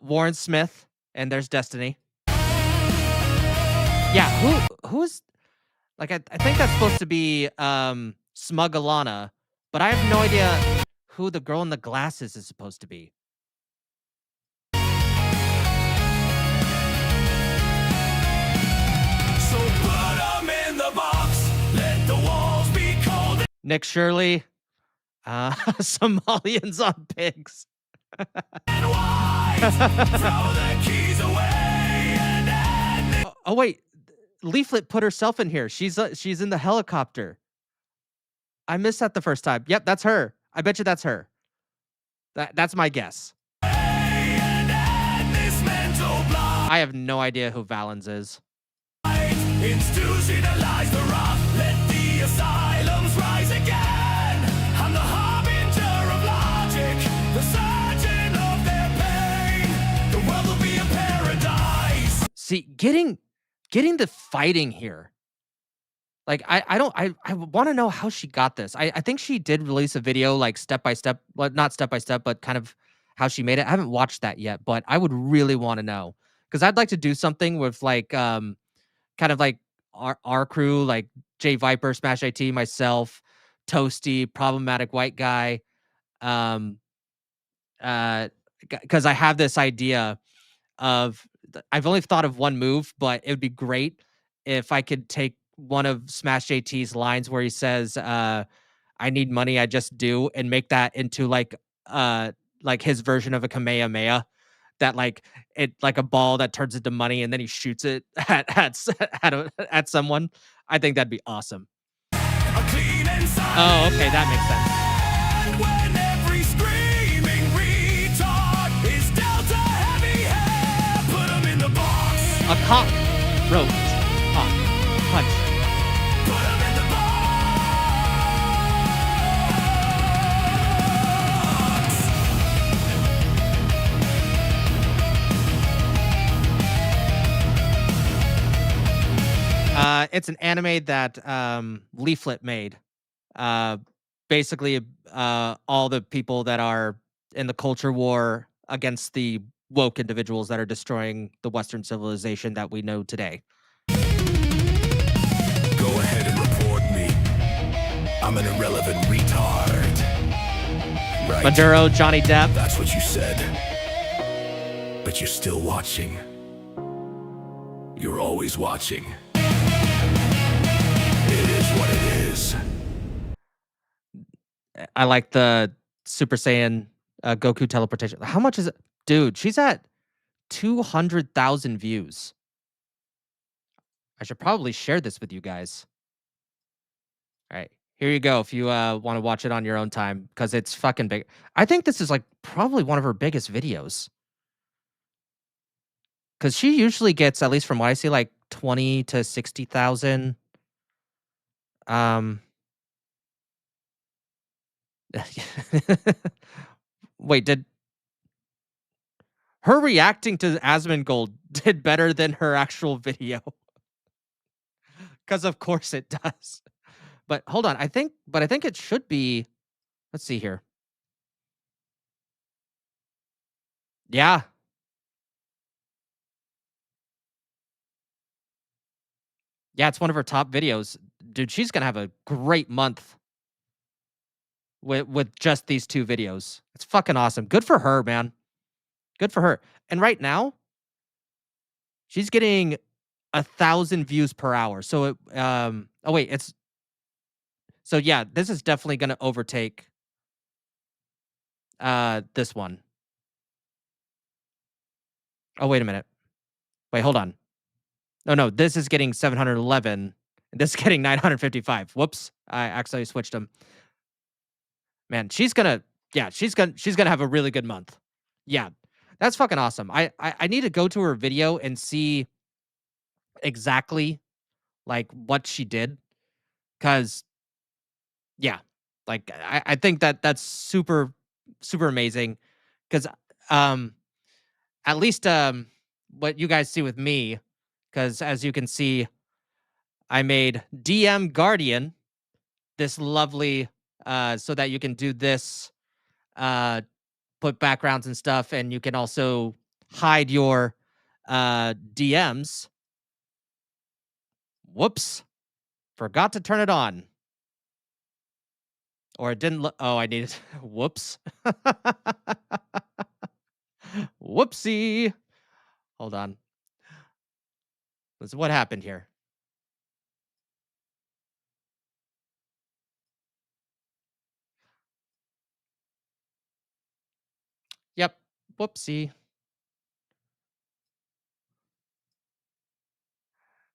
[SPEAKER 1] Warren Smith, and there's Destiny. Yeah, who's like I think that's supposed to be Smug Alana, but I have no idea who the girl in the glasses is supposed to be.
[SPEAKER 4] So put 'em in the box. Let the walls be cold.
[SPEAKER 1] Nick Shirley, Somalians on pigs. Oh wait, Leaflet put herself in here. She's in the helicopter. I missed that the first time. Yep, that's her. I bet you that's her. That's my guess. I have no idea who Valens is.
[SPEAKER 4] Institutionalize the rough. Let the asylums rise again. I'm the harbinger of logic, the surgeon of their pain. The world will be a paradise.
[SPEAKER 1] See, getting the fighting here. Like I want to know how she got this. I think she did release a video like step by step, well, not step by step, but kind of how she made it. I haven't watched that yet, but I would really want to know because I'd like to do something with like kind of like our crew, like Jay Viper, Smash IT, myself, Toasty, Problematic White Guy. Because I have this idea of I've only thought of one move, but it would be great if I could take one of Smash JT's lines where he says, I need money, I just do, and make that into like his version of a Kamehameha. That like a ball that turns into money and then he shoots it at someone. I think that'd be awesome. Oh, okay, that makes sense.
[SPEAKER 4] When every screaming retard is Delta
[SPEAKER 1] A cockroach. Punch. It's an anime that Leaflet made. Basically, all the people that are in the culture war against the woke individuals that are destroying the Western civilization that we know today.
[SPEAKER 4] Go ahead and report me. I'm an irrelevant retard. Right?
[SPEAKER 1] Maduro, Johnny Depp.
[SPEAKER 4] That's what you said. But you're still watching. You're always watching. It is what it is.
[SPEAKER 1] I like the Super Saiyan Goku teleportation. How much is it? Dude, she's at 200,000 views. I should probably share this with you guys. All right, here you go if you want to watch it on your own time, because it's fucking big. I think this is like probably one of her biggest videos. Because she usually gets, at least from what I see, like 20 to 60,000. Wait, did her reacting to Asmongold did better than her actual video? Because of course it does. But hold on, I think it should be. Let's see here. Yeah. Yeah, it's one of her top videos. Dude, she's gonna have a great month with just these two videos. It's fucking awesome. Good for her, man. Good for her. And right now, she's getting 1,000 views per hour. So it oh wait, it's so yeah, this is definitely gonna overtake this one. Oh, wait a minute. Wait, hold on. No, this is getting 711. This is getting 955. Whoops. I accidentally switched them. Man, she's gonna have a really good month. Yeah. That's fucking awesome. I need to go to her video and see exactly like what she did. Cause yeah, like I think that's super, super amazing. Cause at least what you guys see with me, because as you can see, I made DM Guardian this lovely so that you can do this, put backgrounds and stuff, and you can also hide your DMs. Whoops. Forgot to turn it on. Or it didn't look. Oh, I needed. Whoops. Whoopsie. Hold on. What happened here? Yep. Whoopsie.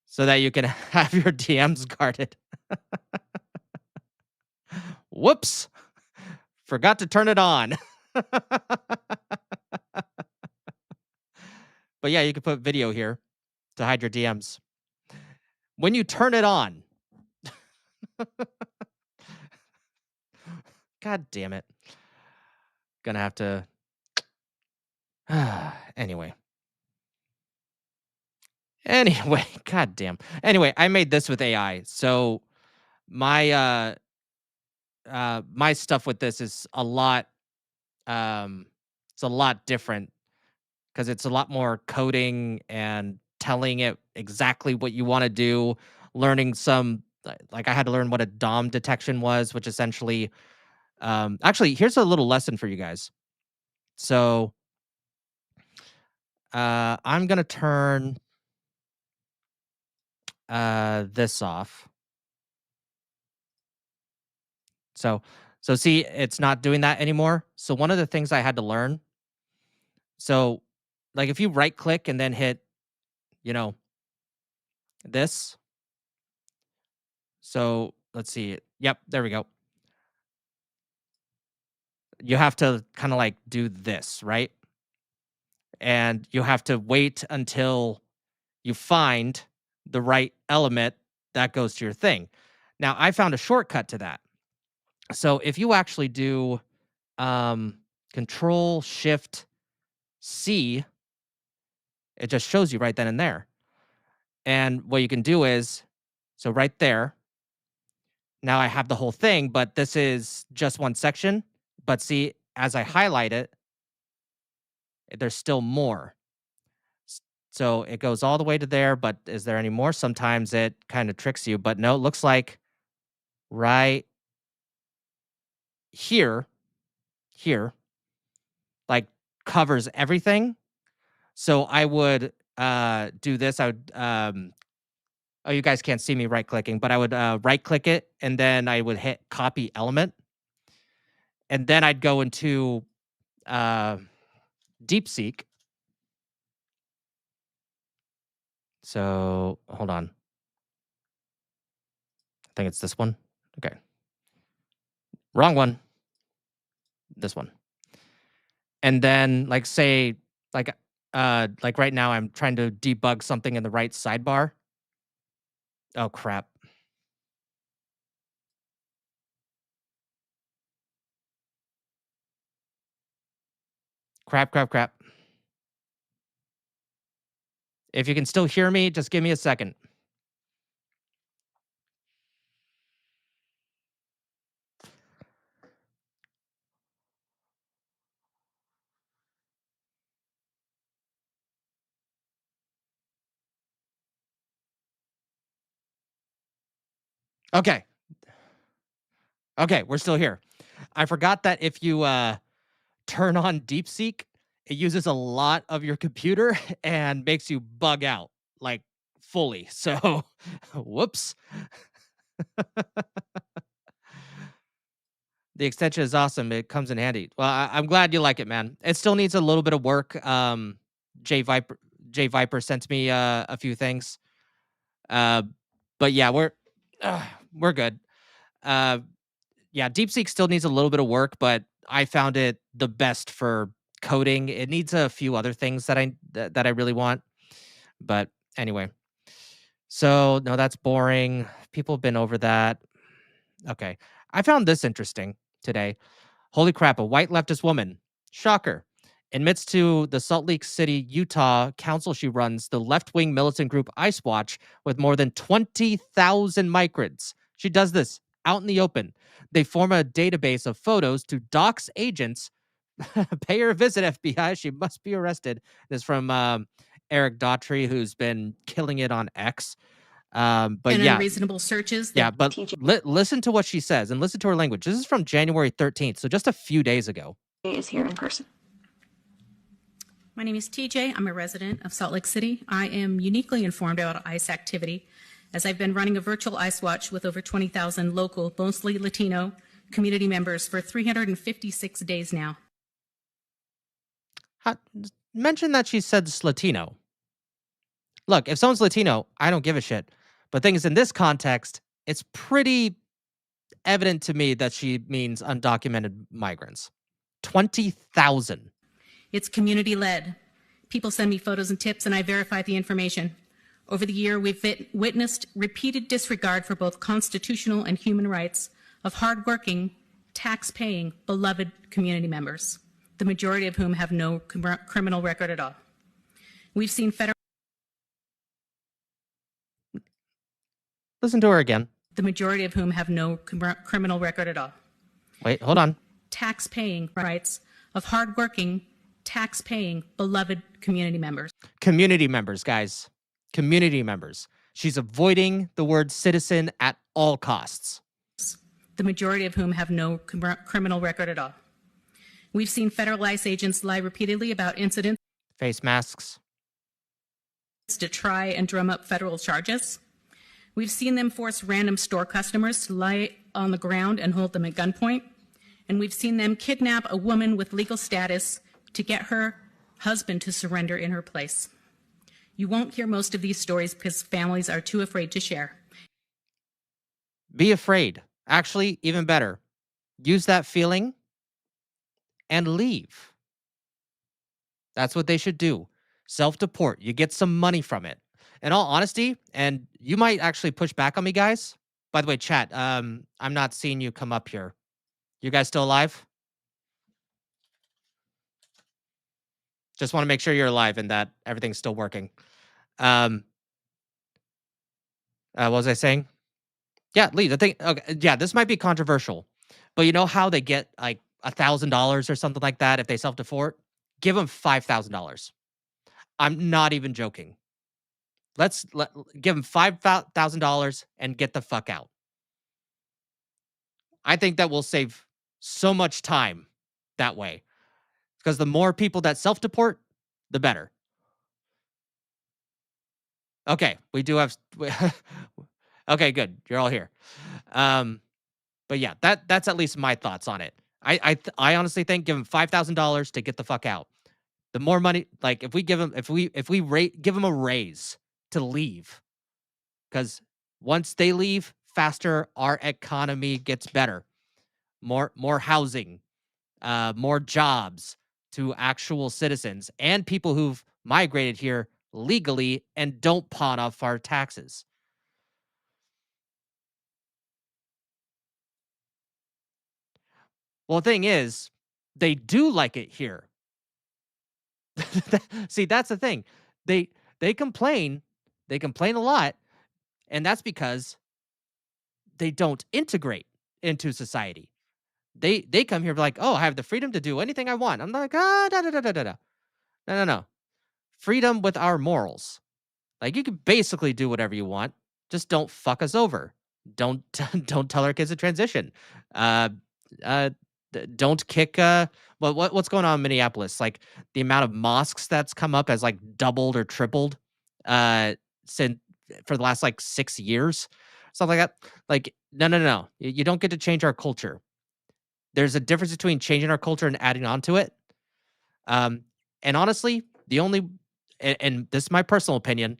[SPEAKER 1] So that you can have your DMs guarded. Whoops. Forgot to turn it on. But yeah, you can put video here to hide your DMs. When you turn it on. God damn it. Gonna have to. Anyway, god damn. Anyway, I made this with AI. So my my stuff with this is a lot it's a lot different because it's a lot more coding and telling it exactly what you want to do, learning some like I had to learn what a DOM detection was, which essentially actually here's a little lesson for you guys. So I'm gonna turn this off. So see, it's not doing that anymore. So one of the things I had to learn. So like if you right click and then hit, you know, this. So let's see. Yep, there we go. You have to kind of like do this, right? And you have to wait until you find the right element that goes to your thing. Now, I found a shortcut to that. So if you actually do Control Shift C, it just shows you right then and there. And what you can do is, so right there, now I have the whole thing, but this is just one section. But see, as I highlight it, there's still more. So it goes all the way to there, but is there any more? Sometimes it kind of tricks you, but no, it looks like right here, like covers everything. So I would do this. I would, oh, you guys can't see me right clicking, but I would right click it and then I would hit copy element. And then I'd go into DeepSeek. So hold on. I think it's this one. Okay. Wrong one. This one. And then like say like right now I'm trying to debug something in the right sidebar. Oh crap. Crap. If you can still hear me, just give me a second. Okay. Okay, we're still here. I forgot that if you turn on DeepSeek, it uses a lot of your computer and makes you bug out like fully. So, whoops. The extension is awesome. It comes in handy. Well, I'm glad you like it, man. It still needs a little bit of work. J Viper sent me a few things. But yeah, we're good. Yeah, DeepSeek still needs a little bit of work, but I found it the best for coding. It needs a few other things that I really want. But anyway. So, no, that's boring. People have been over that. Okay. I found this interesting today. Holy crap, a white leftist woman. Shocker. Admits to the Salt Lake City, Utah council she runs, the left-wing militant group Ice Watch, with more than 20,000 migrants. She does this out in the open. They form a database of photos to dox agents. Pay her a visit, FBI. She must be arrested. This is from Eric Daughtry, who's been killing it on X. But
[SPEAKER 7] and
[SPEAKER 1] yeah,
[SPEAKER 7] unreasonable searches.
[SPEAKER 1] Yeah, but listen to what she says and listen to her language. This is from January 13th, so just a few days ago.
[SPEAKER 7] Is here in person. My name is TJ. I'm a resident of Salt Lake City. I am uniquely informed about ICE activity, as I've been running a virtual ICE watch with over 20,000 local, mostly Latino, community members for 356 days now.
[SPEAKER 1] Mention that she said Latino. Look, if someone's Latino, I don't give a shit. But thing is, in this context, it's pretty evident to me that she means undocumented migrants. 20,000.
[SPEAKER 7] It's community-led. People send me photos and tips, and I verify the information. Over the year, we've witnessed repeated disregard for both constitutional and human rights of hardworking, tax-paying, beloved community members, the majority of whom have no criminal record at all. We've seen federal...
[SPEAKER 1] Listen to her again.
[SPEAKER 7] The majority of whom have no criminal record at all.
[SPEAKER 1] Wait, hold on.
[SPEAKER 7] Tax-paying rights of hardworking, tax-paying, beloved community members.
[SPEAKER 1] Community members, guys. Community members. She's avoiding the word citizen at all costs.
[SPEAKER 7] The majority of whom have no criminal record at all. We've seen federal ICE agents lie repeatedly about incidents.
[SPEAKER 1] Face masks.
[SPEAKER 7] To try and drum up federal charges. We've seen them force random store customers to lie on the ground and hold them at gunpoint. And we've seen them kidnap a woman with legal status to get her husband to surrender in her place. You won't hear most of these stories because families are too afraid to share.
[SPEAKER 1] Be afraid. Actually, even better. Use that feeling and leave. That's what they should do. Self-deport. You get some money from it. in all honesty, and you might actually push back on me, guys. By the way, chat, I'm not seeing you come up here. You guys still alive? Just want to make sure you're alive and that everything's still working. What was I saying? Yeah, Lee, the thing, okay, yeah, this might be controversial, but you know how they get like $1,000 or something like that if they self-deport? Give them $5,000. I'm not even joking. Give them $5,000 and get the fuck out. I think that will save so much time that way, because the more people that self-deport, the better. Okay, we do have. Okay, good. You're all here. But yeah, that's at least my thoughts on it. I honestly think give them $5,000 to get the fuck out. The more money, like if we give them, give them a raise to leave, because once they leave faster, our economy gets better. More housing, more jobs to actual citizens and people who've migrated here legally and don't pawn off our taxes. Well, the thing is, they do like it here. See, that's the thing. They complain. They complain a lot, and that's because they don't integrate into society. They come here like, oh, I have the freedom to do anything I want. I'm like, no. Freedom with our morals. Like, you can basically do whatever you want. Just don't fuck us over. Don't tell our kids to transition. Don't kick. What's going on in Minneapolis? Like, the amount of mosques that's come up has like doubled or tripled since for the last like 6 years, something like that. Like, no. You don't get to change our culture. There's a difference between changing our culture and adding on to it. And honestly, the only, and this is my personal opinion,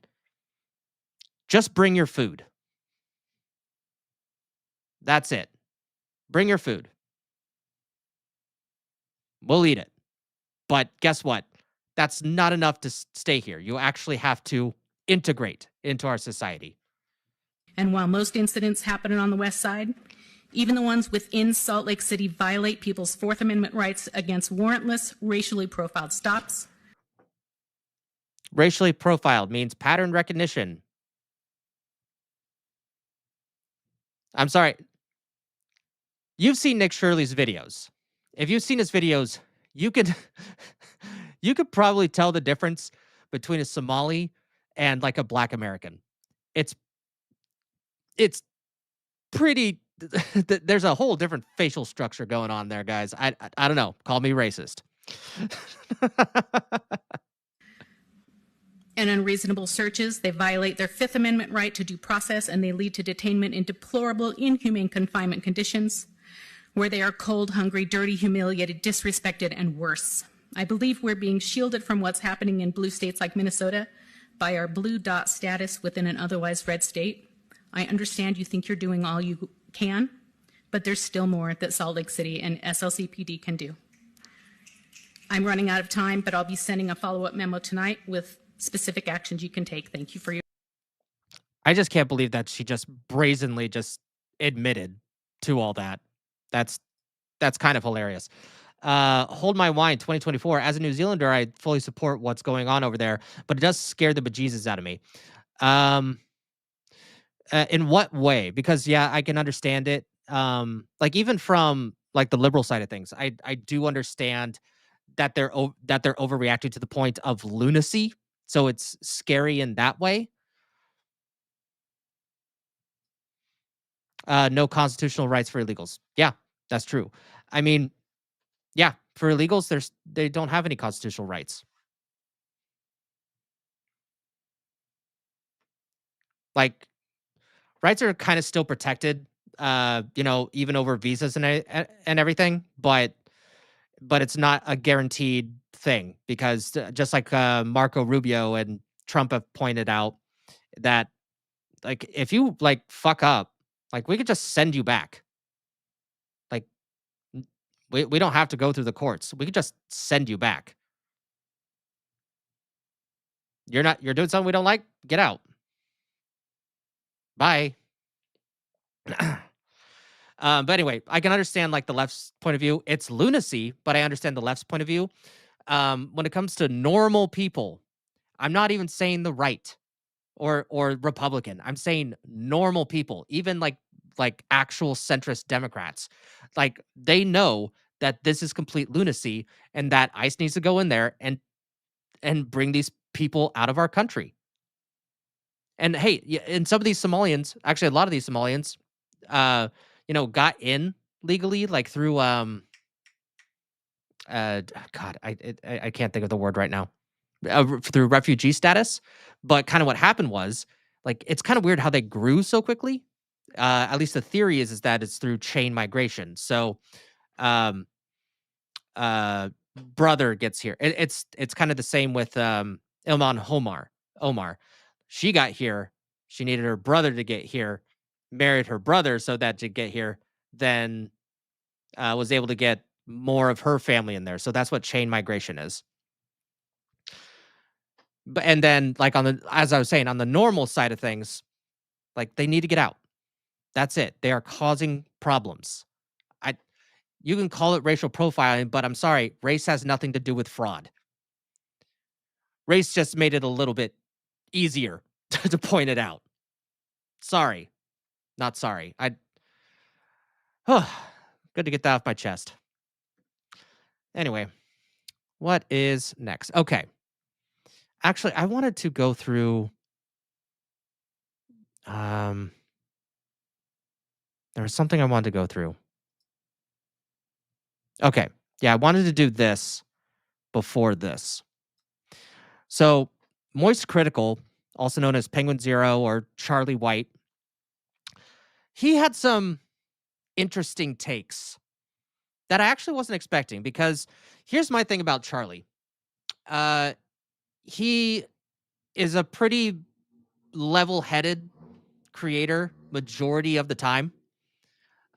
[SPEAKER 1] just bring your food. That's it. Bring your food. We'll eat it. But guess what? That's not enough to stay here. You actually have to integrate into our society.
[SPEAKER 7] And while most incidents happen on the West Side, even the ones within Salt Lake City violate people's Fourth Amendment rights against warrantless, racially profiled stops.
[SPEAKER 1] Racially profiled means pattern recognition. I'm sorry. You've seen Nick Shirley's videos. If you've seen his videos, you could probably tell the difference between a Somali and like a Black American. It's pretty. There's a whole different facial structure going on there, guys. I don't know. Call me racist.
[SPEAKER 7] And unreasonable searches, they violate their Fifth Amendment right to due process, and they lead to detainment in deplorable, inhumane confinement conditions, where they are cold, hungry, dirty, humiliated, disrespected, and worse. I believe we're being shielded from what's happening in blue states like Minnesota by our blue dot status within an otherwise red state. I understand you think you're doing all you can, but there's still more that Salt Lake City and SLCPD can do. I'm running out of time, but I'll be sending a follow-up memo tonight with specific actions you can take. Thank you for your...
[SPEAKER 1] I just can't believe that she just brazenly just admitted to all that. That's kind of hilarious. Hold My Wine 2024. As a New Zealander, I fully support what's going on over there, but it does scare the bejesus out of me. In what way? Because yeah, I can understand it. Like even from like the liberal side of things, I do understand that they're overreacting to the point of lunacy. So it's scary in that way. No constitutional rights for illegals. Yeah, that's true. I mean, yeah, for illegals, they don't have any constitutional rights. Like, rights are kind of still protected, even over visas and everything, but it's not a guaranteed thing, because just like Marco Rubio and Trump have pointed out, that like if you like fuck up, like we could just send you back. Like we don't have to go through the courts. We could just send you back. You're doing something we don't like, get out. Bye. But anyway, I can understand like the left's point of view. It's lunacy, but I understand the left's point of view. When it comes to normal people, I'm not even saying the right or Republican. I'm saying normal people, even like actual centrist Democrats. Like they know that this is complete lunacy and that ICE needs to go in there and bring these people out of our country. And hey, and some of these Somalians, actually a lot of these Somalians, got in legally, like through God, I can't think of the word right now, through refugee status. But kind of what happened was, like, it's kind of weird how they grew so quickly. At least the theory is that it's through chain migration. So, brother gets here. It's kind of the same with Ilman Omar. She got here. She needed her brother to get here, married her brother so that to get here, then was able to get more of her family in there. So that's what chain migration is. But and then like as I was saying, on the normal side of things, like they need to get out. That's it. They are causing problems. You can call it racial profiling, but I'm sorry, race has nothing to do with fraud. Race just made it a little bit easier to point it out. Sorry. Not sorry. Good to get that off my chest. Anyway, what is next? Okay. Actually, I wanted to go through there was something I wanted to go through. Okay. Yeah, I wanted to do this before this. So, Moist Critical, also known as Penguin Zero or Charlie White, he had some interesting takes that I actually wasn't expecting, because here's my thing about Charlie. He is a pretty level-headed creator majority of the time.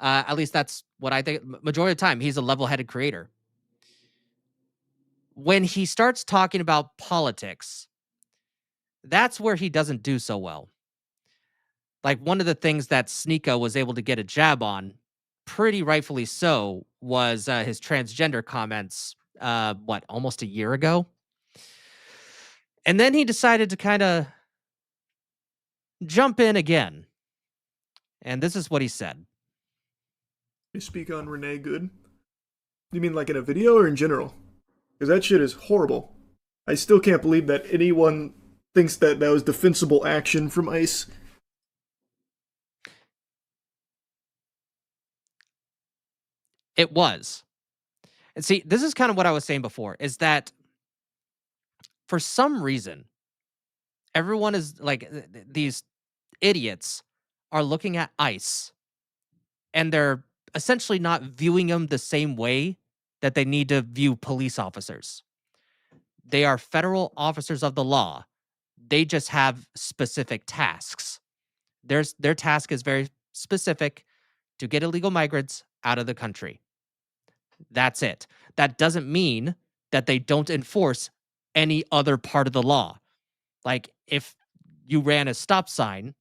[SPEAKER 1] At least that's what I think. Majority of the time, he's a level-headed creator. When he starts talking about politics, that's where he doesn't do so well. Like one of the things that Sneeko was able to get a jab on, pretty rightfully so, was his transgender comments, almost a year ago? And then he decided to kind of jump in again. And this is what he said.
[SPEAKER 6] You speak on Renee Good? You mean like in a video or in general? Because that shit is horrible. I still can't believe that anyone thinks that that was defensible action from ICE.
[SPEAKER 1] It was. And see, this is kind of what I was saying before, is that for some reason, everyone is like, these idiots are looking at ICE and they're essentially not viewing them the same way that they need to view police officers. They are federal officers of the law. They just have specific tasks. Their task is very specific: to get illegal migrants out of the country. That's it. That doesn't mean that they don't enforce any other part of the law. Like if you ran a stop sign,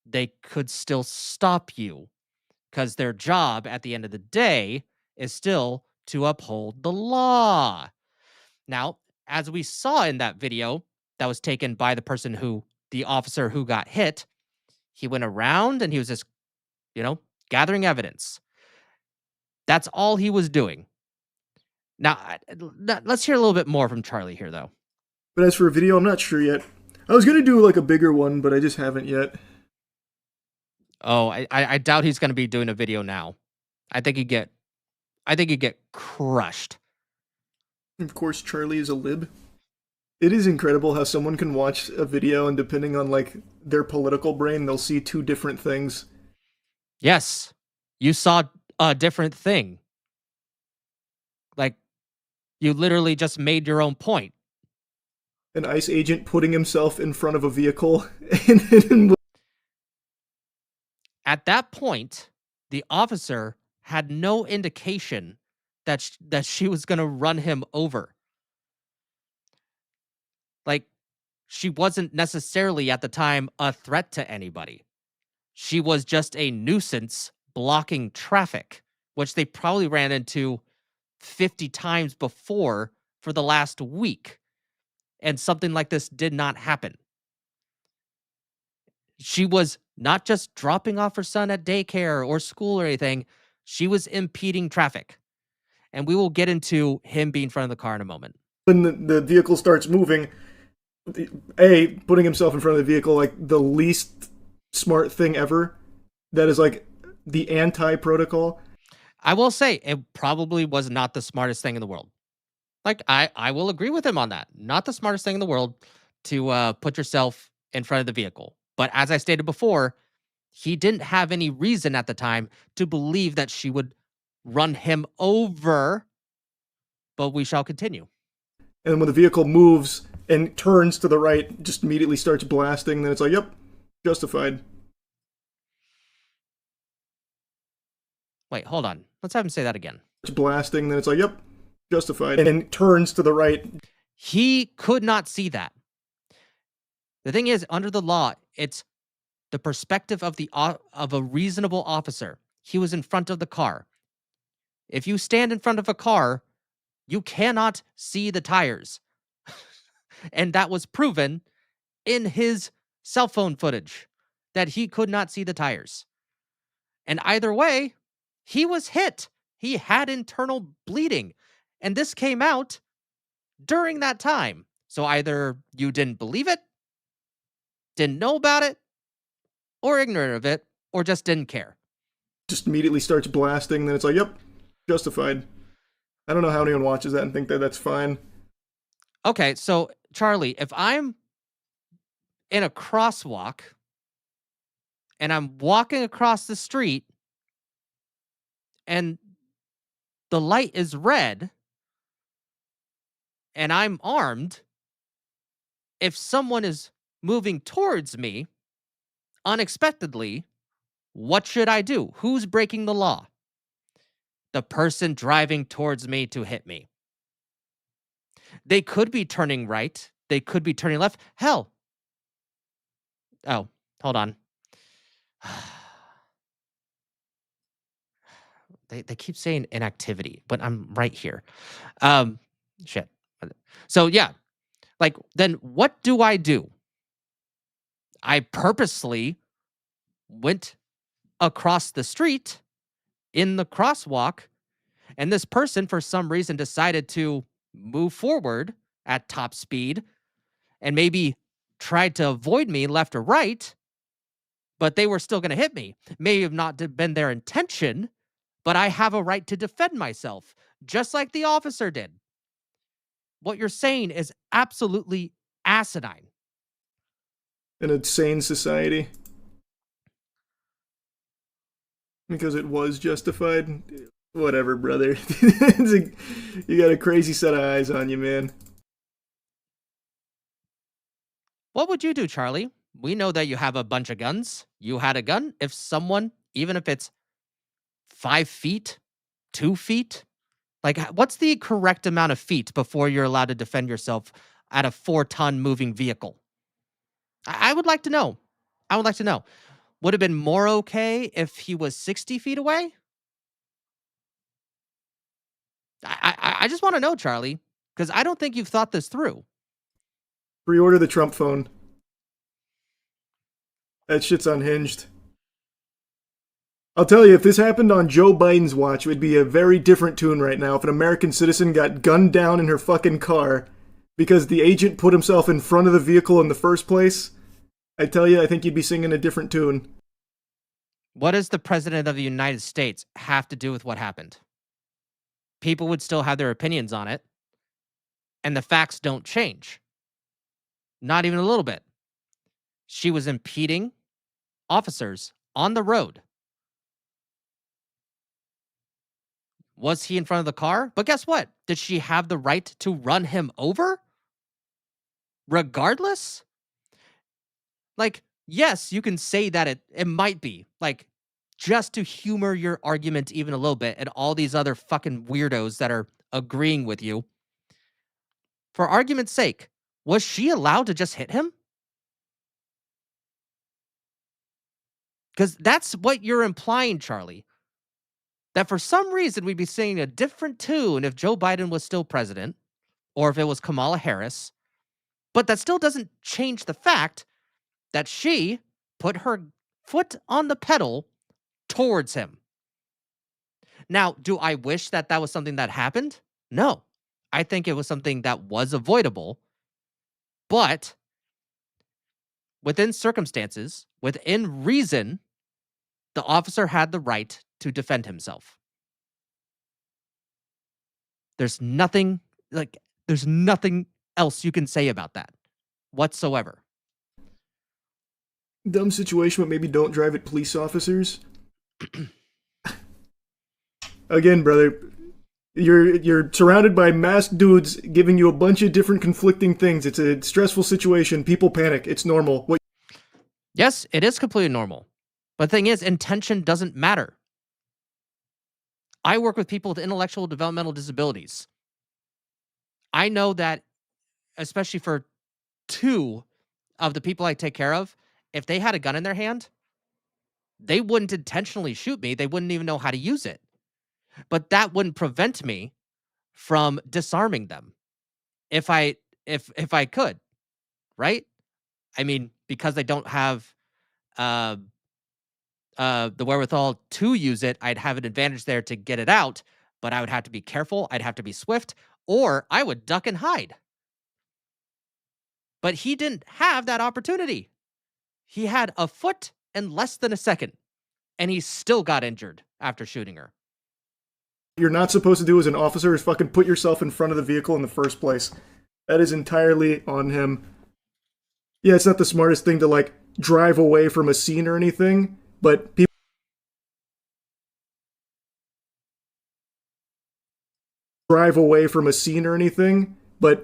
[SPEAKER 1] they could still stop you, because their job at the end of the day is still to uphold the law. Now, as we saw in that video that was taken by the officer who got hit, he went around and he was just, gathering evidence. That's all he was doing. Now, let's hear a little bit more from Charlie here, though.
[SPEAKER 6] But as for a video, I'm not sure yet. I was going to do like a bigger one, but I just haven't yet.
[SPEAKER 1] Oh, I doubt he's going to be doing a video now. I think he'd get crushed.
[SPEAKER 6] Of course, Charlie is a lib. It is incredible how someone can watch a video and depending on like their political brain, they'll see two different things.
[SPEAKER 1] Yes, you saw a different thing. Like, you literally just made your own point.
[SPEAKER 6] An ICE agent putting himself in front of a vehicle.
[SPEAKER 1] At that point, the officer had no indication that she was going to run him over. Like, she wasn't necessarily at the time a threat to anybody. she was just a nuisance blocking traffic, which they probably ran into 50 times before for the last week. And something like this did not happen. She was not just dropping off her son at daycare or school or anything. She was impeding traffic. And we will get into him being in front of the car in a moment.
[SPEAKER 6] When the vehicle starts moving, putting himself in front of the vehicle, like the least smart thing ever. That is like the anti-protocol.
[SPEAKER 1] I will say it probably was not the smartest thing in the world. Like, I will agree with him on that. Not the smartest thing in the world to put yourself in front of the vehicle. But as I stated before, he didn't have any reason at the time to believe that she would run him over. But we shall continue.
[SPEAKER 6] And when the vehicle moves and turns to the right, just immediately starts blasting, then it's like, yep, justified.
[SPEAKER 1] Wait, hold on. Let's have him say that again.
[SPEAKER 6] It's blasting, then it's like, yep, justified. And then turns to the right.
[SPEAKER 1] He could not see that. The thing is, under the law, it's the perspective of a reasonable officer. He was in front of the car. If you stand in front of a car, you cannot see the tires. And that was proven in his cell phone footage, that he could not see the tires. And either way, he was hit. He had internal bleeding. And this came out during that time. So either you didn't believe it, didn't know about it, or ignorant of it, or just didn't care.
[SPEAKER 6] Just immediately starts blasting, then it's like, yep, justified. I don't know how anyone watches that and think that that's fine.
[SPEAKER 1] Okay, so Charlie, if I'm in a crosswalk and I'm walking across the street and the light is red and I'm armed, if someone is moving towards me unexpectedly, what should I do? Who's breaking the law? The person driving towards me to hit me. They could be turning right. They could be turning left. Hell. Oh, hold on. They keep saying inactivity, but I'm right here. Shit. So yeah, like then what do? I purposely went across the street in the crosswalk, and this person for some reason decided to move forward at top speed and maybe tried to avoid me left or right, but they were still going to hit me. May have not been their intention, but I have a right to defend myself, just like the officer did. What you're saying is absolutely asinine.
[SPEAKER 6] In a sane society. Because it was justified. Whatever, brother. You got a crazy set of eyes on you, man.
[SPEAKER 1] What would you do, Charlie? We know that you have a bunch of guns. You had a gun. If someone, even if it's 5 feet, 2 feet, like what's the correct amount of feet before you're allowed to defend yourself at a 4-ton moving vehicle? I would like to know. I would like to know. Would have been more okay if he was 60 feet away? I just want to know, Charlie, because I don't think you've thought this through.
[SPEAKER 6] Pre-order the Trump phone. That shit's unhinged. I'll tell you, if this happened on Joe Biden's watch, it would be a very different tune right now. If an American citizen got gunned down in her fucking car because the agent put himself in front of the vehicle in the first place, I tell you, I think you'd be singing a different tune.
[SPEAKER 1] What does the president of the United States have to do with what happened? People would still have their opinions on it, and the facts don't change. Not even a little bit. She was impeding officers on the road. Was he in front of the car? But guess what? Did she have the right to run him over? Regardless? Like, yes, you can say that it might be. Like, just to humor your argument even a little bit and all these other fucking weirdos that are agreeing with you. For argument's sake, was she allowed to just hit him? Because that's what you're implying, Charlie. That for some reason we'd be singing a different tune if Joe Biden was still president or if it was Kamala Harris. But that still doesn't change the fact that she put her foot on the pedal towards him. Now, do I wish that that was something that happened? No. I think it was something that was avoidable. But within circumstances, within reason, the officer had the right to defend himself. There's nothing else you can say about that whatsoever.
[SPEAKER 6] Dumb situation, but maybe don't drive at police officers. Again, brother, you're surrounded by masked dudes giving you a bunch of different conflicting things. It's a stressful situation. People panic. It's normal.
[SPEAKER 1] Yes, it is completely normal. But the thing is, intention doesn't matter. I work with people with intellectual developmental disabilities. I know that, especially for two of the people I take care of, if they had a gun in their hand, they wouldn't intentionally shoot me. They wouldn't even know how to use it. But that wouldn't prevent me from disarming them if I could, right? I mean, because I don't have the wherewithal to use it, I'd have an advantage there to get it out, but I would have to be careful, I'd have to be swift, or I would duck and hide. But he didn't have that opportunity. He had a foot and less than a second, and he still got injured after shooting her.
[SPEAKER 6] You're not supposed to do as an officer is fucking put yourself in front of the vehicle in the first place. That is entirely on him. Yeah, it's not the smartest thing to, like, drive away from a scene or anything, but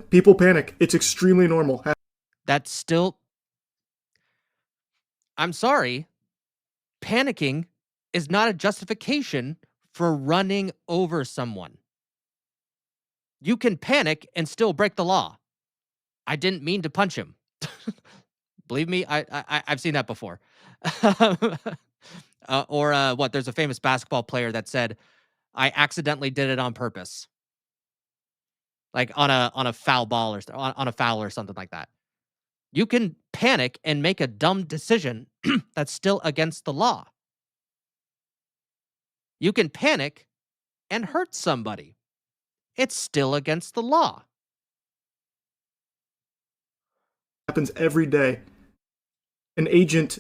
[SPEAKER 6] people panic. It's extremely normal.
[SPEAKER 1] That's still... I'm sorry. Panicking is not a justification for running over someone. You can panic and still break the law. I didn't mean to punch him. Believe me, I've seen that before. What? There's a famous basketball player that said, "I accidentally did it on purpose," like on a foul ball or on a foul or something like that. You can panic and make a dumb decision that's still against the law. You can panic and hurt somebody. It's still against the law.
[SPEAKER 6] Happens every day. An agent.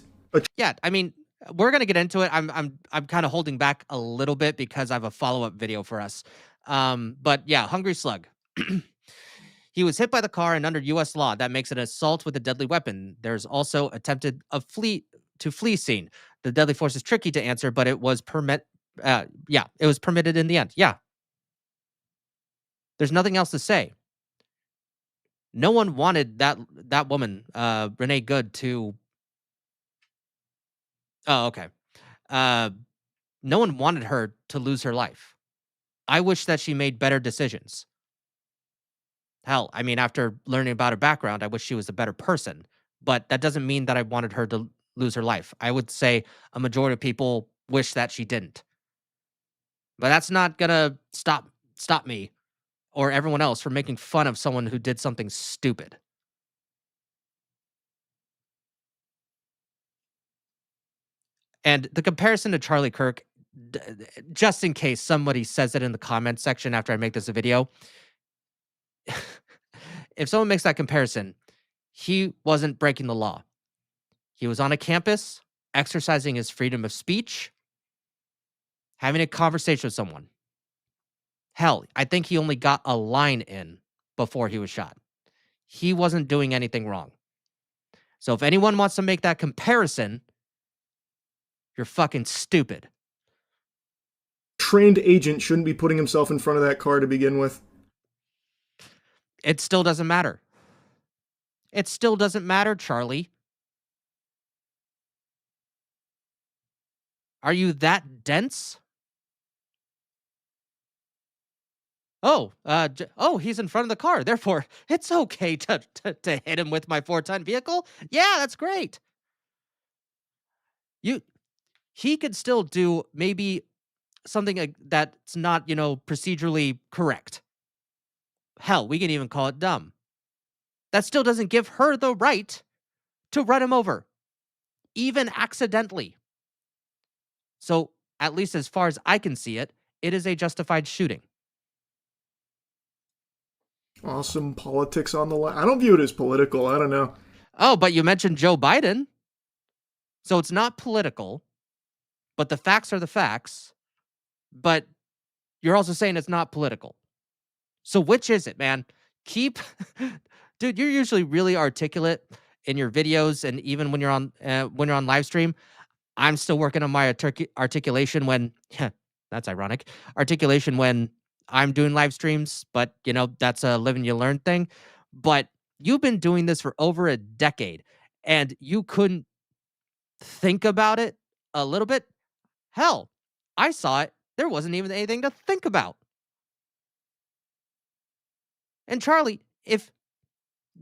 [SPEAKER 1] Yeah, I mean, we're gonna get into it. I'm kind of holding back a little bit because I have a follow-up video for us. But yeah, Hungry Slug. He was hit by the car, and under U.S. law, that makes it assault with a deadly weapon. There's also attempted flee scene. The deadly force is tricky to answer, but it was it was permitted in the end. Yeah. There's nothing else to say. No one wanted that woman, Renee Good, to... Oh, okay. No one wanted her to lose her life. I wish that she made better decisions. Hell, I mean, after learning about her background, I wish she was a better person. But that doesn't mean that I wanted her to lose her life. I would say a majority of people wish that she didn't. But that's not gonna stop me or everyone else from making fun of someone who did something stupid. And the comparison to Charlie Kirk, just in case somebody says it in the comments section after I make this a video, if someone makes that comparison, he wasn't breaking the law. He was on a campus, exercising his freedom of speech, having a conversation with someone. Hell, I think he only got a line in before he was shot. He wasn't doing anything wrong. So if anyone wants to make that comparison, you're fucking stupid.
[SPEAKER 6] Trained agent shouldn't be putting himself in front of that car to begin with.
[SPEAKER 1] It still doesn't matter. It still doesn't matter, Charlie. Are you that dense? Oh, he's in front of the car. Therefore, it's okay to hit him with my 4-ton vehicle. Yeah, that's great. he could still do maybe something that's not, procedurally correct. Hell, we can even call it dumb. That still doesn't give her the right to run him over, even accidentally. So, at least as far as I can see it, it is a justified shooting.
[SPEAKER 6] Awesome politics on the line. I don't view it as political. I don't know.
[SPEAKER 1] Oh, but you mentioned Joe Biden. So it's not political, but the facts are the facts. But you're also saying it's not political. So which is it, man? Dude, you're usually really articulate in your videos, and even when you're on live stream. I'm still working on my articulation when, that's ironic, articulation when I'm doing live streams, but that's a live and you learn thing. But you've been doing this for over a decade, and you couldn't think about it a little bit. Hell, I saw it. There wasn't even anything to think about. And Charlie, if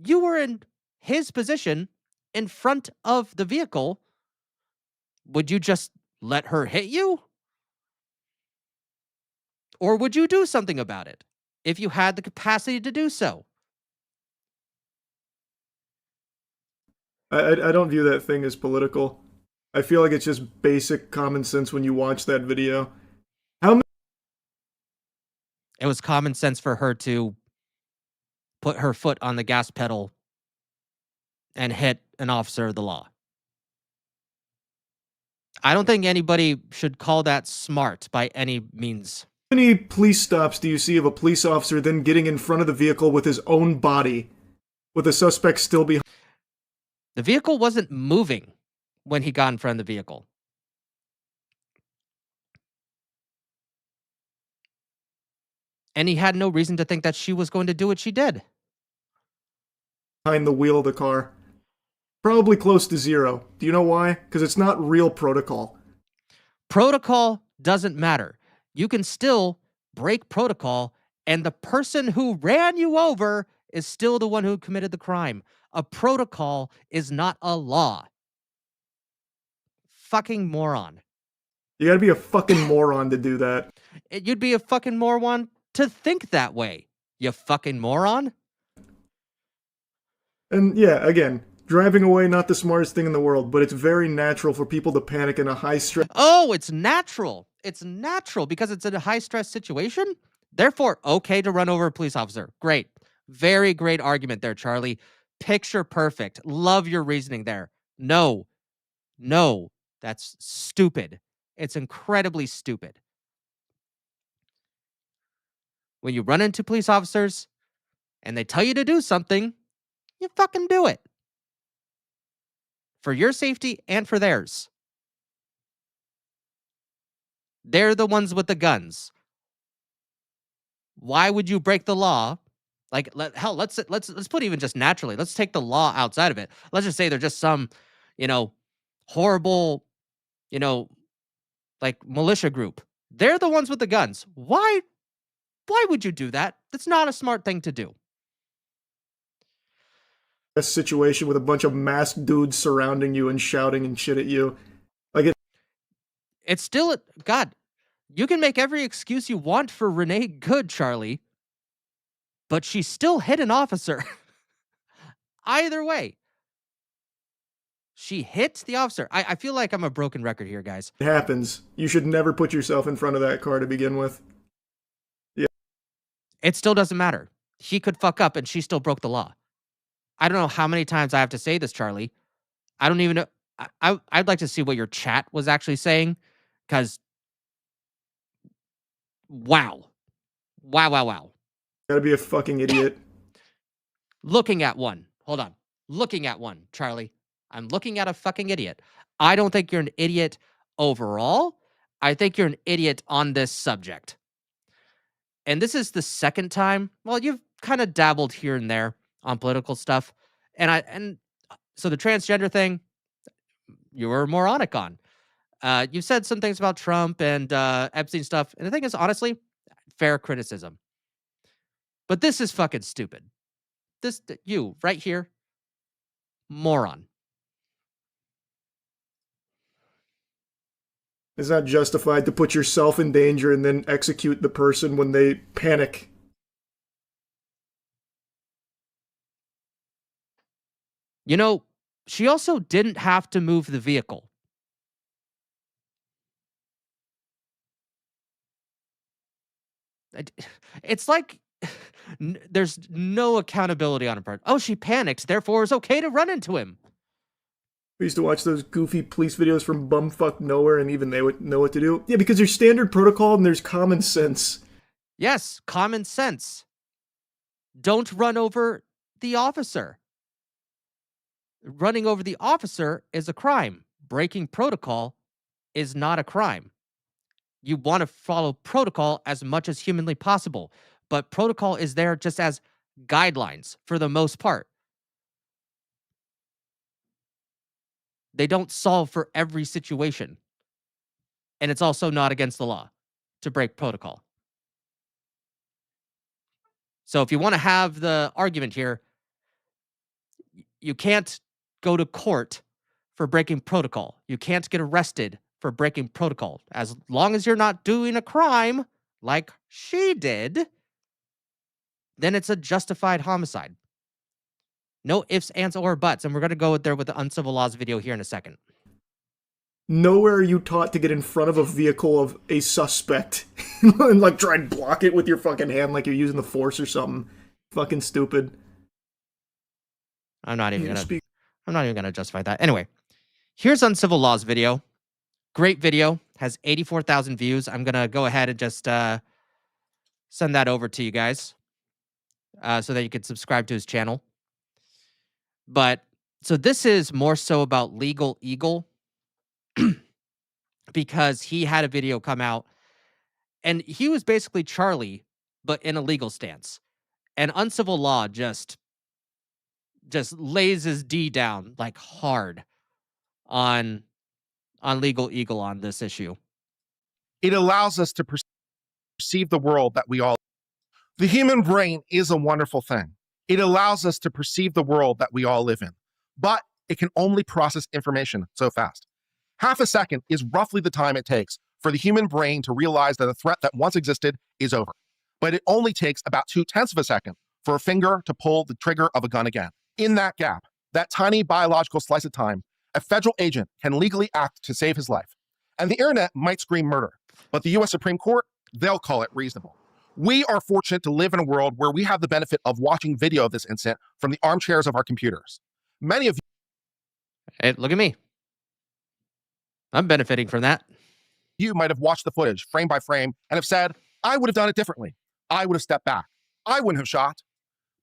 [SPEAKER 1] you were in his position in front of the vehicle, would you just let her hit you? Or would you do something about it if you had the capacity to do so?
[SPEAKER 6] I don't view that thing as political. I feel like it's just basic common sense when you watch that video.
[SPEAKER 1] It was common sense for her to put her foot on the gas pedal and hit an officer of the law. I don't think anybody should call that smart by any means.
[SPEAKER 6] How many police stops do you see of a police officer then getting in front of the vehicle with his own body, with the suspect still behind?
[SPEAKER 1] The vehicle wasn't moving when he got in front of the vehicle. And he had no reason to think that she was going to do what she did.
[SPEAKER 6] Behind the wheel of the car. Probably close to zero. Do you know why? Because it's not real protocol.
[SPEAKER 1] Protocol doesn't matter. You can still break protocol, and the person who ran you over is still the one who committed the crime. A protocol is not a law. Fucking moron.
[SPEAKER 6] You gotta be a fucking moron to do that.
[SPEAKER 1] You'd be a fucking moron to think that way, you fucking moron.
[SPEAKER 6] And yeah, again, driving away, not the smartest thing in the world, but it's very natural for people to panic in a high-stress...
[SPEAKER 1] Oh, it's natural. It's natural because it's in a high-stress situation. Therefore, okay to run over a police officer. Great. Very great argument there, Charlie. Picture perfect. Love your reasoning there. No, that's stupid. It's incredibly stupid. When you run into police officers and they tell you to do something, you fucking do it. For your safety and for theirs. They're the ones with the guns. Why would you break the law? Like, let's put even just naturally. Let's take the law outside of it. Let's just say they're just some, horrible, like militia group. They're the ones with the guns. Why would you do that? That's not a smart thing to do.
[SPEAKER 6] A situation with a bunch of masked dudes surrounding you and shouting and shit at you.
[SPEAKER 1] It's still, God, you can make every excuse you want for Renee Good, Charlie, but she still hit an officer. Either way. She hit the officer. I feel like I'm a broken record here, guys.
[SPEAKER 6] It happens. You should never put yourself in front of that car to begin with. Yeah.
[SPEAKER 1] It still doesn't matter. He could fuck up and she still broke the law. I don't know how many times I have to say this, Charlie. I don't even know. I'd like to see what your chat was actually saying, because wow.
[SPEAKER 6] Gotta be a fucking idiot.
[SPEAKER 1] Looking at one. Hold on. Looking at one, Charlie. I'm looking at a fucking idiot. I don't think you're an idiot overall. I think you're an idiot on this subject. And this is the second time. Well, you've kind of dabbled here and there on political stuff. And so the transgender thing, you were moronic on. You said some things about Trump and Epstein stuff. And the thing is, honestly, fair criticism. But this is fucking stupid. You, right here, moron.
[SPEAKER 6] It's not justified to put yourself in danger and then execute the person when they panic.
[SPEAKER 1] You know, she also didn't have to move the vehicle. It's like there's no accountability on her part. Oh, she panicked, therefore it's okay to run into him.
[SPEAKER 6] We used to watch those goofy police videos from bumfuck nowhere, and even they would know what to do. Yeah, because there's standard protocol and there's common sense.
[SPEAKER 1] Yes, common sense. Don't run over the officer. Running over the officer is a crime. Breaking protocol is not a crime. You want to follow protocol as much as humanly possible, but protocol is there just as guidelines for the most part. They don't solve for every situation. And it's also not against the law to break protocol. So if you want to have the argument here, you can't go to court for breaking protocol. You can't get arrested for breaking protocol. As long as you're not doing a crime like she did, then it's a justified homicide. No ifs, ands, or buts. And we're going to go there with the uncivil laws video here in a second.
[SPEAKER 6] Nowhere are you taught to get in front of a vehicle of a suspect and like try and block it with your fucking hand like you're using the force or something. Fucking stupid.
[SPEAKER 1] I'm not even gonna justify that. Anyway, here's uncivil laws video. Great video. Has 84,000 views. I'm gonna go ahead and just send that over to you guys so that you can subscribe to his channel. But so this is more so about Legal Eagle because he had a video come out and he was basically Charlie, but in a legal stance. And uncivil law just lays his D down like hard on Legal Eagle on this issue.
[SPEAKER 9] It allows us to perceive the world that we all. The human brain is a wonderful thing. It allows us to perceive the world that we all live in, but it can only process information so fast. Half a second is roughly the time it takes for the human brain to realize that a threat that once existed is over. But it only takes about 0.2 of a second for a finger to pull the trigger of a gun again. In that gap, that tiny biological slice of time, a federal agent can legally act to save his life. And the internet might scream murder, but the US Supreme Court, they'll call it reasonable. We are fortunate to live in a world where we have the benefit of watching video of this incident from the armchairs of our computers. Many of you...
[SPEAKER 1] Hey, look at me. I'm benefiting from that.
[SPEAKER 9] You might have watched the footage frame by frame and have said, I would have done it differently. I would have stepped back. I wouldn't have shot.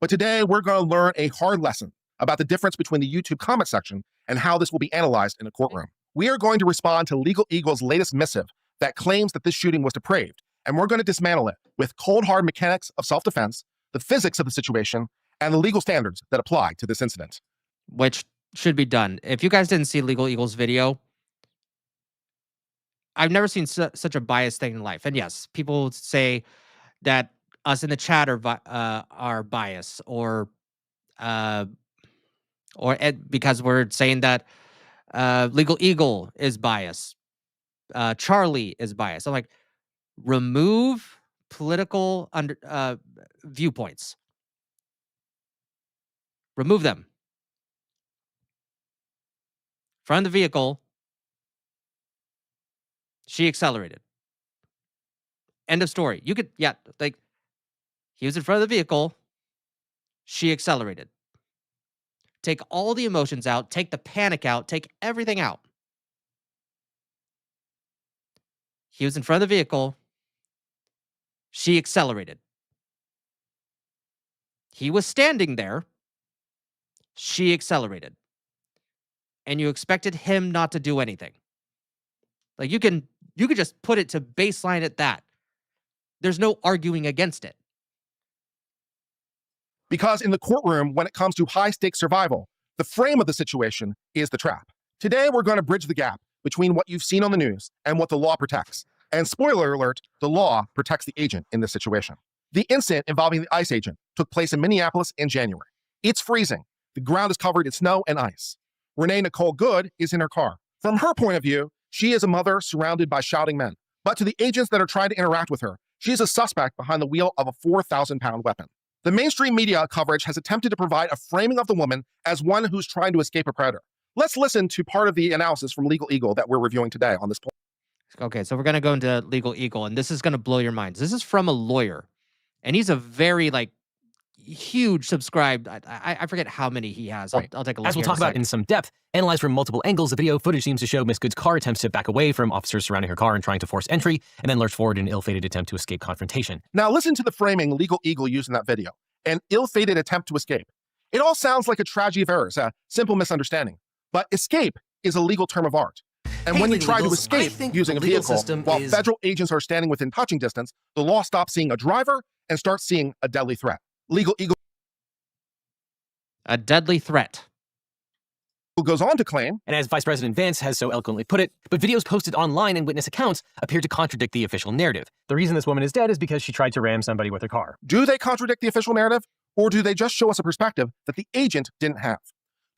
[SPEAKER 9] But today we're going to learn a hard lesson about the difference between the YouTube comment section and how this will be analyzed in a courtroom. We are going to respond to Legal Eagle's latest missive that claims that this shooting was depraved, and we're going to dismantle it with cold hard mechanics of self-defense, the physics of the situation, and the legal standards that apply to this incident.
[SPEAKER 1] Which should be done. If you guys didn't see Legal Eagle's video, I've never seen such a biased thing in life. And yes, people say that us in the chat are biased, or because we're saying that Legal Eagle is biased, Charlie is biased. I'm like, remove political viewpoints. Remove them from the vehicle. She accelerated. End of story. You could, yeah, like, he was in front of the vehicle. She accelerated. Take all the emotions out. Take the panic out. Take everything out. He was in front of the vehicle. She accelerated. He was standing there. She accelerated. And you expected him not to do anything. Like, you could just put it to baseline at that. There's no arguing against it.
[SPEAKER 9] Because in the courtroom, when it comes to high-stakes survival, the frame of the situation is the trap. Today, we're going to bridge the gap between what you've seen on the news and what the law protects. And spoiler alert, the law protects the agent in this situation. The incident involving the ICE agent took place in Minneapolis in January. It's freezing. The ground is covered in snow and ice. Renee Nicole Good is in her car. From her point of view, she is a mother surrounded by shouting men. But to the agents that are trying to interact with her, she is a suspect behind the wheel of a 4,000-pound weapon. The mainstream media coverage has attempted to provide a framing of the woman as one who's trying to escape a predator. Let's listen to part of the analysis from Legal Eagle that we're reviewing today on this point.
[SPEAKER 1] Okay, so we're going to go into Legal Eagle, and this is going to blow your minds. This is from a lawyer, and he's a very, huge subscribed. I forget how many he has. I'll take a look.
[SPEAKER 10] As we'll talk about in some depth, analyzed from multiple angles, the video footage seems to show Miss Good's car attempts to back away from officers surrounding her car and trying to force entry, and then lurch forward in an ill-fated attempt to escape confrontation.
[SPEAKER 9] Now listen to the framing Legal Eagle used in that video. An ill-fated attempt to escape. It all sounds like a tragedy of errors, a simple misunderstanding. But escape is a legal term of art. And when you try to escape using a vehicle while federal agents are standing within touching distance, the law stops seeing a driver and starts seeing a deadly threat. Legal Eagle.
[SPEAKER 1] A deadly threat.
[SPEAKER 9] Goes on to claim,
[SPEAKER 10] and as Vice President Vance has so eloquently put it, but videos posted online and witness accounts appear to contradict the official narrative. The reason this woman is dead is because she tried to ram somebody with her car.
[SPEAKER 9] Do they contradict the official narrative, or do they just show us a perspective that the agent didn't have?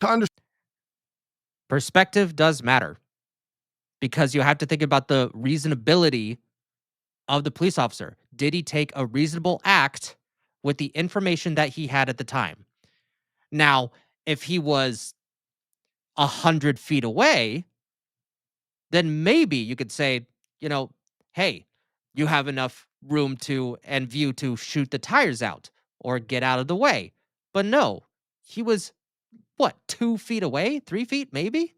[SPEAKER 9] To understand,
[SPEAKER 1] perspective does matter, because you have to think about the reasonability of the police officer. Did he take a reasonable act with the information that he had at the time? Now, if he was 100 feet away, then maybe you could say, hey, you have enough room and view to shoot the tires out or get out of the way. But no, he was, 2 feet away? 3 feet, maybe?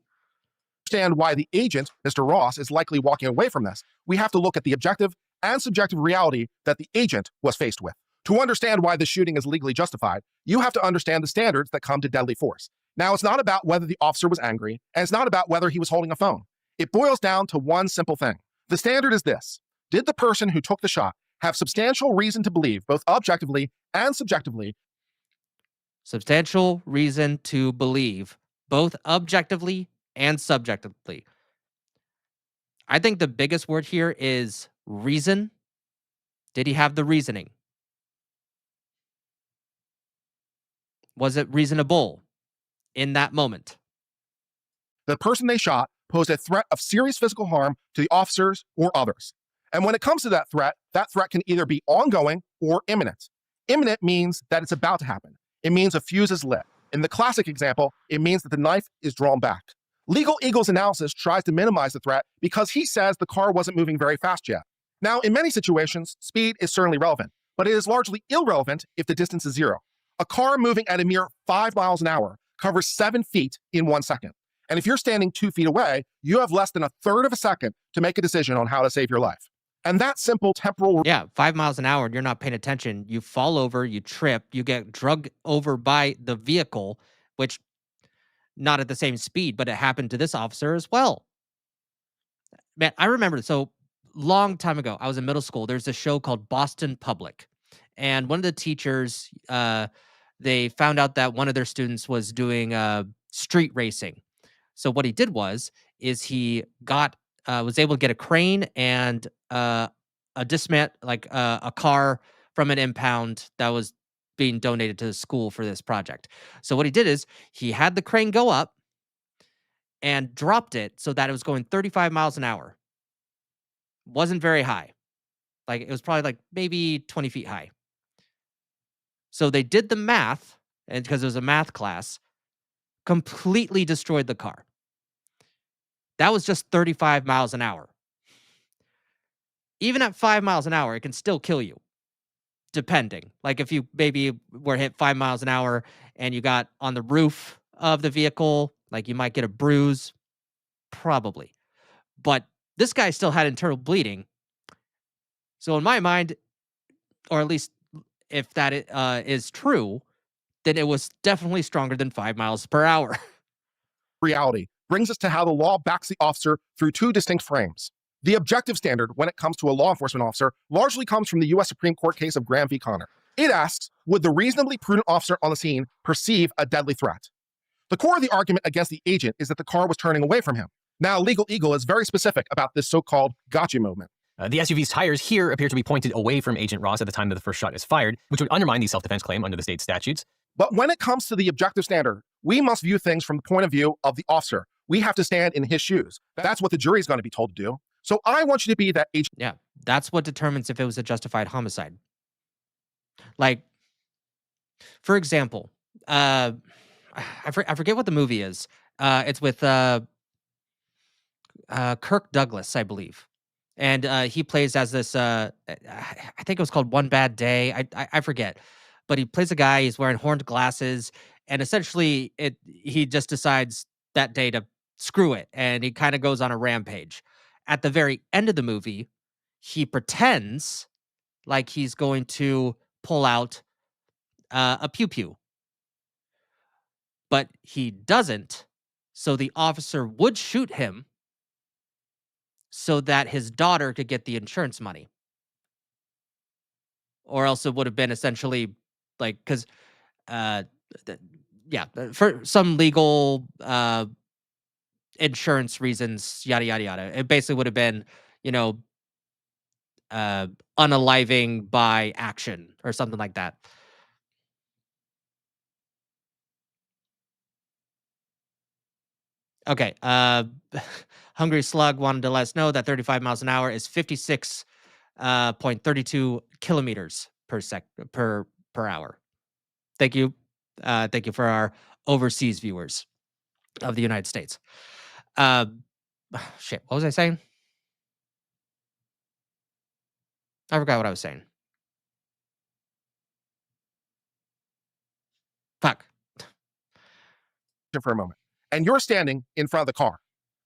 [SPEAKER 9] Understand why the agent, Mr. Ross, is likely walking away from this. We have to look at the objective and subjective reality that the agent was faced with. To understand why the shooting is legally justified, you have to understand the standards that come to deadly force. Now, it's not about whether the officer was angry, and it's not about whether he was holding a phone. It boils down to one simple thing. The standard is this: did the person who took the shot have substantial reason to believe, both objectively and subjectively?
[SPEAKER 1] Substantial reason to believe, both objectively and subjectively. I think the biggest word here is reason. Did he have the reasoning? Was it reasonable in that moment?
[SPEAKER 9] The person they shot posed a threat of serious physical harm to the officers or others. And when it comes to that threat can either be ongoing or imminent. Imminent means that it's about to happen. It means a fuse is lit. In the classic example, it means that the knife is drawn back. Legal Eagle's analysis tries to minimize the threat because he says the car wasn't moving very fast yet. Now, in many situations, speed is certainly relevant, but it is largely irrelevant if the distance is zero. A car moving at a mere 5 miles an hour covers 7 feet in 1 second. And if you're standing 2 feet away, you have less than a third of a second to make a decision on how to save your life. And that simple temporal...
[SPEAKER 1] Yeah, 5 miles an hour and you're not paying attention. You fall over, you trip, you get drugged over by the vehicle, which not at the same speed, but it happened to this officer as well. Man, I remember, so long time ago, I was in middle school. There's a show called Boston Public. And one of the teachers, they found out that one of their students was doing street racing. So what he did was he was able to get a crane and a car from an impound that was being donated to the school for this project. So what he did is he had the crane go up and dropped it so that it was going 35 miles an hour. Wasn't very high. It was probably maybe 20 feet high. So they did the math, and because it was a math class, completely destroyed the car. That was just 35 miles an hour. Even at 5 miles an hour, it can still kill you, depending. If you maybe were hit 5 miles an hour and you got on the roof of the vehicle, you might get a bruise, probably. But this guy still had internal bleeding. So in my mind, or at least if that is true, then it was definitely stronger than 5 miles per hour.
[SPEAKER 9] Reality brings us to how the law backs the officer through two distinct frames. The objective standard when it comes to a law enforcement officer largely comes from the U.S. Supreme Court case of Graham v. Connor. It asks, would the reasonably prudent officer on the scene perceive a deadly threat? The core of the argument against the agent is that the car was turning away from him. Now, Legal Eagle is very specific about this so-called gotcha movement.
[SPEAKER 10] The SUV's tires here appear to be pointed away from Agent Ross at the time that the first shot is fired, which would undermine the self-defense claim under the state statutes.
[SPEAKER 9] But when it comes to the objective standard, we must view things from the point of view of the officer, We have to stand in his shoes. That's what the jury is going to be told to do. So I want you to be that agent.
[SPEAKER 1] Yeah, that's what determines if it was a justified homicide. Like, for example, I forget what the movie is. It's with Kirk Douglas, I believe, and he plays as this. I think it was called One Bad Day. I forget, but he plays a guy. He's wearing horned glasses, and essentially, he just decides that day to screw it, and he kind of goes on a rampage. At the very end of the movie, he pretends like he's going to pull out a pew pew, but he doesn't. So the officer would shoot him so that his daughter could get the insurance money. Or else it would have been essentially like, because, for some legal insurance reasons, yada, yada, yada. It basically would have been, unaliving by action or something like that. Okay. Hungry Slug wanted to let us know that 35 miles an hour is 56.32 kilometers per hour. Thank you. Thank you for our overseas viewers of the United States. Shit. What was I saying? I forgot what I was saying. Fuck.
[SPEAKER 9] For a moment. And you're standing in front of the car.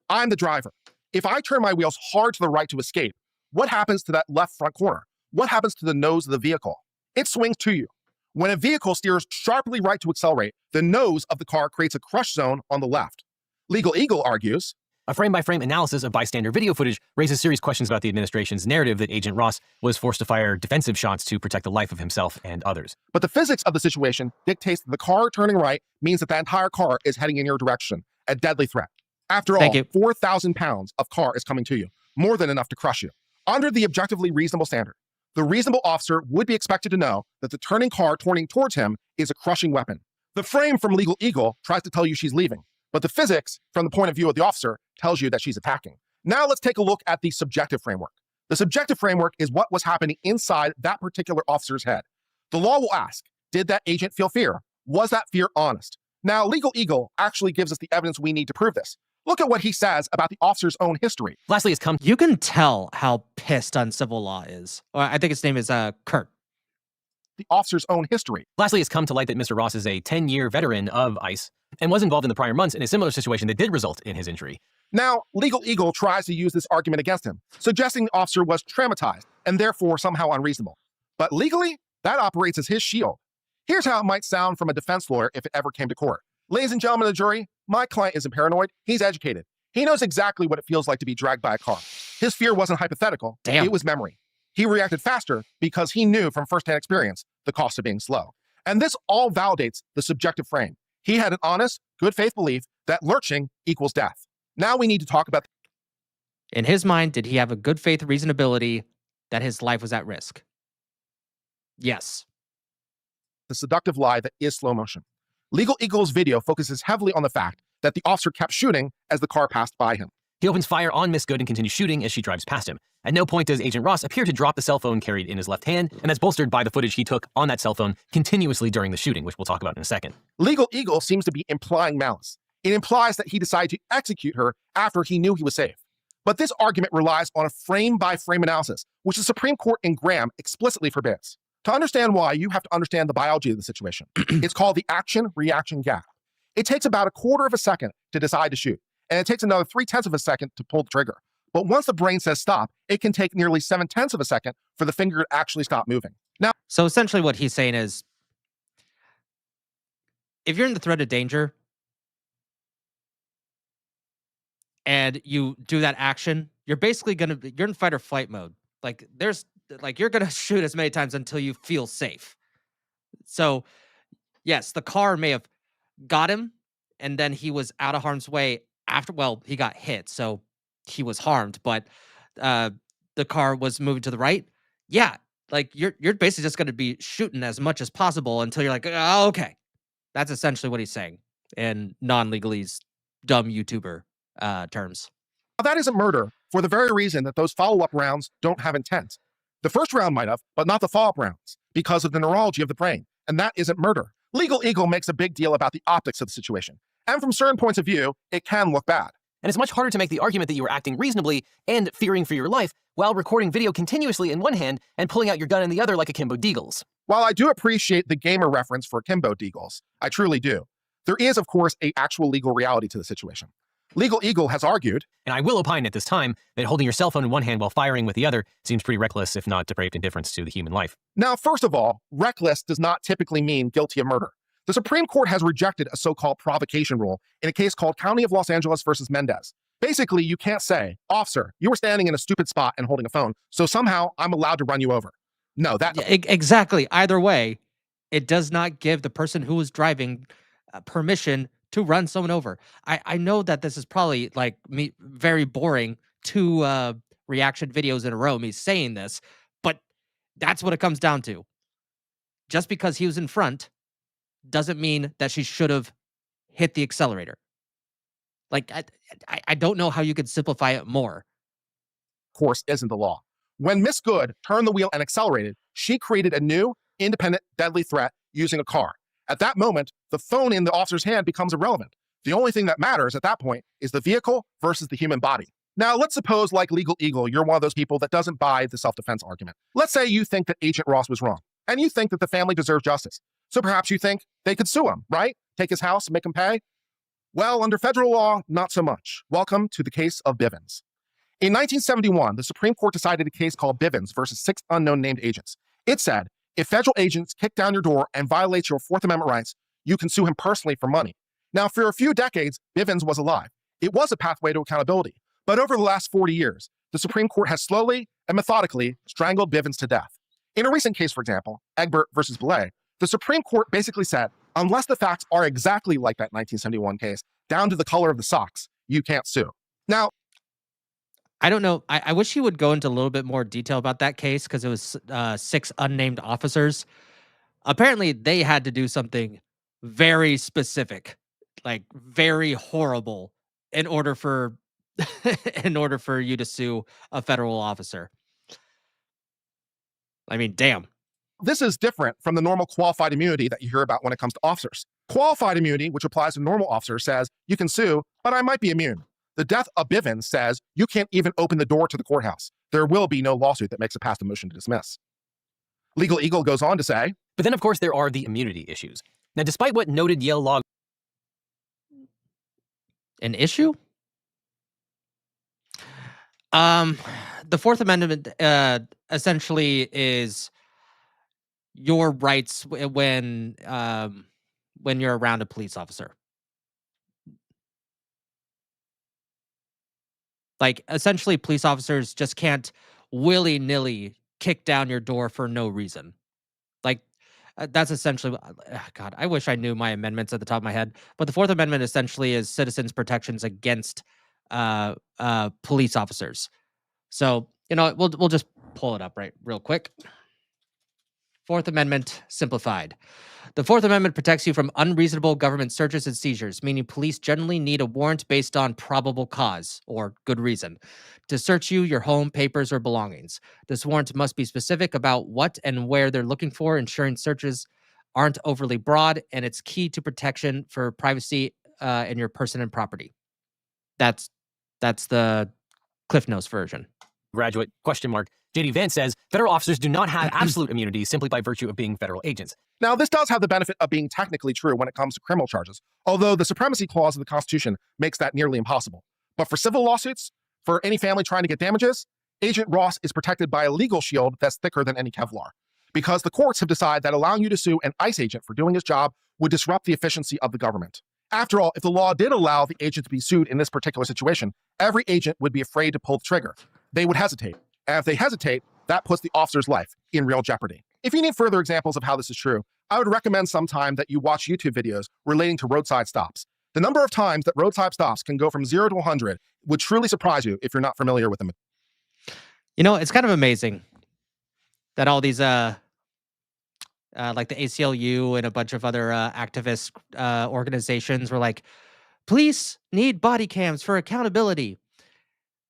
[SPEAKER 9] I'm the driver. If I turn my wheels hard to the right to escape, what happens to that left front corner? What happens to the nose of the vehicle? It swings to you. When a vehicle steers sharply right to accelerate, the nose of the car creates a crush zone on the left. Legal Eagle argues,
[SPEAKER 10] a frame-by-frame analysis of bystander video footage raises serious questions about the administration's narrative that Agent Ross was forced to fire defensive shots to protect the life of himself and others.
[SPEAKER 9] But the physics of the situation dictates that the car turning right means that entire car is heading in your direction, a deadly threat. After all, 4,000 pounds of car is coming to you, more than enough to crush you. Under the objectively reasonable standard, the reasonable officer would be expected to know that the turning car turning towards him is a crushing weapon. The frame from Legal Eagle tries to tell you she's leaving, but the physics, from the point of view of the officer, tells you that she's attacking. Now let's take a look at the subjective framework. The subjective framework is what was happening inside that particular officer's head. The law will ask, did that agent feel fear? Was that fear honest? Now, Legal Eagle actually gives us the evidence we need to prove this. Look at what he says about the officer's own history.
[SPEAKER 10] Lastly, it's come.
[SPEAKER 1] You can tell how pissed uncivil law is. Or I think his name is Kurt.
[SPEAKER 9] The officer's own history.
[SPEAKER 10] Lastly, it's come to light that Mr. Ross is a 10-year veteran of ICE and was involved in the prior months in a similar situation that did result in his injury.
[SPEAKER 9] Now, Legal Eagle tries to use this argument against him, suggesting the officer was traumatized and therefore somehow unreasonable. But legally, that operates as his shield. Here's how it might sound from a defense lawyer if it ever came to court. Ladies and gentlemen of the jury, my client isn't paranoid. He's educated. He knows exactly what it feels like to be dragged by a car. His fear wasn't hypothetical.
[SPEAKER 1] Damn.
[SPEAKER 9] It was memory. He reacted faster because he knew from firsthand experience the cost of being slow. And this all validates the subjective frame. He had an honest, good faith belief that lurching equals death. Now we need to talk about...
[SPEAKER 1] In his mind, did he have a good faith reasonability that his life was at risk? Yes.
[SPEAKER 9] The seductive lie that is slow motion. Legal Eagle's video focuses heavily on the fact that the officer kept shooting as the car passed by him.
[SPEAKER 10] He opens fire on Miss Good and continues shooting as she drives past him. At no point does Agent Ross appear to drop the cell phone carried in his left hand, and that's bolstered by the footage he took on that cell phone continuously during the shooting, which we'll talk about in a second.
[SPEAKER 9] Legal Eagle seems to be implying malice. It implies that he decided to execute her after he knew he was safe. But this argument relies on a frame-by-frame analysis, which the Supreme Court in Graham explicitly forbids. To understand why, you have to understand the biology of the situation. It's called the action-reaction gap. It takes about 1/4 of a second to decide to shoot, and it takes another 3/10 of a second to pull the trigger. But once the brain says stop, it can take nearly 7/10 of a second for the finger to actually stop moving. Now,
[SPEAKER 1] so essentially what he's saying is, if you're in the threat of danger and you do that action, you're basically you're in fight or flight mode. You're gonna shoot as many times until you feel safe. So yes, the car may have got him, and then he was out of harm's way after, well, he got hit, so he was harmed, but the car was moving to the right. Yeah, like you're basically just going to be shooting as much as possible until you're like, oh, okay. That's essentially what he's saying in non-legalese dumb YouTuber terms.
[SPEAKER 9] Now, that isn't murder for the very reason that those follow-up rounds don't have intent. The first round might have, but not the follow-up rounds because of the neurology of the brain. And that isn't murder. Legal Eagle makes a big deal about the optics of the situation. And from certain points of view, it can look bad.
[SPEAKER 10] And it's much harder to make the argument that you were acting reasonably and fearing for your life while recording video continuously in one hand and pulling out your gun in the other like Akimbo Deagles.
[SPEAKER 9] While I do appreciate the gamer reference for Akimbo Deagles, I truly do, there is, of course, an actual legal reality to the situation. Legal Eagle has argued,
[SPEAKER 10] and I will opine at this time, that holding your cell phone in one hand while firing with the other seems pretty reckless, if not depraved indifference to the human life.
[SPEAKER 9] Now, first of all, reckless does not typically mean guilty of murder. The Supreme Court has rejected a so-called provocation rule in a case called County of Los Angeles versus Mendez. Basically, you can't say, officer, you were standing in a stupid spot and holding a phone, so somehow I'm allowed to run you over. No, that...
[SPEAKER 1] Exactly. Either way, it does not give the person who was driving permission to run someone over. I know that this is probably like me very boring, 2 reaction videos in a row, me saying this, but that's what it comes down to. Just because he was in front doesn't mean that she should have hit the accelerator. Like, I don't know how you could simplify it more.
[SPEAKER 9] Of course, isn't the law. When Miss Good turned the wheel and accelerated, she created a new, independent, deadly threat using a car. At that moment, the phone in the officer's hand becomes irrelevant. The only thing that matters at that point is the vehicle versus the human body. Now, let's suppose, like Legal Eagle, you're one of those people that doesn't buy the self-defense argument. Let's say you think that Agent Ross was wrong, and you think that the family deserves justice. So perhaps you think they could sue him, right? Take his house and make him pay? Well, under federal law, not so much. Welcome to the case of Bivens. In 1971, the Supreme Court decided a case called Bivens versus 6 unknown named agents. It said, if federal agents kick down your door and violate your Fourth Amendment rights, you can sue him personally for money. Now, for a few decades, Bivens was alive. It was a pathway to accountability. But over the last 40 years, the Supreme Court has slowly and methodically strangled Bivens to death. In a recent case, for example, Egbert versus Belay, the Supreme Court basically said, unless the facts are exactly like that 1971 case, down to the color of the socks, you can't sue. Now,
[SPEAKER 1] I don't know. I wish he would go into a little bit more detail about that case because it was 6 unnamed officers. Apparently, they had to do something very specific, like very horrible, in order for you to sue a federal officer. I mean, damn.
[SPEAKER 9] This is different from the normal qualified immunity that you hear about when it comes to officers. Qualified immunity, which applies to normal officers, says you can sue, but I might be immune. The death of Bivens says you can't even open the door to the courthouse. There will be no lawsuit that makes it past a motion to dismiss. Legal Eagle goes on to say,
[SPEAKER 10] but then, of course, there are the immunity issues. Now, despite what noted Yale law...
[SPEAKER 1] An issue? The Fourth Amendment essentially is your rights when you're around a police officer. Like, essentially, police officers just can't willy-nilly kick down your door for no reason. Like, that's essentially... God, I wish I knew my amendments at the top of my head. But the Fourth Amendment essentially is citizens' protections against police officers. So, you know, we'll just pull it up real quick. Fourth Amendment simplified. The Fourth Amendment protects you from unreasonable government searches and seizures, meaning police generally need a warrant based on probable cause, or good reason, to search you, your home, papers, or belongings. This warrant must be specific about what and where they're looking for, ensuring searches aren't overly broad, and it's key to protection for privacy in your person and property. That's the Cliff Notes version.
[SPEAKER 10] Graduate, question mark. JD Vance says, federal officers do not have absolute immunity simply by virtue of being federal agents.
[SPEAKER 9] Now, this does have the benefit of being technically true when it comes to criminal charges, although the supremacy clause of the Constitution makes that nearly impossible. But for civil lawsuits, for any family trying to get damages, Agent Ross is protected by a legal shield that's thicker than any Kevlar. Because the courts have decided that allowing you to sue an ICE agent for doing his job would disrupt the efficiency of the government. After all, if the law did allow the agent to be sued in this particular situation, every agent would be afraid to pull the trigger. They would hesitate. And if they hesitate, that puts the officer's life in real jeopardy. If you need further examples of how this is true, I would recommend sometime that you watch YouTube videos relating to roadside stops. The number of times that roadside stops can go from 0 to 100 would truly surprise you if you're not familiar with them.
[SPEAKER 1] You know, it's kind of amazing that all these, like the ACLU and a bunch of other activist organizations were like, Police need body cams for accountability.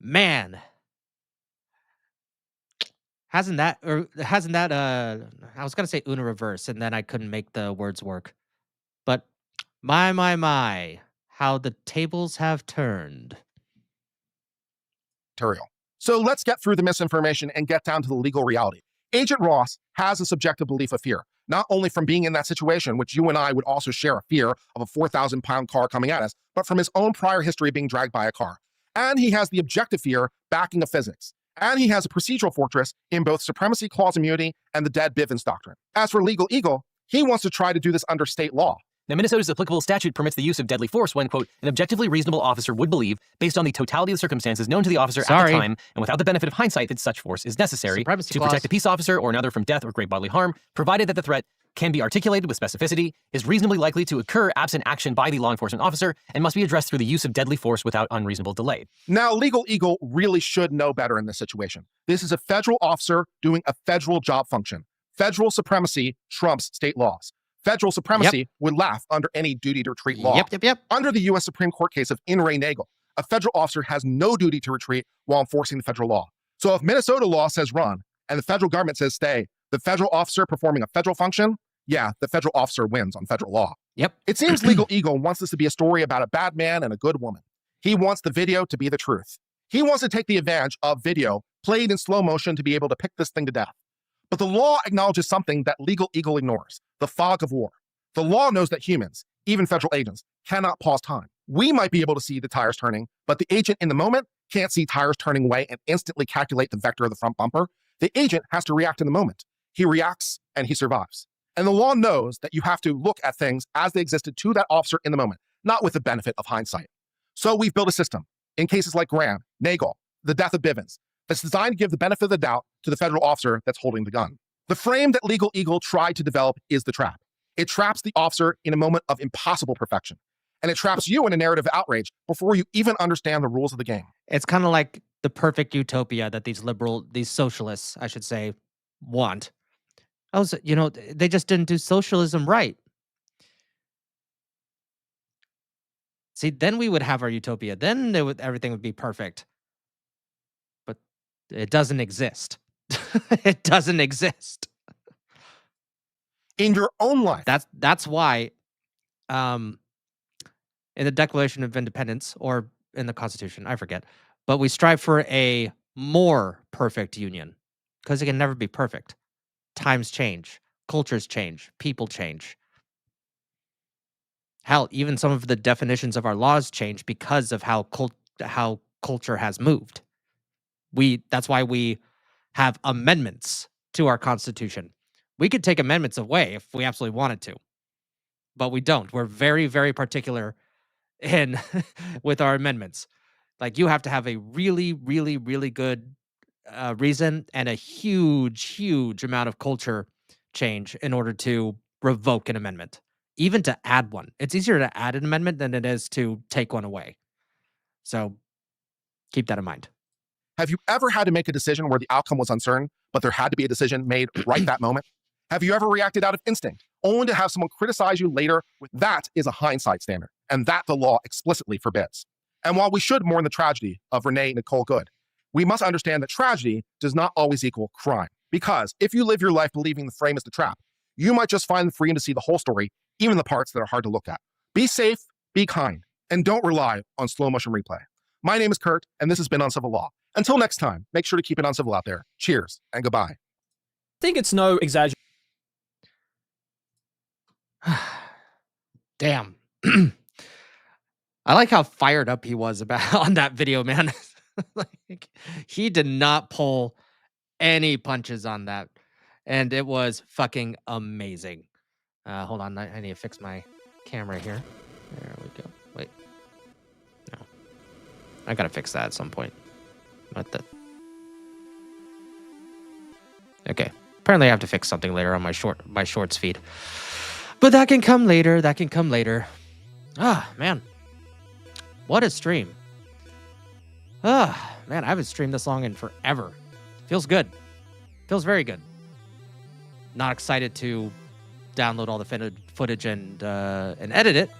[SPEAKER 1] Man. Hasn't that, I was going to say Una reverse, and then I couldn't make the words work. But my, how the tables have turned.
[SPEAKER 9] So let's get through the misinformation and get down to the legal reality. Agent Ross has a subjective belief of fear, not only from being in that situation, which you and I would also share a fear of a 4,000-pound car coming at us, but from his own prior history of being dragged by a car. And he has the objective fear backing of physics. And he has a procedural fortress in both supremacy clause immunity and the dead Bivens doctrine. As for Legal Eagle, he wants to try to do this under state law.
[SPEAKER 10] Now, Minnesota's applicable statute permits the use of deadly force when, quote, an objectively reasonable officer would believe, based on the totality of the circumstances known to the officer at the time, and without the benefit of hindsight, that such force is necessary to protect the peace officer or another from death or great bodily harm, provided that the threat can be articulated with specificity, is reasonably likely to occur absent action by the law enforcement officer, and must be addressed through the use of deadly force without unreasonable delay.
[SPEAKER 9] Now, Legal Eagle really should know better in this situation. This is a federal officer doing a federal job function. Federal supremacy trumps state laws. Federal supremacy would laugh under any duty to retreat law. Under the U.S. Supreme Court case of In re Nagel, a federal officer has no duty to retreat while enforcing the federal law. So if Minnesota law says run and the federal government says stay, the federal officer performing a federal function, yeah, the federal officer wins on federal law. It seems Legal Eagle wants this to be a story about a bad man and a good woman. He wants the video to be the truth. He wants to take the advantage of video played in slow motion to be able to pick this thing to death. But the law acknowledges something that Legal Eagle ignores, the fog of war. The law knows that humans, even federal agents, cannot pause time. We might be able to see the tires turning, but the agent in the moment can't see tires turning away and instantly calculate the vector of the front bumper. The agent has to react in the moment. He reacts and he survives. And the law knows that you have to look at things as they existed to that officer in the moment, not with the benefit of hindsight. So we've built a system, in cases like Graham, Nagel, the death of Bivens, that's designed to give the benefit of the doubt to the federal officer that's holding the gun. The frame that Legal Eagle tried to develop is the trap. It traps the officer in a moment of impossible perfection. And it traps you in a narrative of outrage before you even understand the rules of the game.
[SPEAKER 1] It's kind of like the perfect utopia that these socialists, I should say, want. They just didn't do socialism right. See, then we would have our utopia. Then everything would be perfect. But it doesn't exist. It doesn't exist.
[SPEAKER 9] In your own life.
[SPEAKER 1] That's why in the Declaration of Independence, or in the Constitution, I forget, but we strive for a more perfect union, because it can never be perfect. Times change, cultures change, people change. Hell, even some of the definitions of our laws change because of how culture has moved. That's why we have amendments to our Constitution. We could take amendments away if we absolutely wanted to, but we don't. We're very, very particular with our amendments. Like, you have to have a really, really, really good reason and a huge, huge amount of culture change in order to revoke an amendment, even to add one. It's easier to add an amendment than it is to take one away. So keep that in mind.
[SPEAKER 9] Have you ever had to make a decision where the outcome was uncertain, but there had to be a decision made right that moment? Have you ever reacted out of instinct, only to have someone criticize you later? That is a hindsight standard, and that the law explicitly forbids. And while we should mourn the tragedy of Renee Nicole Good, we must understand that tragedy does not always equal crime. Because if you live your life believing the frame is the trap, you might just find the freedom to see the whole story, even the parts that are hard to look at. Be safe, be kind, and don't rely on slow motion replay. My name is Kurt, and this has been Uncivil Law. Until next time, make sure to keep it uncivil out there. Cheers, and goodbye.
[SPEAKER 2] I think it's no exaggeration.
[SPEAKER 1] Damn. I like how fired up he was on that video, man. Like, he did not pull any punches on that, and it was fucking amazing. Hold on, I need to fix my camera here. There we go. Wait. No. I gotta fix that at some point. What the? Okay. Apparently I have to fix something later on my shorts feed. But that can come later. That can come later. Ah, man. What a stream. Ah, man, I haven't streamed this long in forever. Feels good. Feels very good. Not excited to download all the footage and edit it,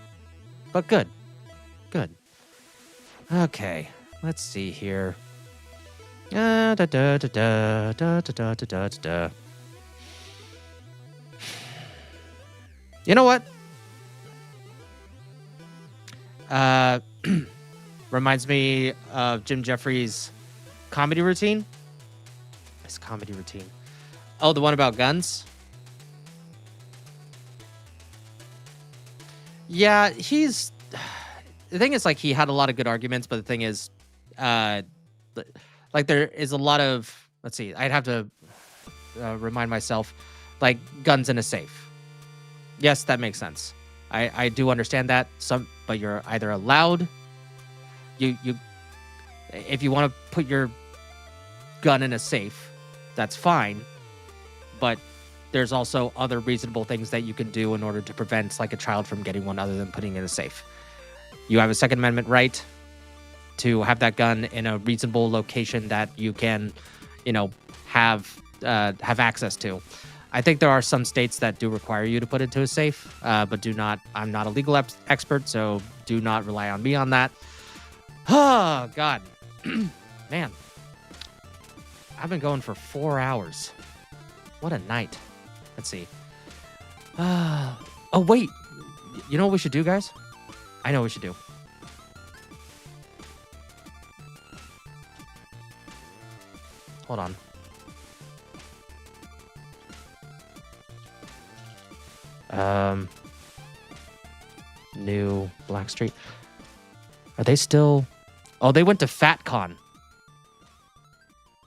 [SPEAKER 1] but good. Good. Okay. Let's see here. Da, da, da, da, da, da, da, da, da, da. You know what? Reminds me of Jim Jeffries' comedy routine. His comedy routine. Oh, the one about guns? Yeah, he's... The thing is, like, he had a lot of good arguments, but the thing is, like, there is a lot of... Let's see, I'd have to remind myself, like, guns in a safe. Yes, that makes sense. I do understand that, but you're either allowed... If you want to put your gun in a safe, that's fine, but there's also other reasonable things that you can do in order to prevent like a child from getting one other than putting it in a safe. You have a Second Amendment right to have that gun in a reasonable location that you can, have access to. I think there are some states that do require you to put it to a safe, but do not. I'm not a legal expert, so do not rely on me on that. Oh, God. Man. I've been going for 4 hours. What a night. Let's see. Oh, wait. You know what we should do, guys? I know what we should do. Hold on. New Blackstreet. Are they still... Oh, they went to FatCon.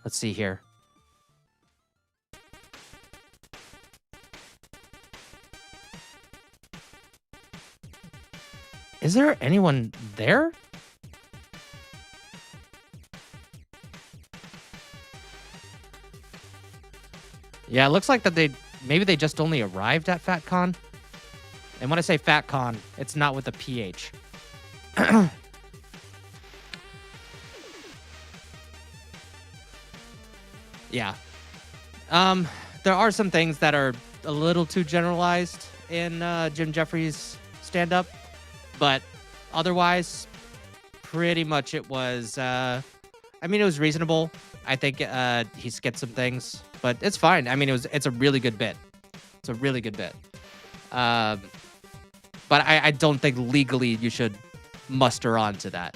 [SPEAKER 1] Let's see here. Is there anyone there? Yeah, it looks like that maybe they just only arrived at FatCon. And when I say FatCon, it's not with a PH. Yeah. There are some things that are a little too generalized in Jim Jeffries' stand-up, but otherwise, pretty much it was, it was reasonable. I think he skipped some things, but it's fine. I mean, it's a really good bit. It's a really good bit. But I don't think legally you should muster on to that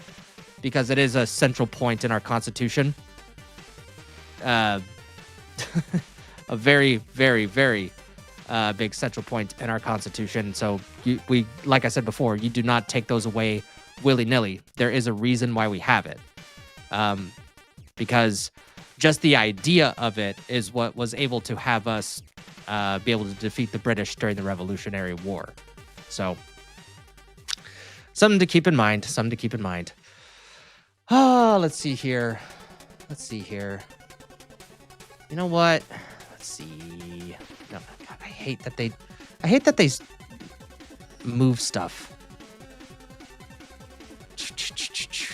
[SPEAKER 1] because it is a central point in our Constitution. A very, very, very big central point in our Constitution. So we, like I said before, you do not take those away willy-nilly. There is a reason why we have it. Because just the idea of it is what was able to have us be able to defeat the British during the Revolutionary War. So something to keep in mind. Something to keep in mind. Oh, let's see here. You know what? Let's see. No, God, I hate that they move stuff.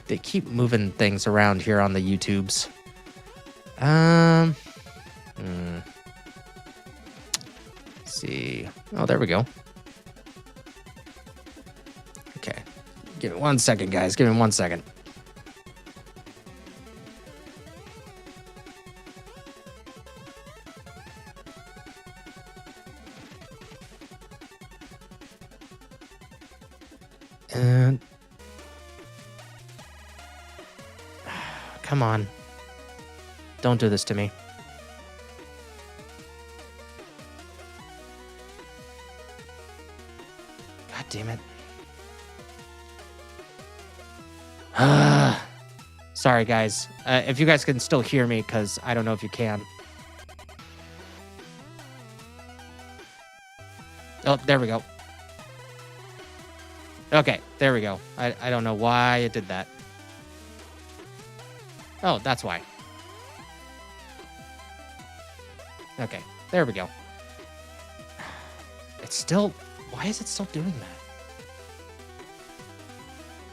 [SPEAKER 1] They keep moving things around here on the YouTubes. Let's see. Oh, there we go. Okay. Give me 1 second, guys. Give me 1 second. And come on. Don't do this to me. God damn it. Sorry, guys. If you guys can still hear me, because I don't know if you can. Oh, there we go. Okay, there we go. I don't know why it did that. Oh, that's why. Okay, there we go. It's still... Why is it still doing that?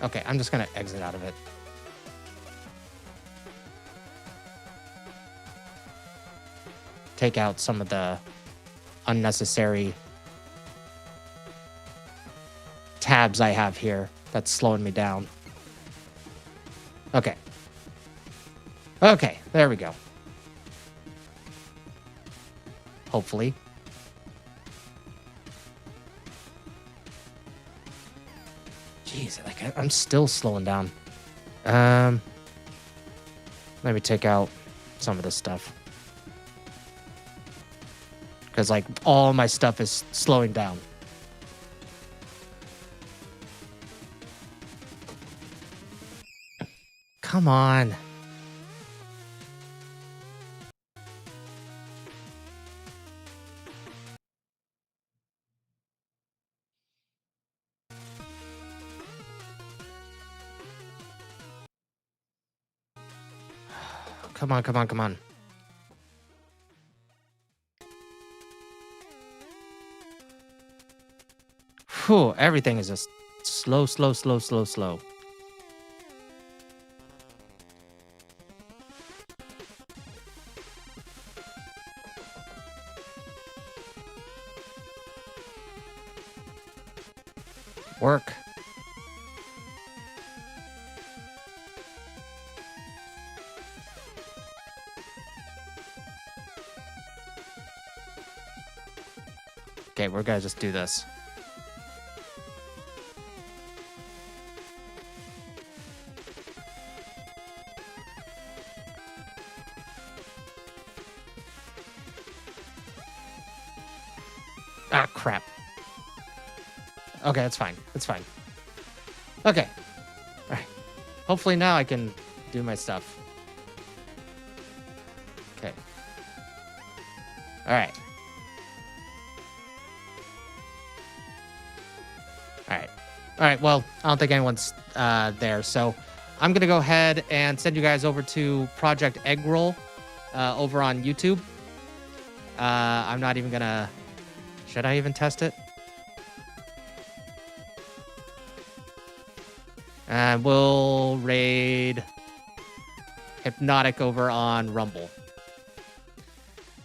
[SPEAKER 1] Okay, I'm just going to exit out of it. Take out some of the unnecessary tabs I have here. that's slowing me down. Okay. Okay, there we go. Hopefully. Jeez, like I'm still slowing down. Let me take out some of this stuff. Because, like, all my stuff is slowing down. Come on. Come on, come on, come on. Whew, everything is just slow, slow, slow, slow, slow. Work. Okay, we're gonna just do this. Ah, crap. Okay, that's fine. That's fine. Okay. All right. Hopefully now I can do my stuff. Okay. All right. All right, well, I don't think anyone's there, so I'm going to go ahead and send you guys over to Project Eggroll over on YouTube. I'm not even going to... Should I even test it? And we'll raid Hypnotic over on Rumble.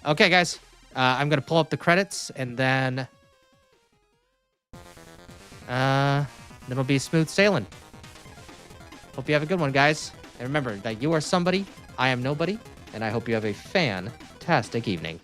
[SPEAKER 1] Okay, guys. I'm going to pull up the credits, and then it'll be smooth sailing. Hope you have a good one, guys. And remember that you are somebody, I am nobody, and I hope you have a fantastic evening.